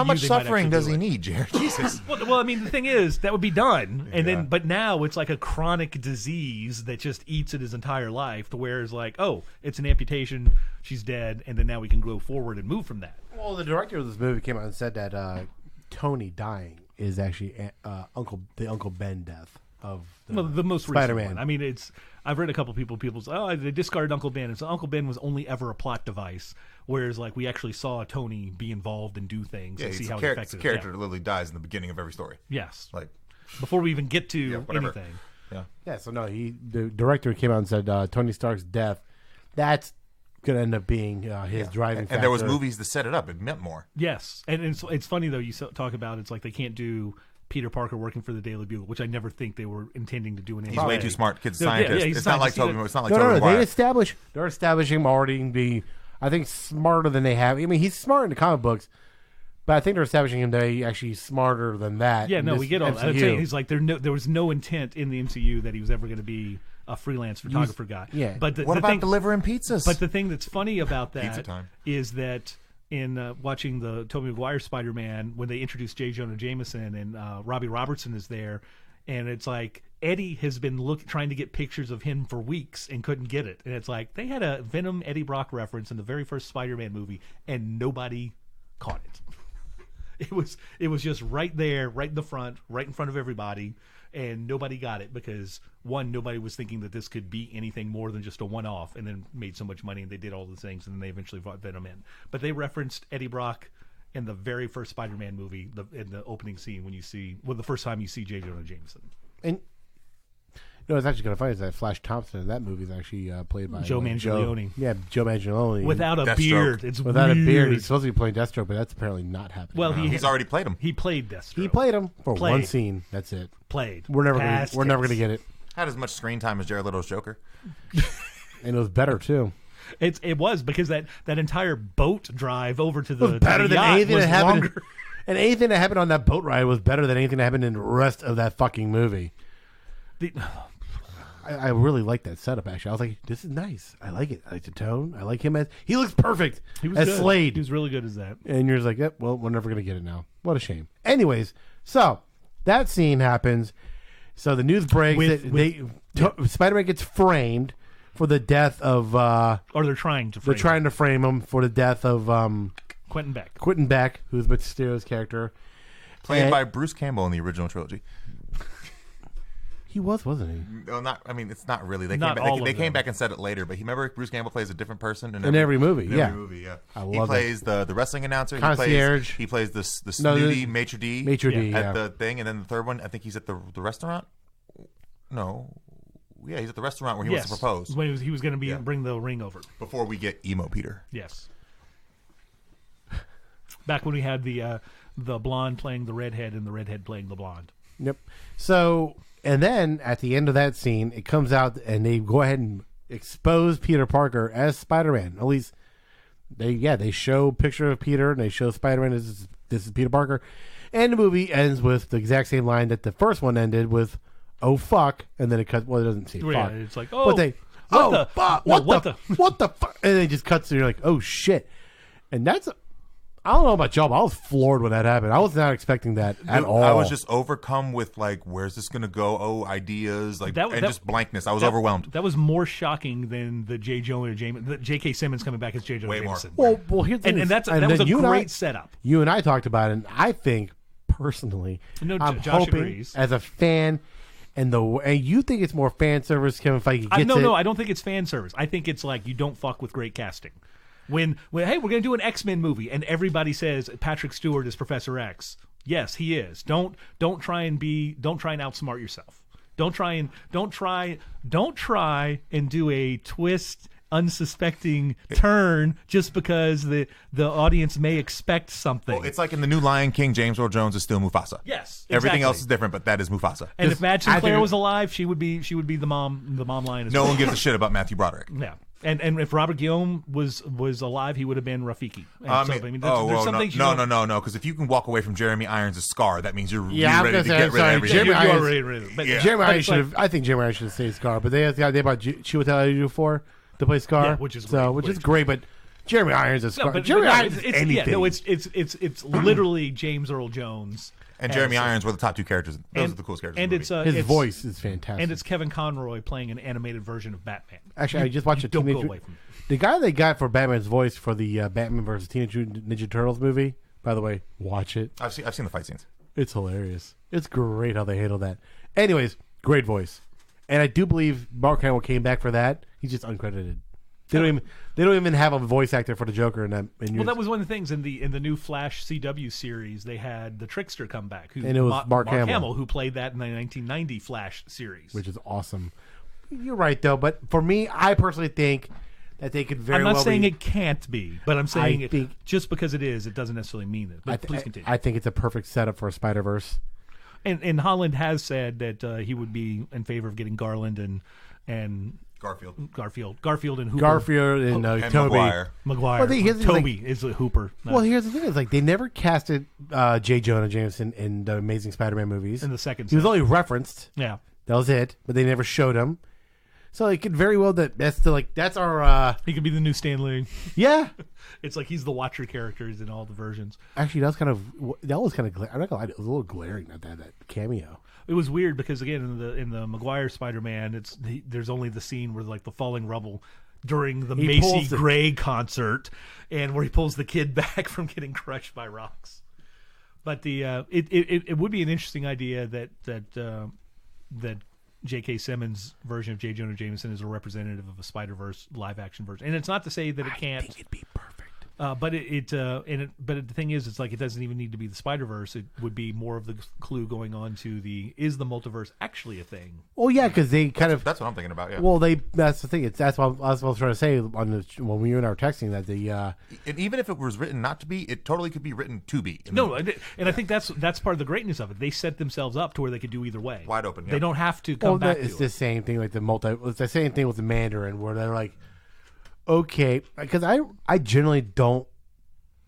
S2: much suffering does he need, Jared? Jesus.
S3: Well, I mean, the thing is, that would be done, and then, but now it's like a chronic disease that just eats at his entire life. To where it's like, oh, it's an amputation, she's dead, and then now we can go forward and move from that.
S1: Well, the director of this movie came out and said that Tony dying is actually Uncle Ben death of
S3: the most
S1: Spider-Man.
S3: recent one. I mean, I've read a couple people's they discarded Uncle Ben, and so Uncle Ben was only ever a plot device, whereas like we actually saw Tony be involved and do things and see how it affected
S2: the character that literally dies in the beginning of every story.
S3: Yes,
S2: like
S3: before we even get to anything.
S1: Yeah. So no, the director came out and said Tony Stark's death. That's going to end up being his driving factor.
S2: And there was movies that set it up. It meant more.
S3: Yes, and it's funny though. You talk about it's like they can't do Peter Parker working for the Daily Bugle, which I never think they were intending to do in any
S2: He's way too smart. Kid's a scientist.
S3: he's
S2: it's not like Tobey. It's not like Tobey
S1: No.
S2: Maguire.
S1: They're establishing him already to be, I think, smarter than they have. I mean, he's smart in the comic books, but I think they're establishing him to be actually smarter than that.
S3: Yeah, no, we get all that. I'm
S1: MCU.
S3: saying he's like there was no intent in the MCU that he was ever going to be a freelance photographer guy.
S1: Yeah.
S3: But
S2: What about delivering pizzas?
S3: But the thing that's funny about
S2: Pizza
S3: that
S2: time.
S3: is that in watching the Tobey Maguire Spider-Man, when they introduced J. Jonah Jameson and Robbie Robertson is there, and it's like Eddie has been trying to get pictures of him for weeks and couldn't get it. And it's like they had a Venom Eddie Brock reference in the very first Spider-Man movie, and nobody caught it. It was just right there, right in the front, right in front of everybody, and nobody got it because, one, nobody was thinking that this could be anything more than just a one-off, and then made so much money and they did all the things, and then they eventually brought Venom in. But they referenced Eddie Brock in the very first Spider-Man movie, in the opening scene the first time you see J. Jonah Jameson.
S1: And it's actually kind of funny is that Flash Thompson in that movie is actually played by
S3: Joe Manganiello.
S1: Joe Manganiello.
S3: Without a
S2: Deathstroke.
S3: beard. It's
S1: Without
S3: weird.
S1: a beard. He's supposed to be playing Deathstroke, but that's apparently not happening.
S3: Well,
S2: He's already played him.
S3: he played Deathstroke.
S1: He played him for
S3: Played.
S1: one scene. That's it.
S3: Played.
S1: We're never
S3: Past
S1: gonna
S3: tense.
S1: get it.
S2: Had as much screen time as Jared Leto's Joker.
S1: And it was better too.
S3: It was because that entire boat drive over to the
S1: It was better
S3: to the
S1: than
S3: yacht
S1: anything
S3: was
S1: that happened.
S3: longer.
S1: And anything that happened on that boat ride was better than anything that happened in the rest of that fucking movie. I really like that setup. Actually, I was like, "This is nice. I like it. I like the tone. I like him as he looks perfect
S3: He was
S1: as
S3: good.
S1: Slade."
S3: He was really good as that.
S1: And you're just like, "Yep. Well, we're never gonna get it now. What a shame." Anyways, so that scene happens. So the news breaks that Spider-Man gets framed for the death of.
S3: Or they're trying to.
S1: They're trying to frame him for the death of
S3: Quentin Beck.
S1: Quentin Beck, who's Mysterio's character,
S2: Played by Bruce Campbell in the original trilogy.
S1: He wasn't he?
S2: No, not. I mean, it's not really. They
S3: Not
S2: came back.
S3: all
S2: They
S3: of
S2: came
S3: them.
S2: back and said it later. But remember, Bruce Campbell plays a different person in
S1: every movie.
S2: In
S1: Yeah.
S2: every movie. Yeah.
S1: I
S2: He
S1: love
S2: plays the wrestling announcer.
S1: Concierge.
S2: He plays the snooty maitre d.
S1: Maitre d',
S2: at
S1: yeah.
S2: the thing, and then the third one, I think he's at the restaurant. No. Yeah, he's at the restaurant where he wants to propose.
S3: When he was going to bring the ring over.
S2: Before we get emo Peter.
S3: Yes. Back when we had the blonde playing the redhead and the redhead playing the blonde.
S1: Yep. So, and then at the end of that scene, it comes out and they go ahead and expose Peter Parker as Spider-Man. At least they show a picture of Peter and they show Spider-Man as this is Peter Parker. And the movie ends with the exact same line that the first one ended with, "Oh fuck," and then it cuts. Well, it doesn't say
S3: Yeah,
S1: fuck.
S3: it's like,
S1: but they,
S3: what the
S1: fuck,
S3: no,
S1: what the fuck, and it just cuts. And you're like, oh shit, and that's. I don't know about y'all, but I was floored when that happened. I was not expecting that at all.
S2: I was just overcome with like, where's this going to go? Oh, ideas, like, just blankness. I was overwhelmed.
S3: That was more shocking than the J.K. Simmons coming back as J. Jonah
S2: Way more.
S3: Jameson.
S1: Well, here's the thing.
S3: And that was a great setup.
S1: You and I talked about it, and I think personally,
S3: No,
S1: I'm
S3: Josh
S1: hoping
S3: agrees.
S1: as a fan, And you think it's more fan service, Kevin Feige gets
S3: No, I don't think it's fan service. I think it's like you don't fuck with great casting. When hey, we're going to do an X-Men movie, and everybody says Patrick Stewart is Professor X. Yes, he is. Don't try and outsmart yourself. Don't try and do a twist, unsuspecting turn just because the audience may expect something.
S2: Well, it's like in the new Lion King, James Earl Jones is still Mufasa.
S3: Yes,
S2: everything else is different, but that is Mufasa.
S3: And if Madge Sinclair was alive, she would be the mom lion as well.
S2: No one gives a shit about Matthew Broderick.
S3: Yeah. And if Robert Guillaume was alive, he would have been Rafiki. No,
S2: because if you can walk away from Jeremy Irons' Scar, that means you're ready to get rid of everything.
S1: Jeremy Irons I think Jeremy Irons should have stayed Scar, but they brought Chiwetel Ejiofor to play Scar, which is great. But Jeremy Irons is Scar. Jeremy Irons is anything.
S3: It's literally James Earl Jones.
S2: And Jeremy Irons were the top two characters. Those are the coolest characters.
S3: And
S1: his voice is fantastic.
S3: And it's Kevin Conroy playing an animated version of Batman.
S1: Actually, I just watched the guy they got for Batman's voice for the Batman versus Teenage Mutant Ninja Turtles movie. By the way, watch it.
S2: I've seen the fight scenes.
S1: It's hilarious. It's great how they handle that. Anyways, great voice. And I do believe Mark Hamill came back for that. He's just uncredited. They don't even have a voice actor for the Joker in that. Well,
S3: that was one of the things in the new Flash CW series. They had the Trickster come back,
S1: and it was Mark Hamill
S3: who played that in the 1990 Flash series,
S1: which is awesome. You're right though, but for me, I personally think that they could very.
S3: I'm not saying it can't be, but I'm saying just because it is, it doesn't necessarily mean it. But please continue.
S1: I think it's a perfect setup for a Spider-Verse.
S3: And Holland has said that he would be in favor of getting Garland and Garfield and Hooper.
S1: Garfield and Tobey
S3: Maguire. Well, Toby is Hooper.
S1: No. Well, here's the thing: is like they never casted J. Jonah Jameson in the Amazing Spider-Man movies.
S3: In the second,
S1: he was only referenced.
S3: Yeah,
S1: that was it. But they never showed him. So it could very well that's our.
S3: He could be the new Stan Lee.
S1: Yeah,
S3: it's like he's the Watcher characters in all the versions.
S1: Actually, that was kind of. I'm not gonna lie, it was a little glaring that cameo.
S3: It was weird because again in the Maguire Spider-Man, there's only the scene where like the falling rubble during the Macy Gray concert, and where he pulls the kid back from getting crushed by rocks. But it would be an interesting idea that J.K. Simmons' version of J. Jonah Jameson is a representative of a Spider-Verse live action version, and it's not to say that it can't.
S1: I think it'd be perfect.
S3: But the thing is, it's like it doesn't even need to be the Spider-Verse. It would be more of the clue going on to is the multiverse actually a thing?
S1: Well, yeah, because they
S2: that's what I'm thinking about. Yeah.
S1: Well, that's the thing. That's what I was trying to say when you and I were texting that
S2: and even if it was written not to be, it totally could be written to be.
S3: I think that's part of the greatness of it. They set themselves up to where they could do either way,
S2: wide open. Yeah.
S3: They don't have to come back.
S1: It's the same thing like It's the same thing with the Mandarin, where they're like, okay, because I generally don't.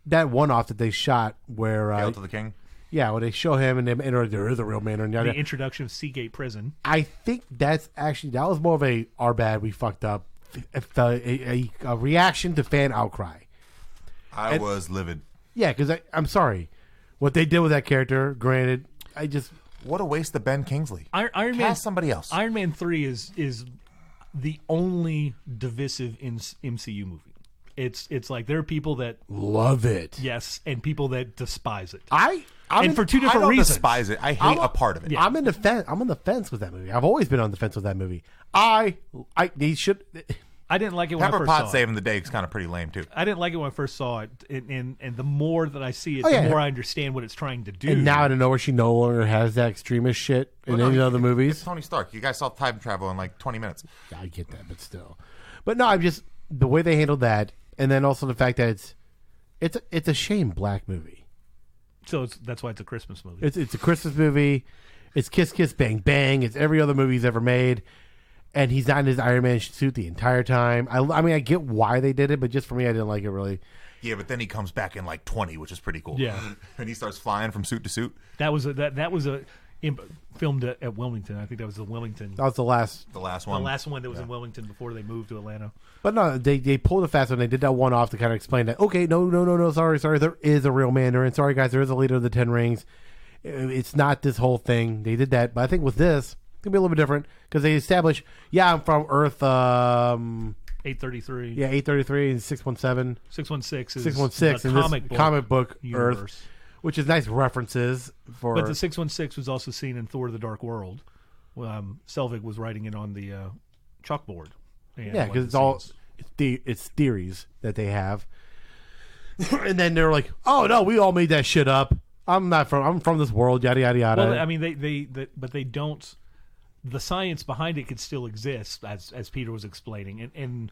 S1: That one off that they shot where
S2: Hail to the King.
S1: Yeah, when they show him and there is a real Mandarin.
S3: The introduction of Seagate Prison.
S1: I think that was more of a our bad, we fucked up, a reaction to fan outcry.
S2: I was livid.
S1: Yeah, because I'm sorry, what they did with that character. Granted,
S2: what a waste of Ben Kingsley.
S3: Iron Man.
S2: Cast somebody else.
S3: Iron Man 3 is the only divisive MCU movie. It's like there are people that
S1: love it,
S3: yes, and people that despise it.
S1: For two different reasons.
S2: I despise it. I hate a part of it.
S1: Yeah. I'm on the fence with that movie. I've always been on the fence with that movie. I didn't like it when
S2: Pepper
S3: I first
S2: Potts
S3: saw it.
S2: saving the day is kind of pretty lame too.
S3: I didn't like it when I first saw it, and the more that I see it, the more I understand what it's trying to do.
S1: And now I don't know where she no longer has that extremist shit in any other movies.
S2: It's Tony Stark. You guys saw time travel in like 20 minutes.
S1: Yeah, I get that, but still. But no, I'm just the way they handled that. And then also the fact that it's a Shane Black movie.
S3: So that's why it's a Christmas movie.
S1: It's a Christmas movie. It's Kiss Kiss Bang Bang. It's every other movie he's ever made. And he's not in his Iron Man suit the entire time. I mean, I get why they did it, but just for me, I didn't like it really.
S2: Yeah, but then he comes back in like 20, which is pretty cool.
S3: Yeah.
S2: And he starts flying from suit to suit.
S3: That was filmed at Wilmington. I think that was the Wilmington.
S1: That was the last
S2: one.
S3: The last one that was in Wilmington before they moved to Atlanta.
S1: But no, they pulled a fast one. They did that one off to kind of explain that. Okay, no, sorry. There is a real Mandarin. Sorry, guys, there is a leader of the Ten Rings. It's not this whole thing. They did that, but I think with this, it's gonna be a little bit different because they establish. Yeah, I'm from Earth.
S3: 833.
S1: Yeah, 833 and 617.
S3: 616 is
S1: 616
S3: the
S1: comic book
S3: universe.
S1: Earth. Which is nice references for.
S3: But the 616 was also seen in Thor: The Dark World. Selvig was writing it on the chalkboard. And
S1: Yeah, because it's theories that they have, and then they're like, "Oh no, we all made that shit up. I'm from this world." Yada yada yada.
S3: Well, I mean, but they don't. The science behind it could still exist, as Peter was explaining, and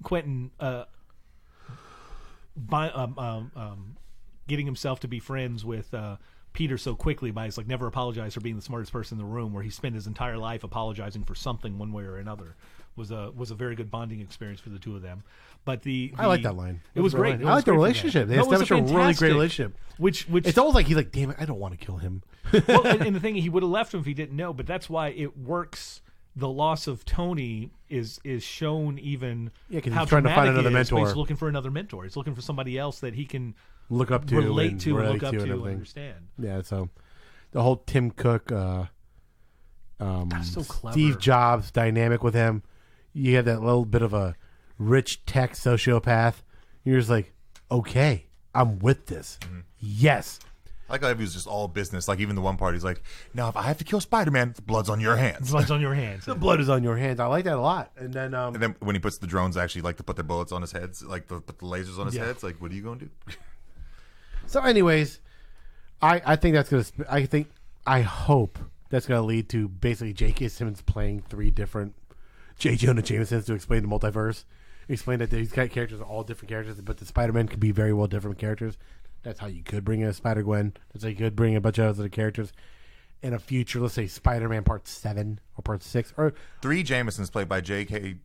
S3: Quentin getting himself to be friends with Peter so quickly by his never apologize for being the smartest person in the room, where he spent his entire life apologizing for something one way or another, was a very good bonding experience for the two of them. But I
S1: like that line.
S3: It was great.
S1: I like the relationship. They established a really great relationship.
S3: Which
S1: it's almost like he's like, damn it, I don't want to kill him.
S3: Well, and the thing, he would have left him if he didn't know. But that's why it works. The loss of Tony is shown even
S1: because
S3: how
S1: he's trying to find another mentor.
S3: He's looking for another mentor. He's looking for somebody else that he can
S1: look up to,
S3: relate to, and look up to,
S1: and
S3: and understand.
S1: Yeah, so the whole Tim Cook,
S3: so clever.
S1: Steve Jobs dynamic with him. You have that little bit of a rich tech sociopath. You're just like, okay, I'm with this. Mm-hmm. Yes.
S2: I like how he was just all business. Like, even the one part, he's like, now if I have to kill Spider-Man, the blood's on your hands.
S3: The blood's on your hands.
S1: The blood is on your hands. I like that a lot. And then
S2: when he puts the drones, actually like to put their bullets on his heads, like put the lasers on his heads. Like, what are you going to do?
S1: So anyways, I think that's going to, I hope that's going to lead to basically J.K. Simmons playing 3 different J. Jonah Jamesons to explain the multiverse. Explain that these characters are all different characters, but the Spider-Man could be very well different characters. That's how you could bring in a Spider-Gwen. That's how you could bring in a bunch of other characters in a future, let's say Spider-Man Part 7 or Part 6. Or
S2: 3 Jamesons played by J.K.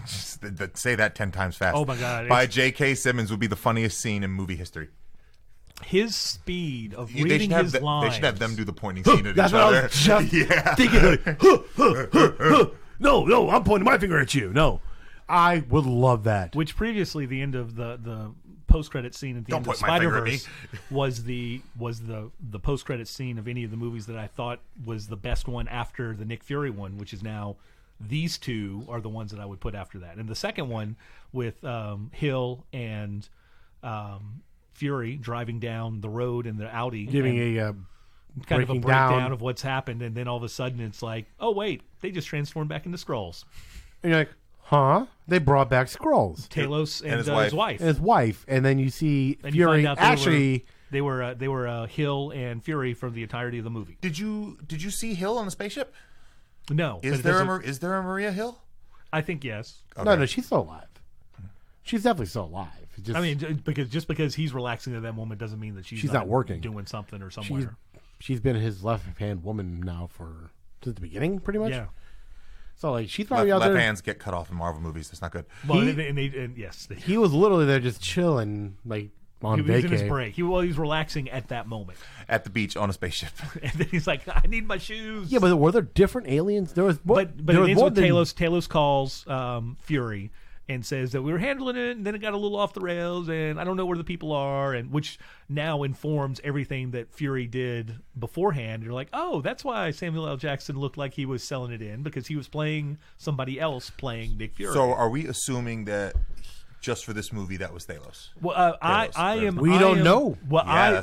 S2: Say that 10 times fast.
S3: Oh, my God.
S2: By J.K. Simmons would be the funniest scene in movie history.
S3: His speed of reading his lines.
S2: They should have them do the pointing scene at
S1: That's
S2: each other.
S1: I was just thinking. No, I'm pointing my finger at you. No. I would love that.
S3: Which previously, the end of the post-credit scene at the end of Spider-Verse was the post-credit scene of any of the movies that I thought was the best one after the Nick Fury one, which is now these two are the ones that I would put after that. And the second one with Hill and Fury driving down the road in the Audi,
S1: giving a
S3: kind of a breakdown of what's happened, and then all of a sudden it's like, oh wait, they just transformed back into Skrulls.
S1: And you're like, huh? They brought back Skrulls.
S3: Talos and his wife.
S1: And his wife. And then you see Fury.
S3: They were Hill and Fury from the entirety of the movie.
S2: Did you see Hill on the spaceship?
S3: No.
S2: Is there a Maria Hill?
S3: I think yes.
S1: Okay. No, she's still alive. She's definitely still alive.
S3: I mean, because he's relaxing at that moment doesn't mean that she's
S1: not working,
S3: doing something or somewhere.
S1: She's been his left-hand woman now since the beginning, pretty much.
S3: Yeah.
S1: So like she's probably out there.
S2: Left hands get cut off in Marvel movies. That's not good.
S3: Well,
S1: he was literally there just chilling, like on vacation.
S3: He was in his break. He was relaxing at that moment
S2: at the beach on a spaceship.
S3: And then he's like, "I need my shoes."
S1: Yeah, but were there different aliens? There was,
S3: but there it ends with Talos calls Fury and says that we were handling it, and then it got a little off the rails, and I don't know where the people are, and which now informs everything that Fury did beforehand. You're like, oh, that's why Samuel L. Jackson looked like he was selling it in, because he was playing somebody else playing Nick Fury.
S2: So are we assuming that just for this movie that was Thanos?
S3: Well,
S1: We don't know.
S3: Well,
S2: yeah,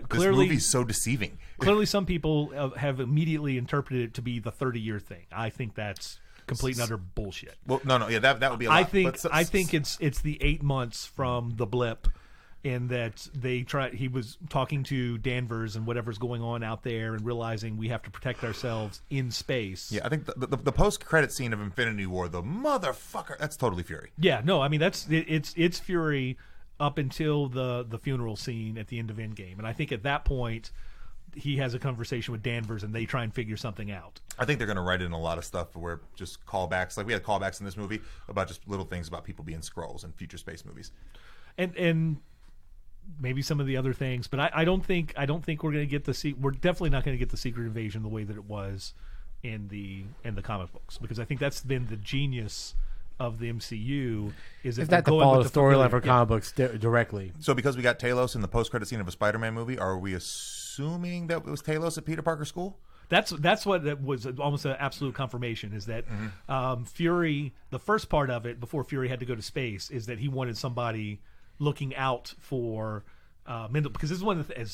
S3: clearly
S2: this movie's so deceiving.
S3: Clearly, some people have immediately interpreted it to be the 30-year thing. I think that's complete and utter bullshit.
S2: Well, no, yeah, that would be a lot.
S3: I think it's the 8 months from the blip, in that he was talking to Danvers and whatever's going on out there, and realizing we have to protect ourselves in space.
S2: Yeah, I think the post-credit scene of Infinity War, the motherfucker, that's totally Fury.
S3: Yeah, no, I mean it's Fury up until the funeral scene at the end of Endgame, and I think at that point he has a conversation with Danvers, and they try and figure something out.
S2: I think they're going to write in a lot of stuff where just callbacks, like we had callbacks in this movie about just little things about people being Skrulls in future space movies, and maybe some of the other things. But I don't think we're going to get we're definitely not going to get the Secret Invasion the way that it was in the comic books, because I think that's been the genius of the MCU is
S1: that to follow the storyline for comic books directly.
S2: So because we got Talos in the post-credit scene of a Spider-Man movie, are we assuming that it was Talos at Peter Parker's school?
S3: That's what that was almost an absolute confirmation, is that Fury, the first part of it before Fury had to go to space, is that he wanted somebody looking out for mental, because this is one of the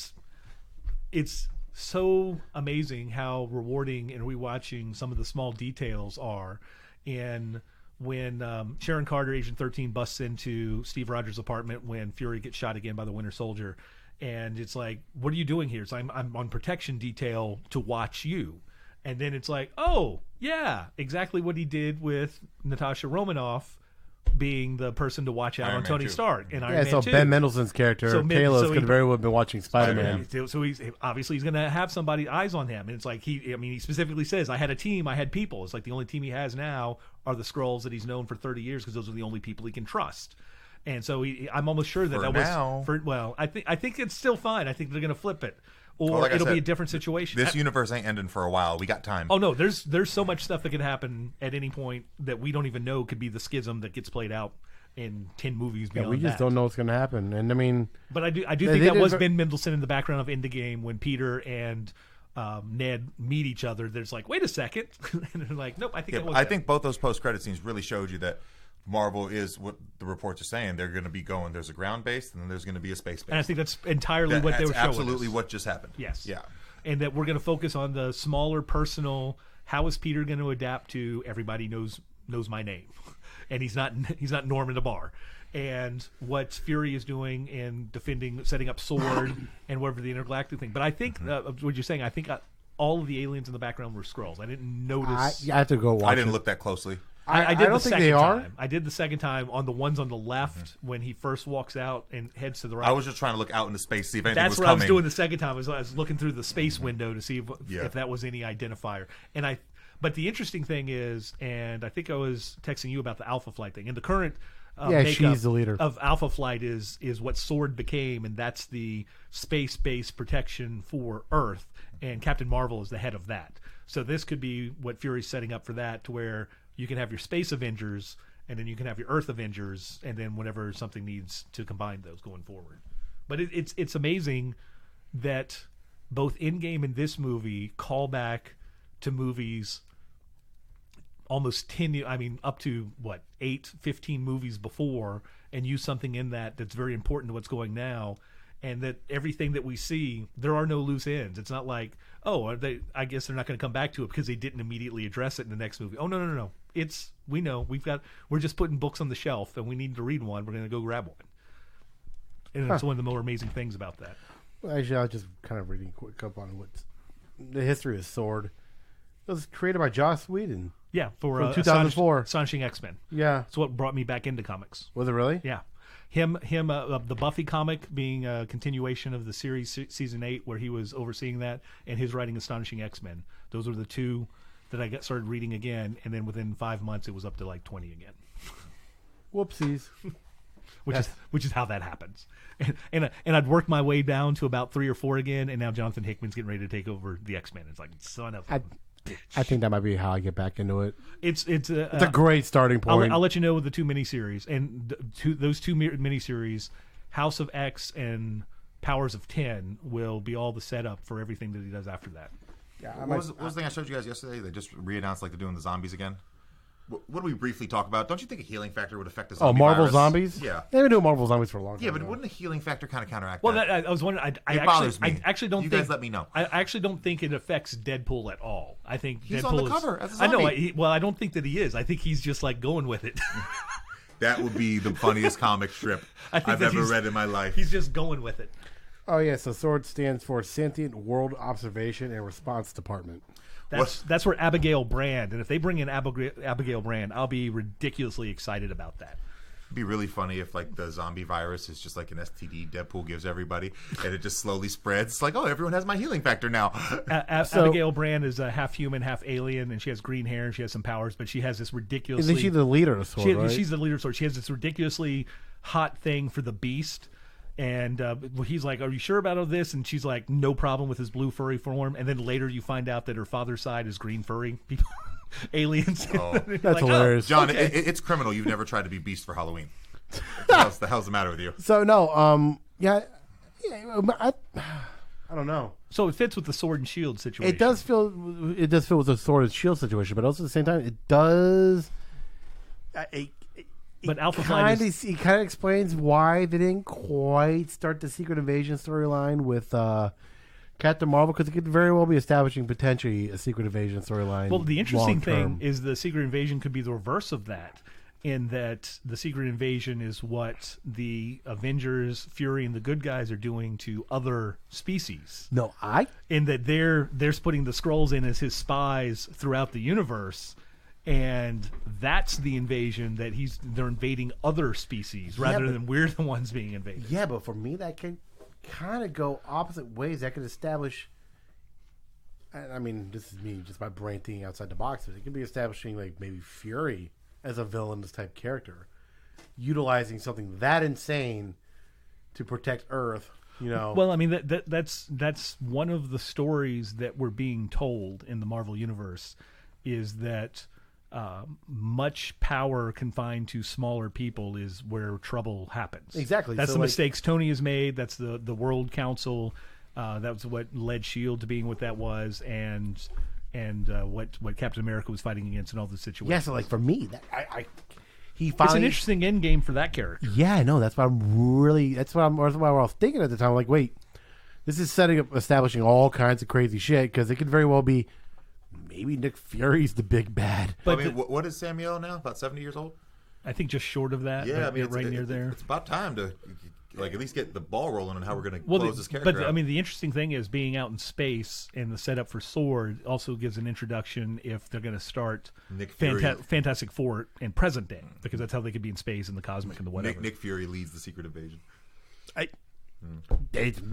S3: it's so amazing how rewarding and rewatching some of the small details are. And when Sharon Carter, Agent 13, busts into Steve Rogers' apartment when Fury gets shot again by the Winter Soldier, and it's like, what are you doing here? So I'm on protection detail to watch you. And then it's like, oh, yeah, exactly what he did with Natasha Romanoff being the person to watch out
S2: Iron
S3: on
S2: Man
S3: Tony
S2: 2.
S3: Stark and Iron
S1: Yeah,
S3: Man
S1: so
S3: 2.
S1: Ben Mendelsohn's character, Talos, could very well have been watching Spider-Man.
S3: So he's going to have somebody's eyes on him. And it's like, he specifically says, I had a team, I had people. It's like the only team he has now are the Skrulls that he's known for 30 years because those are the only people he can trust. And so I'm almost sure that I think it's still fine. I think they're going to flip it. Or it'll be a different situation.
S2: This universe ain't ending for a while. We got time.
S3: Oh, no, there's so much stuff that can happen at any point that we don't even know could be the schism that gets played out in 10 movies beyond
S1: we just don't know what's going to happen. And I mean,
S3: but I do think that was Ben Mendelsohn in the background of Endgame when Peter and Ned meet each other. There's like, wait a second, and they're like, nope. I think
S2: both those post-credit scenes really showed you that Marvel is what the reports are saying. They're going to be going. There's a ground base, and then there's going to be a space base.
S3: And I think that's entirely what they were showing.
S2: Absolutely, what just happened.
S3: Yes.
S2: Yeah.
S3: And that we're going to focus on the smaller, personal. How is Peter going to adapt to everybody knows my name, and he's not Norman the Bar, and what Fury is doing in defending, setting up Sword, and whatever the intergalactic thing. But I think what you're saying. I think all of the aliens in the background were Skrulls. I didn't notice.
S1: I have to go watch.
S2: I didn't look that closely.
S3: I did
S1: don't
S3: the
S1: think
S3: second
S1: they are.
S3: time. I did the second time on the ones on the left when he first walks out and heads to the right.
S2: I was just trying to look out into space, see if anything
S3: That's
S2: was
S3: what
S2: coming.
S3: I was doing the second time. I was looking through the space window to see if that was any identifier. But the interesting thing is, and I think I was texting you about the Alpha Flight thing. And the current
S1: she's the leader
S3: of Alpha Flight is what Sword became, and that's the space-based protection for Earth. And Captain Marvel is the head of that. So this could be what Fury's setting up for that, to where you can have your Space Avengers, and then you can have your Earth Avengers, and then whenever something needs to combine those going forward. But it's amazing that both Endgame and this movie call back to movies almost 10, up to 15 movies before, and use something in that's very important to what's going now. And that everything that we see, there are no loose ends. It's not like, I guess they're not going to come back to it because they didn't immediately address it in the next movie. Oh, no. We know we're just putting books on the shelf and we need to read one. We're going to go grab one. And that's one of the more amazing things about that.
S1: Well, actually, I was just kind of reading quick up on what's the history of Sword. It was created by Joss Whedon.
S3: Yeah, for
S1: 2004.
S3: Astonishing X-Men.
S1: Yeah.
S3: That's what brought me back into comics.
S1: Was it really?
S3: Yeah. The Buffy comic being a continuation of the series season 8, where he was overseeing that, and his writing Astonishing X-Men. Those were the two that I started reading again, and then within 5 months it was up to like 20 again.
S1: Whoopsies.
S3: which is how that happens. And I'd worked my way down to about 3 or 4 again, and now Jonathan Hickman's getting ready to take over the X-Men. It's like, son of a bitch.
S1: I think that might be how I get back into it.
S3: It's
S1: a great starting point.
S3: I'll let you know with the 2 miniseries, and those 2 miniseries, House of X and Powers of 10, will be all the setup for everything that he does after that.
S2: Yeah, what was the thing I showed you guys yesterday? They just re-announced like they're doing the zombies again. What do we briefly talk about? Don't you think a healing factor would affect the zombie
S1: Marvel
S2: virus?
S1: Zombies?
S2: Yeah.
S1: They've been doing Marvel Zombies for a long time.
S2: Yeah, but wouldn't a healing factor kind of counteract
S3: that?
S2: Well,
S3: I was wondering.
S2: It bothers me.
S3: I actually don't
S2: you
S3: think.
S2: Guys let me know.
S3: I actually don't think it affects Deadpool at all. I think
S2: he's
S3: Deadpool
S2: on the cover as a zombie.
S3: I know. I don't think that he is. I think he's just like going with it.
S2: That would be the funniest comic strip I've ever read in my life.
S3: He's just going with it.
S1: Oh, yeah. So SWORD stands for Sentient World Observation and Response Department.
S3: That's where Abigail Brand, and if they bring in Abigail Brand, I'll be ridiculously excited about that.
S2: It'd be really funny if like the zombie virus is just like an STD Deadpool gives everybody, and it just slowly spreads. It's like, oh, everyone has my healing factor now.
S3: Abigail Brand is half human, half alien, and she has green hair and she has some powers, but she has this ridiculously...
S1: Isn't she the leader of SWORD, right?
S3: She's the leader of SWORD. She has this ridiculously hot thing for the Beast. And he's like, are you sure about all this? And she's like, no problem with his blue furry form. And then later you find out that her father's side is green furry people, aliens.
S2: Oh,
S1: that's hilarious.
S2: John, okay. It's criminal. You've never tried to be Beast for Halloween. What the hell's the matter with you?
S1: So, no, I don't know.
S3: So it fits with the sword and shield situation.
S1: It does feel with the sword and shield situation, but also at the same time, it does...
S3: But Alpha Flight
S1: he kind of explains why they didn't quite start the Secret Invasion storyline with Captain Marvel, because it could very well be establishing potentially a Secret Invasion storyline.
S3: Well, the interesting
S1: long-term.
S3: thing is the Secret Invasion could be the reverse of that, in that the Secret Invasion is what the Avengers, Fury, and the good guys are doing to other species.
S1: No,
S3: In that they're putting the Skrulls in as his spies throughout the universe, and that's the invasion that they're invading other species rather than we're the ones being invaded.
S1: Yeah, but for me, that can kind of go opposite ways. That could establish. I mean, this is me, just my brain thinking outside the box. It could be establishing like maybe Fury as a villainous type character, utilizing something that insane to protect Earth.
S3: Well, I mean that's one of the stories that we're being told in the Marvel universe, is that much power confined to smaller people is where trouble happens.
S1: Exactly.
S3: That's
S1: So,
S3: the
S1: like-
S3: mistakes Tony has made. That's the World Council. That was what led S.H.I.E.L.D. to being what that was, and what Captain America was fighting against in all the situations.
S1: Yeah, so like for me, he
S3: It's
S1: finally.
S3: an interesting end game for that character.
S1: Yeah, I know. That's why that's what I was thinking at the time. I'm like, wait, this is establishing all kinds of crazy shit, because it could very well be maybe Nick Fury's the big bad.
S2: But I mean, what is Samuel now? About 70 years old?
S3: I think just short of that.
S2: Yeah, I mean,
S3: right near there.
S2: It's about time to at least get the ball rolling on how we're going to close this character
S3: But
S2: out.
S3: I mean, the interesting thing is being out in space, and the setup for S.W.O.R.D. also gives an introduction if they're going to start
S2: Nick Fury.
S3: Fantastic Four in present day, because that's how they could be in space and the cosmic and the whatever.
S2: Nick Fury leads the Secret Invasion.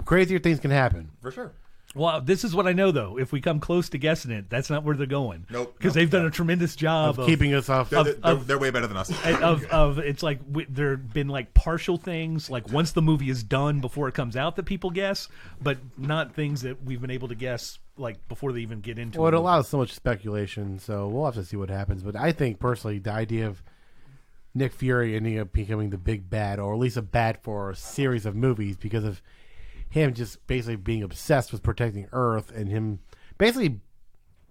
S1: Crazier things can happen.
S2: For sure.
S3: Well, this is what I know, though. If we come close to guessing it, that's not where they're going.
S2: Nope.
S3: Because they've done a tremendous job
S1: Of keeping us off.
S2: They're way better than us.
S3: of it's like there have been like partial things, like once the movie is done before it comes out, that people guess, but not things that we've been able to guess like before they even get into
S1: Well, it
S3: it.
S1: allows so much speculation, so we'll have to see what happens. But I think personally, the idea of Nick Fury ending up becoming the big bad, or at least a bad for a series of movies, because of him just basically being obsessed with protecting Earth, and him basically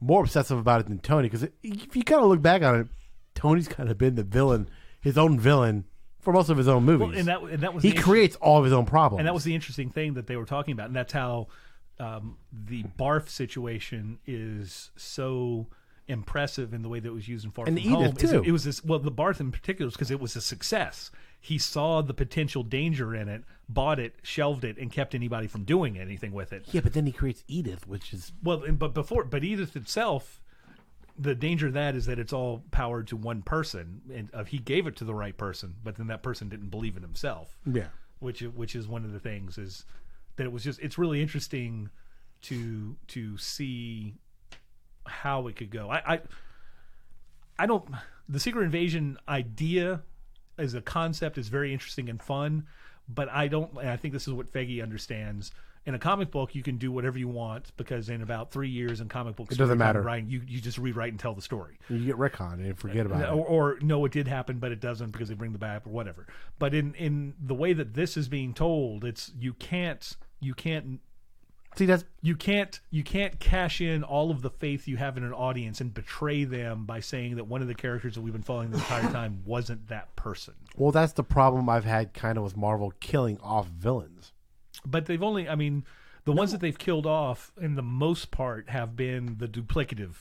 S1: more obsessive about it than Tony. Because if you kind of look back on it, Tony's kind of been the villain, his own villain, for most of his own movies.
S3: Well, and that was
S1: he
S3: the
S1: creates all of his own problems.
S3: And that was the interesting thing that they were talking about, and that's how the barf situation is so impressive in the way that it was used in Far
S1: And
S3: From Home.
S1: Edith, too.
S3: It was this, well, the barf in particular, because it was a success. He saw the potential danger in it, bought it, shelved it, and kept anybody from doing anything with it.
S1: Yeah, but then he creates Edith, which is
S3: Well, but Edith itself, the danger of that is that it's all powered to one person, and he gave it to the right person, but then that person didn't believe in himself.
S1: yeah.
S3: Which is one of the things, is that it was just, it's really interesting to see how it could go. I don't, the Secret Invasion idea as a concept is very interesting and fun, but and I think this is what Feige understands. In a comic book, you can do whatever you want, because in about 3 years in comic books,
S1: It doesn't matter.
S3: Writing, you just rewrite and tell the story.
S1: You get retcon and forget about it.
S3: Or no, it did happen, but it doesn't, because they bring the back or whatever. But in the way that this is being told, it's you can't
S1: See, that's
S3: you can't cash in all of the faith you have in an audience and betray them by saying that one of the characters that we've been following the entire time wasn't that person.
S1: well, that's the problem I've had kind of with Marvel killing off villains.
S3: But they've only, I mean, the ones that they've killed off, in the most part, have been the duplicative.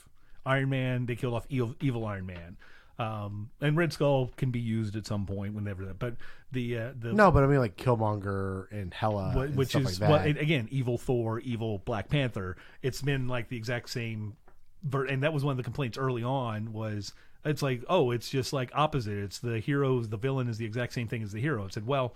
S3: Iron Man, they killed off evil Iron Man. And Red Skull can be used at some point whenever that. But the
S1: No, but I mean like Killmonger and Hela, and
S3: which
S1: stuff
S3: is
S1: like that.
S3: again, evil Thor, evil Black Panther. It's been like the exact same, and that was one of the complaints early on. Was it's like, oh, it's just like opposite. It's the hero, the villain is the exact same thing as the hero. I said, well,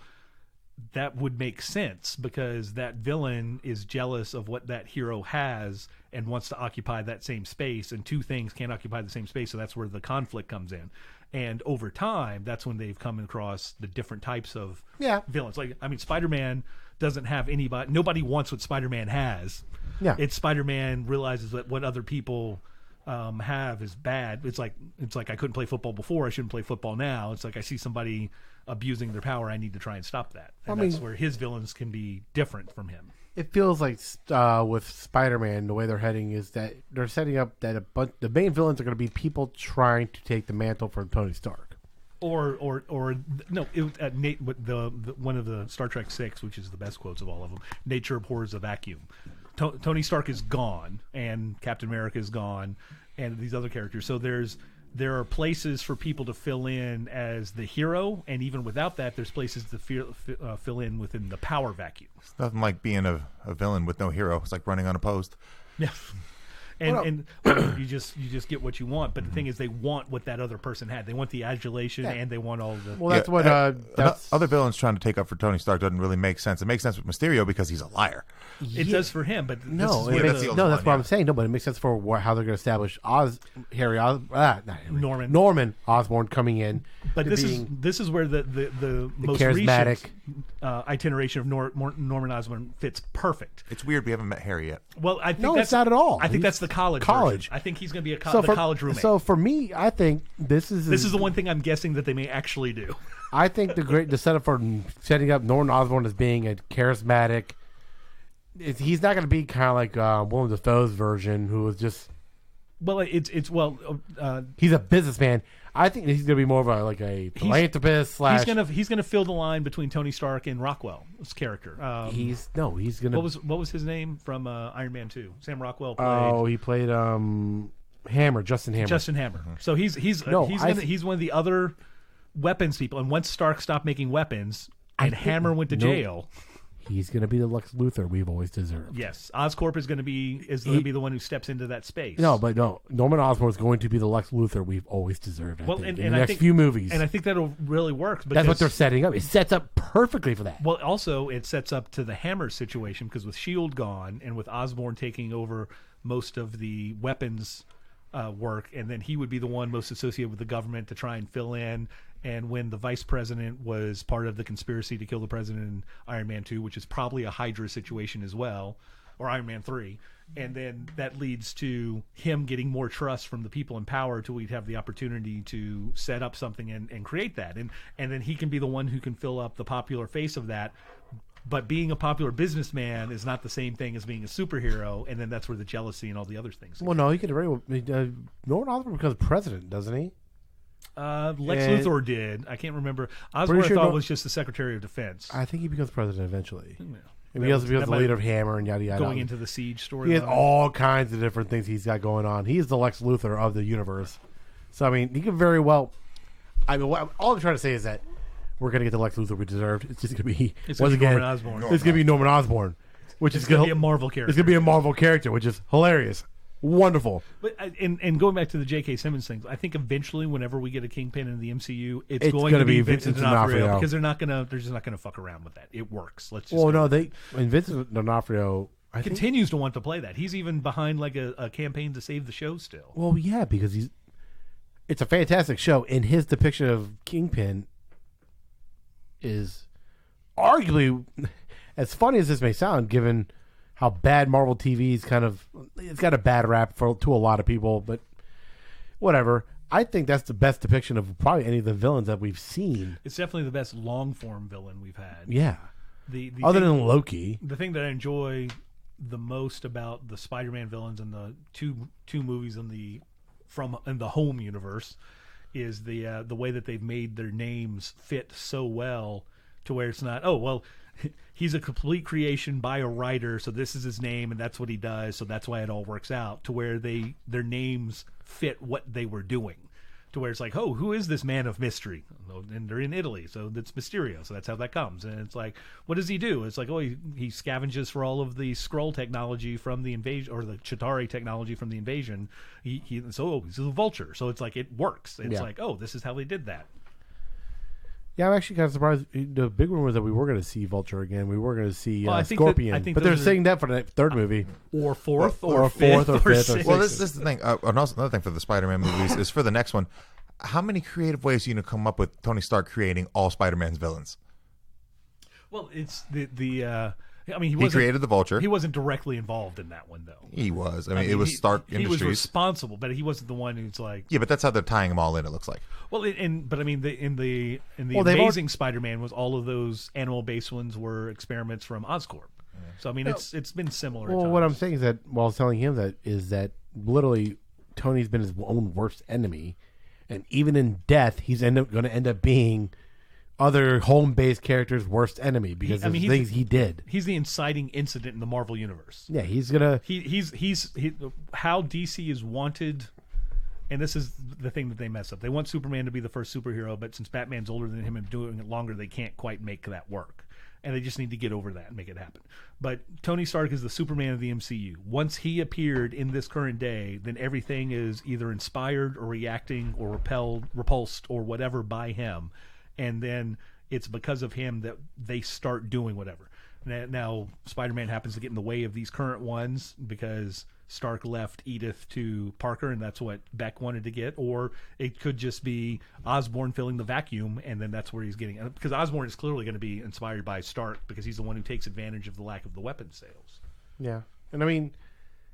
S3: that would make sense, because that villain is jealous of what that hero has and wants to occupy that same space, and two things can't occupy the same space, so that's where the conflict comes in. And over time, that's when they've come across the different types of villains. Like, I mean, Spider-Man doesn't have anybody, nobody wants what Spider-Man has.
S1: Yeah.
S3: It's Spider-Man realizes that what other people have is bad. It's like I couldn't play football before, I shouldn't play football now. It's like I see somebody abusing their power, I need to try and stop that. And that's where his villains can be different from him.
S1: It feels like with Spider-Man, the way they're heading is that they're setting up that the main villains are going to be people trying to take the mantle from Tony Stark.
S3: Or no, it was Nate, the one of the Star Trek 6, which is the best quotes of all of them. Nature abhors a vacuum. Tony Stark is gone, and Captain America is gone, and these other characters. So there are places for people to fill in as the hero, and even without that, there's places to fill in within the power vacuum.
S2: It's nothing like being a villain with no hero. It's like running unopposed.
S3: Yeah. And you just get what you want, but the thing is, they want what that other person had. They want the adulation, and they want all the.
S1: Well, that's what
S2: other villains trying to take up for Tony Stark doesn't really make sense. It makes sense with Mysterio because he's a liar.
S3: It does for him, but
S1: that's what I'm saying. No, but it makes sense for how they're going to establish Norman Osborn coming in.
S3: But this is where the most
S1: charismatic
S3: iteration of Norman Osborn fits perfect.
S2: It's weird we haven't met Harry yet.
S3: Well, I think
S1: it's not at all.
S3: I think that's the college. Version. I think he's going to be the college roommate.
S1: So for me, I think this is
S3: the one thing I'm guessing that they may actually do.
S1: I think the setup for setting up Norman Osborn as being a charismatic. He's not going to be kind of like Willem Dafoe's version, who was just.
S3: Well,
S1: he's a businessman. I think he's going to be more of a philanthropist slash.
S3: He's gonna fill the line between Tony Stark and Rockwell's character.
S1: He's gonna.
S3: What was his name from Iron Man 2? Sam Rockwell played.
S1: Oh, he played Hammer, Justin Hammer.
S3: Mm-hmm. So he's one of the other weapons people. And once Stark stopped making weapons and Hammer went to jail.
S1: He's going to be the Lex Luthor we've always deserved.
S3: Yes, Oscorp is going to be the one who steps into that space.
S1: No, Norman Osborn is going to be the Lex Luthor we've always deserved. In the next few movies,
S3: and I think that'll really work.
S1: That's what they're setting up. It sets up perfectly for that.
S3: Well, also it sets up to the Hammer situation because with Shield gone and with Osborn taking over most of the weapons work, and then he would be the one most associated with the government to try and fill in. And when the vice president was part of the conspiracy to kill the president in Iron Man 2, which is probably a Hydra situation as well, or Iron Man 3, and then that leads to him getting more trust from the people in power till we'd have the opportunity to set up something and create that. And then he can be the one who can fill up the popular face of that. But being a popular businessman is not the same thing as being a superhero, and then that's where the jealousy and all the other things.
S1: Well, no, he could Norman Osborn becomes president, doesn't he?
S3: Lex Luthor did. I can't remember. Osborn was just the Secretary of Defense.
S1: I think he becomes president eventually. Yeah. And he also becomes the leader of Hammer and yada yada.
S3: Going into the Siege story.
S1: He has all kinds of different things he's got going on. He's the Lex Luthor of the universe. So, I mean, he could very well... all I'm trying to say is that we're going to get the Lex Luthor we deserved. It's just going to be...
S3: Norman Osborn.
S1: It's going to be Norman Osborn. Which is
S3: going to be a Marvel character.
S1: It's going to be a Marvel character, which is hilarious. Wonderful.
S3: But and going back to the J.K. Simmons thing, I think eventually, whenever we get a Kingpin in the MCU, it's going to be Vincent D'Onofrio because they're just not gonna fuck around with that. It works. Let's just.
S1: Vincent D'Onofrio
S3: continues to want to play that. He's even behind like a campaign to save the show still.
S1: Well, yeah, because it's a fantastic show, and his depiction of Kingpin is arguably, as funny as this may sound, given how bad Marvel TV's it's got a bad rap to a lot of people, but whatever. I think that's the best depiction of probably any of the villains that we've seen.
S3: It's definitely the best long form villain we've had.
S1: Yeah. Other than Loki.
S3: The thing that I enjoy the most about the Spider-Man villains in the two movies in the home universe is the way that they've made their names fit so well to where it's not, he's a complete creation by a writer, so this is his name and that's what he does, so that's why it all works out, to where their names fit what they were doing, to where it's like, oh, who is this man of mystery? And they're in Italy, so it's Mysterio, so that's how that comes. And it's like, what does he do? It's like, oh, he scavenges for all of the Skrull technology from the invasion, or the Chitauri technology from the invasion. He's a vulture, so it's like it works. It's like, oh, this is how they did that.
S1: Yeah, I'm actually kind of surprised. The big rumor was that we were going to see Vulture again. We were going to see Scorpion. But they're saying that for the third movie.
S3: Or fourth, or fifth, or sixth.
S2: Well, this is the thing. Another thing for the Spider-Man movies is for the next one, how many creative ways are you going to come up with Tony Stark creating all Spider-Man's villains?
S3: Well, it's he
S2: created the Vulture.
S3: He wasn't directly involved in that one, though.
S2: He was. It was Stark Industries.
S3: He was responsible, but he wasn't the one who's like.
S2: Yeah, but that's how they're tying them all in. It looks like.
S3: Well, in the Amazing Spider-Man, was all of those animal-based ones were experiments from Oscorp. So it's been similar.
S1: Well, what I'm saying is that while I was telling him that literally Tony's been his own worst enemy, and even in death, he's going to end up being other home-based characters' worst enemy because of the things he did.
S3: He's the inciting incident in the Marvel universe.
S1: Yeah, he's gonna.
S3: He's how DC is wanted, and this is the thing that they mess up. They want Superman to be the first superhero, but since Batman's older than him and doing it longer, they can't quite make that work. And they just need to get over that and make it happen. But Tony Stark is the Superman of the MCU. Once he appeared in this current day, then everything is either inspired or reacting or repulsed or whatever by him. And then it's because of him that they start doing whatever. Now Spider-Man happens to get in the way of these current ones because Stark left Edith to Parker, and that's what Beck wanted to get. Or it could just be Osborn filling the vacuum, and then that's where he's getting. Because Osborn is clearly going to be inspired by Stark because he's the one who takes advantage of the lack of the weapon sales.
S1: Yeah, and I mean,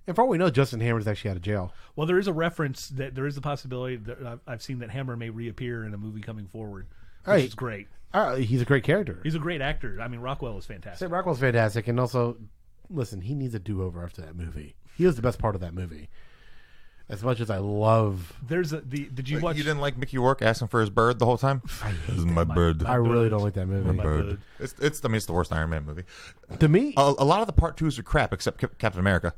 S1: and for all we know, Justin Hammer's actually out of jail.
S3: Well, there is a reference that there is the possibility that I've seen that Hammer may reappear in a movie coming forward, which is great.
S1: He's a great character.
S3: He's a great actor. I mean, Rockwell is fantastic.
S1: Rockwell's fantastic, and also, listen, he needs a do-over after that movie. He was the best part of that movie. As much as I love,
S3: did you watch?
S2: You didn't like Mickey Rourke asking for his bird the whole time? This is my bird.
S1: I really don't like that movie.
S2: My bird. It's the worst Iron Man movie.
S1: To me,
S2: a lot of the part 2s are crap, except Captain America.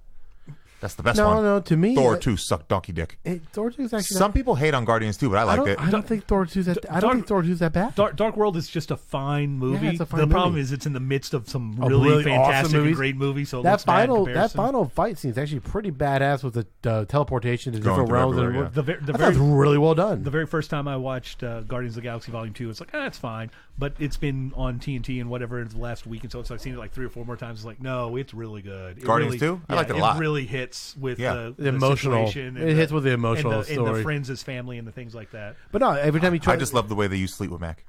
S2: That's the best one.
S1: No, to me,
S2: Thor 2 sucked donkey dick.
S1: Thor 2 is actually.
S2: Some people hate on Guardians 2, but I like it.
S1: I don't think Thor 2 is that. I don't think Thor 2 is that bad.
S3: Dark World is just a fine movie.
S1: Yeah, it's a fine
S3: the problem
S1: movie.
S3: is it's in the midst of some really fantastic
S1: awesome
S3: and great movies. So
S1: that final fight scene is actually pretty badass with the teleportation to different realms. That's really well done.
S3: The very first time I watched Guardians of the Galaxy Volume 2, it's like, it's fine. But it's been on TNT and whatever in the last week, and so I've seen it like 3 or 4 more times. It's like, no, it's really good.
S2: Guardians 2? I like it a lot.
S3: It really hits with the
S1: emotional. It hits with the emotional story.
S3: And the friends as family and the things like that.
S1: But no, every time you try...
S2: I just love the way they use Fleetwood Mac.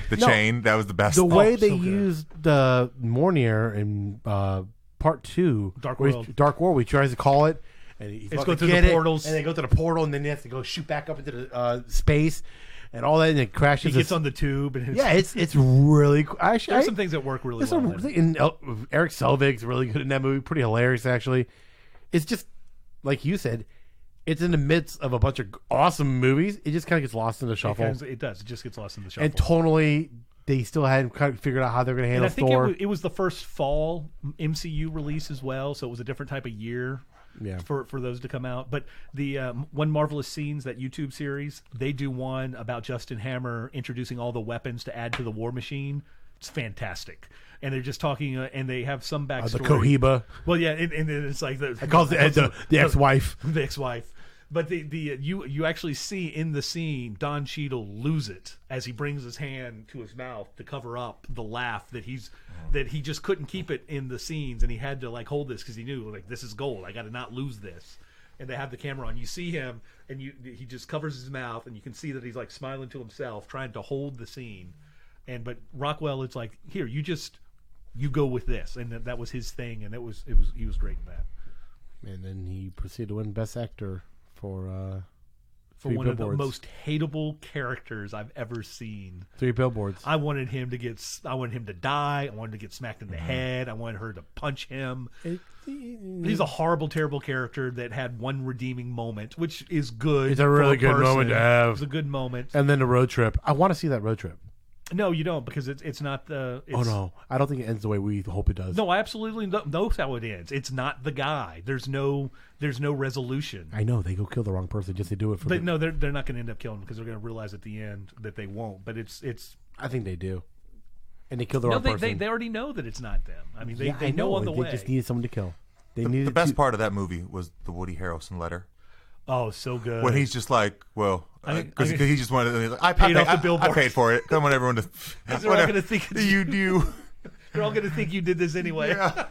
S2: The chain, that was the best.
S1: The way they used the Mjolnir in part 2, Dark World, he tries to call it, and he's
S3: going through the portals.
S1: And they go to the portal, and then he has to go shoot back up into the space. And all that, and it crashes.
S3: He gets on the tube, and
S1: it's really.
S3: There's some things that work really well.
S1: And Eric Selvig's really good in that movie. Pretty hilarious, actually. It's just like you said. It's in the midst of a bunch of awesome movies. It just kind of gets lost in the shuffle.
S3: It does. It just gets lost in the shuffle.
S1: And tonally, they still hadn't kind of figured out how they're going to handle Thor.
S3: I think it was the first fall MCU release as well, so it was a different type of year. Yeah. For those to come out. But the One Marvelous Scenes, that YouTube series, they do one about Justin Hammer introducing all the weapons to add to the War Machine. It's fantastic. And they're just talking, and they have some backstory.
S1: The Cohiba.
S3: Well, yeah, and it's like
S1: I call it the ex-wife.
S3: The ex-wife. But you actually see in the scene Don Cheadle lose it as he brings his hand to his mouth to cover up the laugh that he just couldn't keep it in the scenes, and he had to like hold this because he knew like this is gold. I got to not lose this. And they have the camera on. You see him, and he just covers his mouth, and you can see that he's like smiling to himself, trying to hold the scene. But Rockwell, it's like, here, you go with this, and that was his thing, and he was great in that.
S1: And then he proceeded to win Best Actor for
S3: one of the most hateable characters I've ever seen.
S1: 3 Billboards.
S3: I wanted him to die. I wanted to get smacked in the head. I wanted her to punch him. He's a horrible, terrible character that had one redeeming moment, which is good.
S1: It's a really good moment to have.
S3: It's a good moment.
S1: And then the road trip. I want to see that road trip.
S3: No, you don't, because it's not the...
S1: Oh, no. I don't think it ends the way we hope it does.
S3: No, I absolutely know how it ends. It's not the guy. There's no resolution.
S1: I know. They go kill the wrong person. Just they do it for...
S3: No, they're not going to end up killing him because they're going to realize at the end that they won't. But it's...
S1: I think they do. And they kill the wrong person.
S3: They already know that it's not them. I mean, they know on the way.
S1: They just needed someone to kill.
S2: The best part of that movie was the Woody Harrelson letter.
S3: Oh, so good.
S2: When he's just like, well, because he just wanted, I paid for it. I want everyone to.
S3: They're all going to think
S2: you do.
S3: They're all going to think you did this anyway.
S2: Yeah.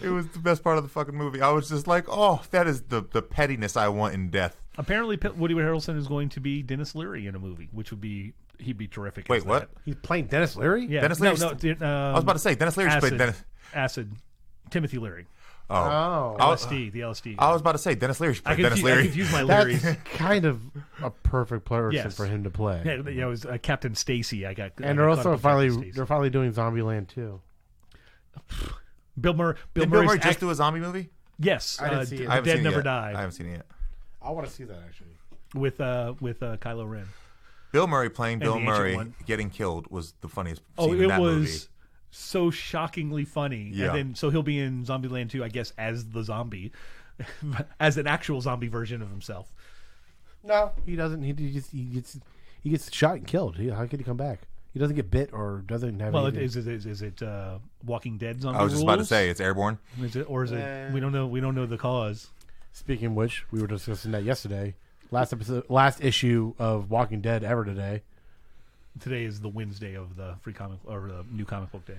S2: It was the best part of the fucking movie. I was just like, oh, that is the pettiness I want in death.
S3: Apparently, Woody Harrelson is going to be Dennis Leary in a movie, which would be he'd be terrific.
S2: Wait, what?
S1: He's playing Dennis Leary?
S3: Yeah,
S2: Dennis Leary.
S3: I
S2: was about to say Dennis Leary played Dennis.
S3: Timothy Leary.
S2: Oh.
S3: The LSD.
S2: I was about to say Dennis Leary played Dennis Leary.
S3: I confuse my Learys.
S1: That's kind of a perfect person for him to play.
S3: Yeah, it was Captain Stacy.
S1: And they're also finally doing Zombieland too.
S3: Bill Murray.
S2: Did Bill Murray just do a zombie movie?
S3: Yes.
S1: I didn't see it.
S2: The
S3: Dead Never Die.
S2: I haven't seen it yet.
S1: I want to see that actually.
S3: With Kylo Ren.
S2: Bill Murray playing Bill
S3: the ancient
S2: Murray
S3: one.
S2: getting killed was the funniest
S3: Oh,
S2: scene
S3: it
S2: in that
S3: was
S2: movie.
S3: so shockingly funny.
S2: Yeah.
S3: And then so he'll be in Zombieland 2, I guess, as the zombie, as an actual zombie version of himself.
S1: No, he doesn't. He gets shot and killed. How could he come back? He doesn't get bit or doesn't have.
S3: Well,
S1: anything.
S3: is it Walking Dead zombie?
S2: I was just about to
S3: rules?
S2: say it's airborne.
S3: Is it, or is it? We don't know. We don't know the cause.
S1: Speaking of which, we were discussing that yesterday. Last issue of Walking Dead ever today.
S3: Today is the Wednesday of the free comic or the new comic book day.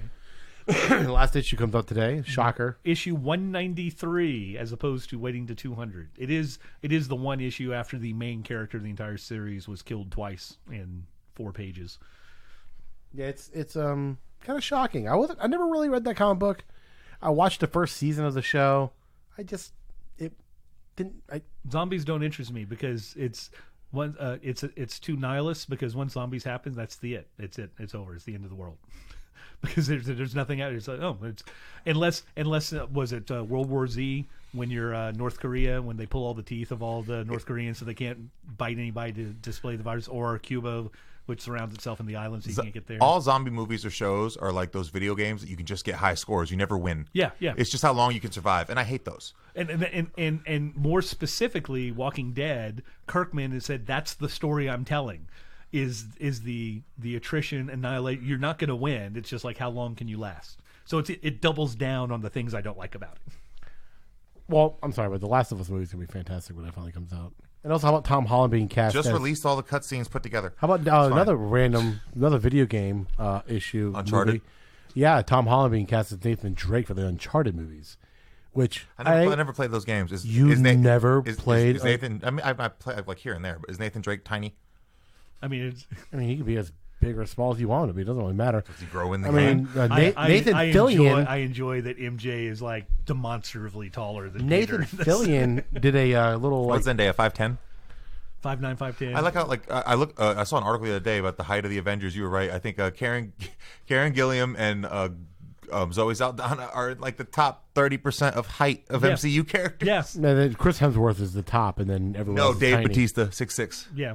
S1: The last issue comes out today. Shocker.
S3: Issue 193, as opposed to waiting to 200. It is the one issue after the main character of the entire series was killed twice in 4 pages.
S1: Yeah, it's kind of shocking. I never really read that comic book. I watched the first season of the show.
S3: Zombies don't interest me because it's too nihilist. Because once zombies happen, that's it. It's over. It's the end of the world. Because there's nothing out. It's like, it's unless was it World War Z when you're North Korea, when they pull all the teeth of all the North Koreans so they can't bite anybody to display the virus, or Cuba, which surrounds itself in the islands so you can't get there.
S2: All zombie movies or shows are like those video games that you can just get high scores. You never win.
S3: Yeah.
S2: It's just how long you can survive, and I hate those.
S3: And more specifically, Walking Dead, Kirkman has said that's the story I'm telling. Is the attrition, annihilate? You're not going to win. It's just like how long can you last? So it doubles down on the things I don't like about it.
S1: Well, I'm sorry, but the Last of Us movie is gonna be fantastic when it finally comes out. And also, how about Tom Holland being cast?
S2: Just released all the cutscenes put together.
S1: How about another video game issue?
S2: Uncharted?
S1: Movie? Yeah, Tom Holland being cast as Nathan Drake for the Uncharted movies. Which
S2: I never played those games.
S1: Never played?
S2: Is Nathan? I mean, I play like here and there, but is Nathan Drake tiny?
S3: I mean,
S1: he can be as big or small as you want him to be. It doesn't really matter.
S2: Does he grow in the game?
S1: Nathan Fillion.
S3: I enjoy that MJ is like demonstratively taller than
S1: Nathan
S3: Peter.
S1: Fillion did a little like
S2: What's Zendaya? 5'10"?
S3: 5'9", 5'10".
S2: I like how I saw an article the other day about the height of the Avengers. You were right. I think Karen Gilliam and Zoe Saldana are like the top 30% of height of MCU characters.
S3: Yes.
S1: No, then Chris Hemsworth is the top, and then everyone.
S2: No,
S1: else is
S2: Dave
S1: tiny.
S2: Bautista, 6'6".
S3: Yeah.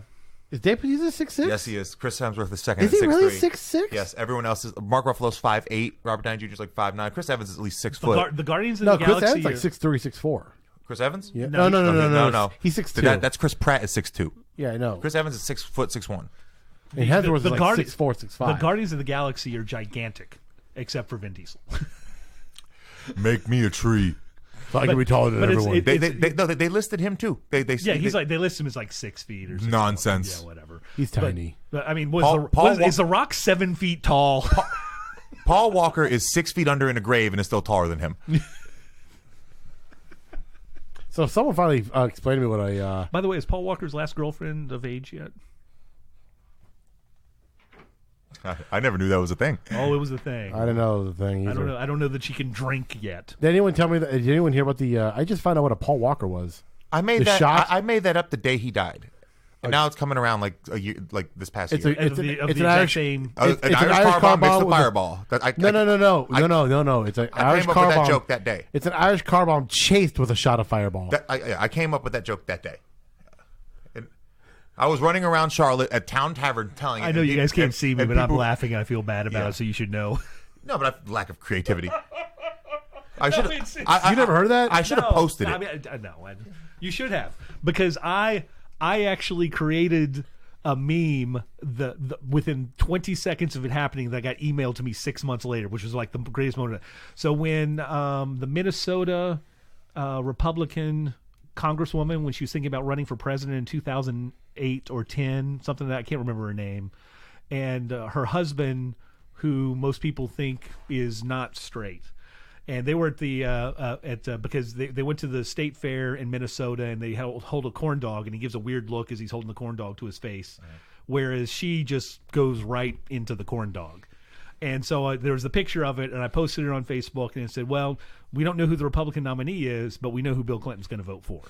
S1: Is Dave Bautista 6'6"?
S2: Yes, he is. Chris Hemsworth is second.
S1: Is he
S2: at 6'3".
S1: really 6'6"?
S2: Yes, everyone else is. Mark Ruffalo's 5'8". Robert Downey Jr. is like 5'9". Chris Evans is at least 6 foot.
S3: The Guardians of
S1: No,
S3: the
S1: Chris
S3: Galaxy.
S1: Evans like 6'3", 6'4".
S2: Chris Evans?
S1: Yeah.
S3: No,
S1: No. He's 6'2".
S2: That's Chris Pratt is 6'2".
S1: Yeah, I know.
S2: Chris Evans is 6 foot 6'1".
S1: And Hemsworth is
S3: the
S1: like
S3: Guardi-
S1: 6'4", 6'5".
S3: The Guardians of the Galaxy are gigantic, except for Vin Diesel.
S2: Make me a tree.
S1: So I can be taller than
S3: but it's-
S1: everyone.
S2: They listed him too. They
S3: List him as like 6 feet or something.
S2: Nonsense.
S3: Yeah, whatever.
S1: He's tiny.
S3: But I mean, is The Rock 7 feet tall?
S2: Paul Walker is 6 feet under in a grave and is still taller than him.
S1: So someone finally explained to me what I...
S3: By the way, is Paul Walker's last girlfriend of age yet?
S2: I never knew that was a thing.
S3: Oh, it was a thing.
S1: I don't know the thing.
S3: I don't know. I don't know that she can drink yet.
S1: Did anyone tell me that? Did anyone hear about the... I just found out what a Paul Walker was.
S2: I made
S1: The shot?
S2: I made that up the day he died. And now it's coming around like a year, like this past year.
S1: It's
S3: the
S1: an
S3: exact
S1: Irish...
S3: same.
S2: An Irish car bomb mixed with fireball.
S1: No. It's an Irish
S2: came up
S1: car
S2: with that
S1: bomb.
S2: joke that day.
S1: It's an Irish car bomb chased with a shot of fireball.
S2: I came up with that joke that day. I was running around Charlotte at Town Tavern telling it.
S3: I know you guys can't see me, but I'm
S2: people-
S3: laughing and I feel bad about
S2: Yeah.
S3: it, so you should know.
S2: No, but I have lack of creativity. I should.
S1: You never heard of that?
S2: I should have posted it.
S3: I mean, you should have, because I actually created a meme within 20 seconds of it happening that got emailed to me 6 months later, which was like the greatest moment. So when the Minnesota Republican Congresswoman, when she was thinking about running for president in 2008 or 10, something like that, I can't remember her name, and her husband, who most people think is not straight. And they were at the because they went to the state fair in Minnesota, and they hold a corn dog, and he gives a weird look as he's holding the corn dog to his face, whereas she just goes right into the corn dog. And so there was the picture of it, and I posted it on Facebook, and it said, well, we don't know who the Republican nominee is, but we know who Bill Clinton's going to vote for.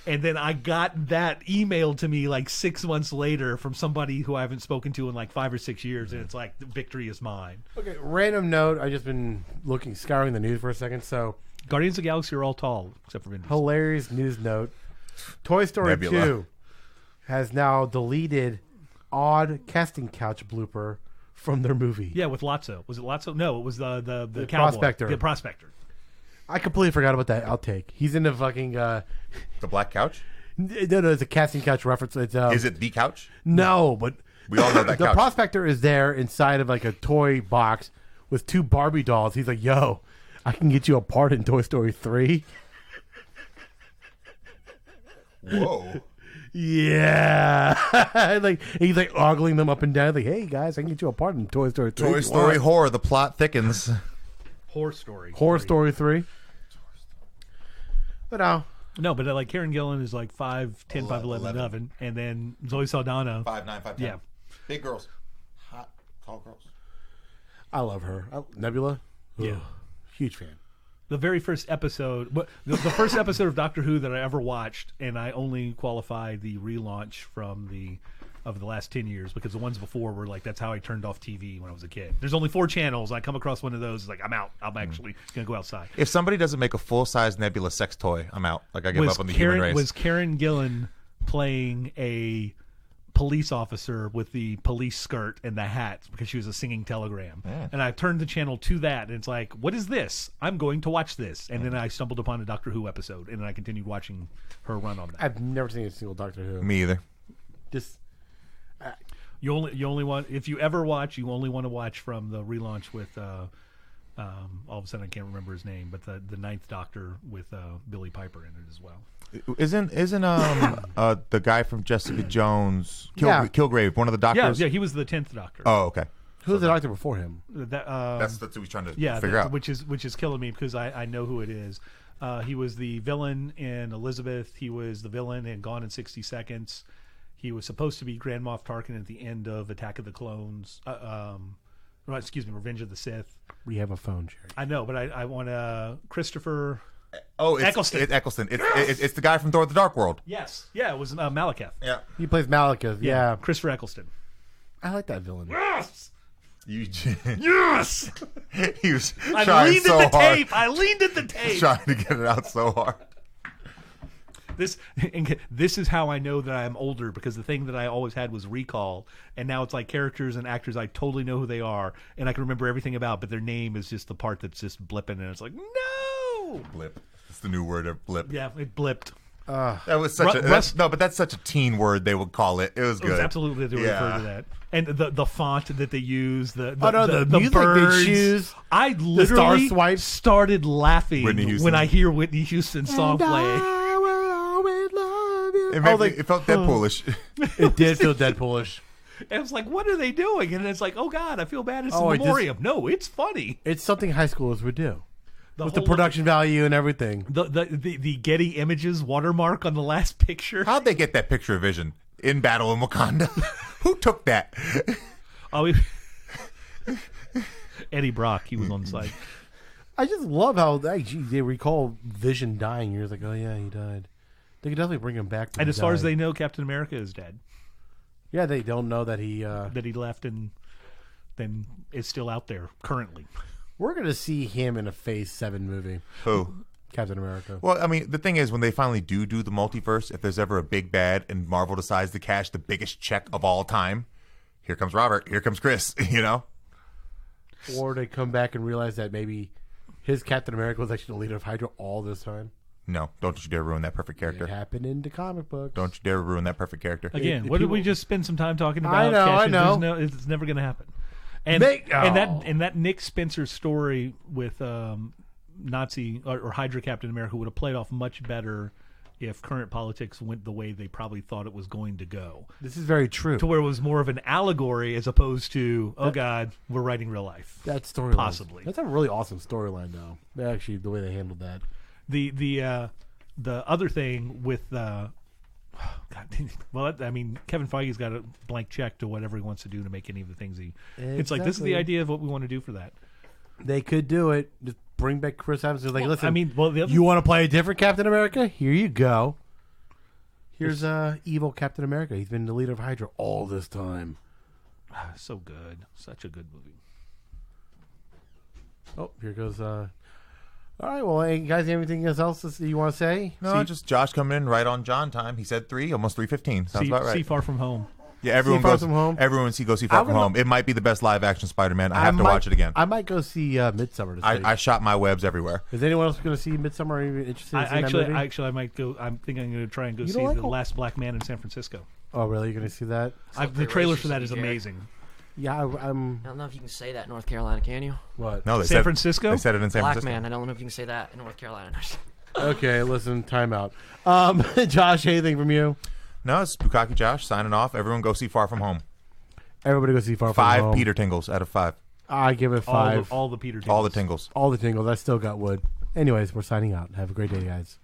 S3: And then I got that emailed to me like 6 months later from somebody who I haven't spoken to in like 5 or 6 years, and it's like, the victory is mine.
S1: Okay, random note. I just been scouring the news for a second. So
S3: Guardians of the Galaxy are all tall, except for Vin Diesel.
S1: hilarious news note. Toy Story
S2: Nebula.
S1: 2 has now deleted odd casting couch blooper from their movie.
S3: Yeah, with Lotso. Was it Lotso? No, it was the cowboy.
S1: Prospector.
S3: The prospector.
S1: I completely forgot about that outtake. He's in the fucking...
S2: The black couch?
S1: No, it's a casting couch reference. It's,
S2: Is it the couch?
S1: No, but...
S2: We all know that
S1: the
S2: couch.
S1: prospector is there inside of like a toy box with 2 Barbie dolls. He's like, yo, I can get you a part in Toy Story 3.
S2: Whoa.
S1: Yeah. Like he's like ogling them up and down. Like, hey guys, I can get you a part in Toy Story 3.
S2: Toy Story horror. The plot thickens.
S3: Horror Story.
S1: Horror Story 3. But
S3: No, but like Karen Gillan is like 5'10", 5'11", 11, and then Zoe Saldana
S2: 5'9", 5'10".
S3: Yeah.
S2: Big girls. Hot, tall girls.
S1: I love her. Nebula.
S3: Yeah.
S1: Ugh, huge fan.
S3: The very first episode, the first episode of Doctor Who that I ever watched, and I only qualify the relaunch from of the last 10 years because the ones before were like, that's how I turned off TV when I was a kid. There's only 4 channels. I come across one of those, it's like, I'm out. I'm actually going to go outside.
S2: If somebody doesn't make a full-size Nebula sex toy, I'm out. Like, I give up on the human race.
S3: Was Karen Gillan playing a police officer with the police skirt and the hat because she was a singing telegram? And I turned the channel to that, and it's like, what is this? I'm going to watch this. And then I stumbled upon a Doctor Who episode, and then I continued watching her run on that.
S1: I've never seen a single Doctor Who.
S2: Me either.
S1: Just...
S3: You only want, if you ever watch, you only want to watch from the relaunch with all of a sudden I can't remember his name, but the Ninth Doctor with Billy Piper in it as well.
S2: Isn't the guy from Jessica Jones Kilgrave one of the doctors?
S3: Yeah, he was the 10th Doctor.
S2: Oh, okay.
S1: Who's the doctor before him?
S2: That's what he's trying to
S3: yeah,
S2: figure out.
S3: which is killing me because I know who it is. He was the villain in Elizabeth. He was the villain in Gone in 60 Seconds. He was supposed to be Grand Moff Tarkin at the end of Attack of the Clones. Revenge of the Sith.
S1: We have a phone, Jerry.
S3: I know, but I want Christopher.
S2: Oh, it's
S3: Eccleston.
S2: It's Eccleston. It's the guy from Thor: The Dark World.
S3: Yes, yeah, it was Malekith.
S2: Yeah,
S1: He plays Malekith. Yeah.
S3: Christopher Eccleston.
S1: I like that villain.
S3: Yes,
S2: Yes. He was
S3: I
S2: trying
S3: leaned
S2: so
S3: at the
S2: hard.
S3: tape. I leaned at the tape.
S2: Trying to get it out so hard.
S3: This is how I know that I'm older, because the thing that I always had was recall, and now it's like characters and actors I totally know who they are and I can remember everything about, but their name is just the part that's just blipping, and it's like, no,
S2: Blip. It's the new word of blip.
S3: yeah, it blipped.
S2: That was such that's such a teen word they would call it. It was good.
S3: It was absolutely they refer to that, and the font that they use, the
S1: music
S3: birds.
S1: they choose,
S3: I literally
S1: star swipes.
S3: started laughing when I hear Whitney Houston's song play.
S2: It felt Deadpoolish.
S1: It did feel Deadpoolish.
S3: And it's like, what are they doing? And it's like, oh God, I feel bad. It's a memoriam. No, it's funny.
S1: It's something high schoolers would do. With the production value and everything.
S3: The Getty Images watermark on the last picture.
S2: How'd they get that picture of Vision in battle in Wakanda? Who took that?
S3: Eddie Brock, he was on site.
S1: I just love how they recall Vision dying. You're like, oh yeah, he died. They could definitely bring him back.
S3: And as far as they know, Captain America is dead.
S1: Yeah, they don't know that he
S3: left and then is still out there currently.
S1: We're going to see him in a Phase 7 movie.
S2: Who?
S1: Captain America.
S2: Well, I mean, the thing is, when they finally do the multiverse, if there's ever a big bad and Marvel decides to cash the biggest check of all time, here comes Robert, here comes Chris, you know?
S1: Or they come back and realize that maybe his Captain America was actually the leader of Hydra all this time.
S2: No, don't you dare ruin that perfect character.
S1: It happened in the comic books.
S2: Don't you dare ruin that perfect character.
S3: Again, what did we just spend some time talking about?
S1: I know.
S3: It's never going to happen. And that Nick Spencer story with Nazi or Hydra Captain America would have played off much better if current politics went the way they probably thought it was going to go.
S1: This is very true.
S3: To where it was more of an allegory as opposed to, oh God, we're writing real life.
S1: That storyline.
S3: Possibly.
S1: That's a really awesome storyline, though. Actually, the way they handled that.
S3: The other thing with God, well, I mean, Kevin Feige's got a blank check to whatever he wants to do to make any of the things It's like, this is the idea of what we want to do for that.
S1: They could do it. Just bring back Chris Evans. Like, listen,
S3: I mean,
S1: you want to play a different Captain America? Here you go. Here's evil Captain America. He's been the leader of Hydra all this time.
S3: So good. Such a good movie.
S1: Oh, here goes... All right, well, hey, guys, anything else you want to say?
S2: No, just Josh coming in right on John time. He said 3, almost 3:15. Sounds about right.
S3: See Far From Home.
S2: Yeah, everyone
S1: Far
S2: goes
S1: From Home.
S2: Everyone go see Far From Home. It might be the best live action Spider-Man. I have to watch it again.
S1: I might go see Midsommar.
S2: I shot my webs everywhere.
S1: Is anyone else going to see Midsommar? Are you interested in seeing that movie?
S3: Actually, I might go. I'm going to try and go see The Last Black Man in San Francisco.
S1: Oh, really? You're going to see that?
S3: The trailer for that is amazing.
S1: Yeah, I'm.
S4: I don't know if you can say that in North Carolina, can you?
S1: What?
S2: No,
S3: San Francisco?
S2: They said it in San
S4: Black
S2: Francisco.
S4: man. I don't know if you can say that in North Carolina.
S1: Okay, listen, time out. Josh, anything from you?
S2: No, it's Bukaki Josh signing off. Everyone go see Far From Home.
S1: Everybody go see Far From Home.
S2: 5 Peter Tingles out of 5.
S1: I give it 5.
S3: All the Peter Tingles.
S2: All the tingles.
S1: All the tingles. I still got wood. Anyways, we're signing out. Have a great day, guys.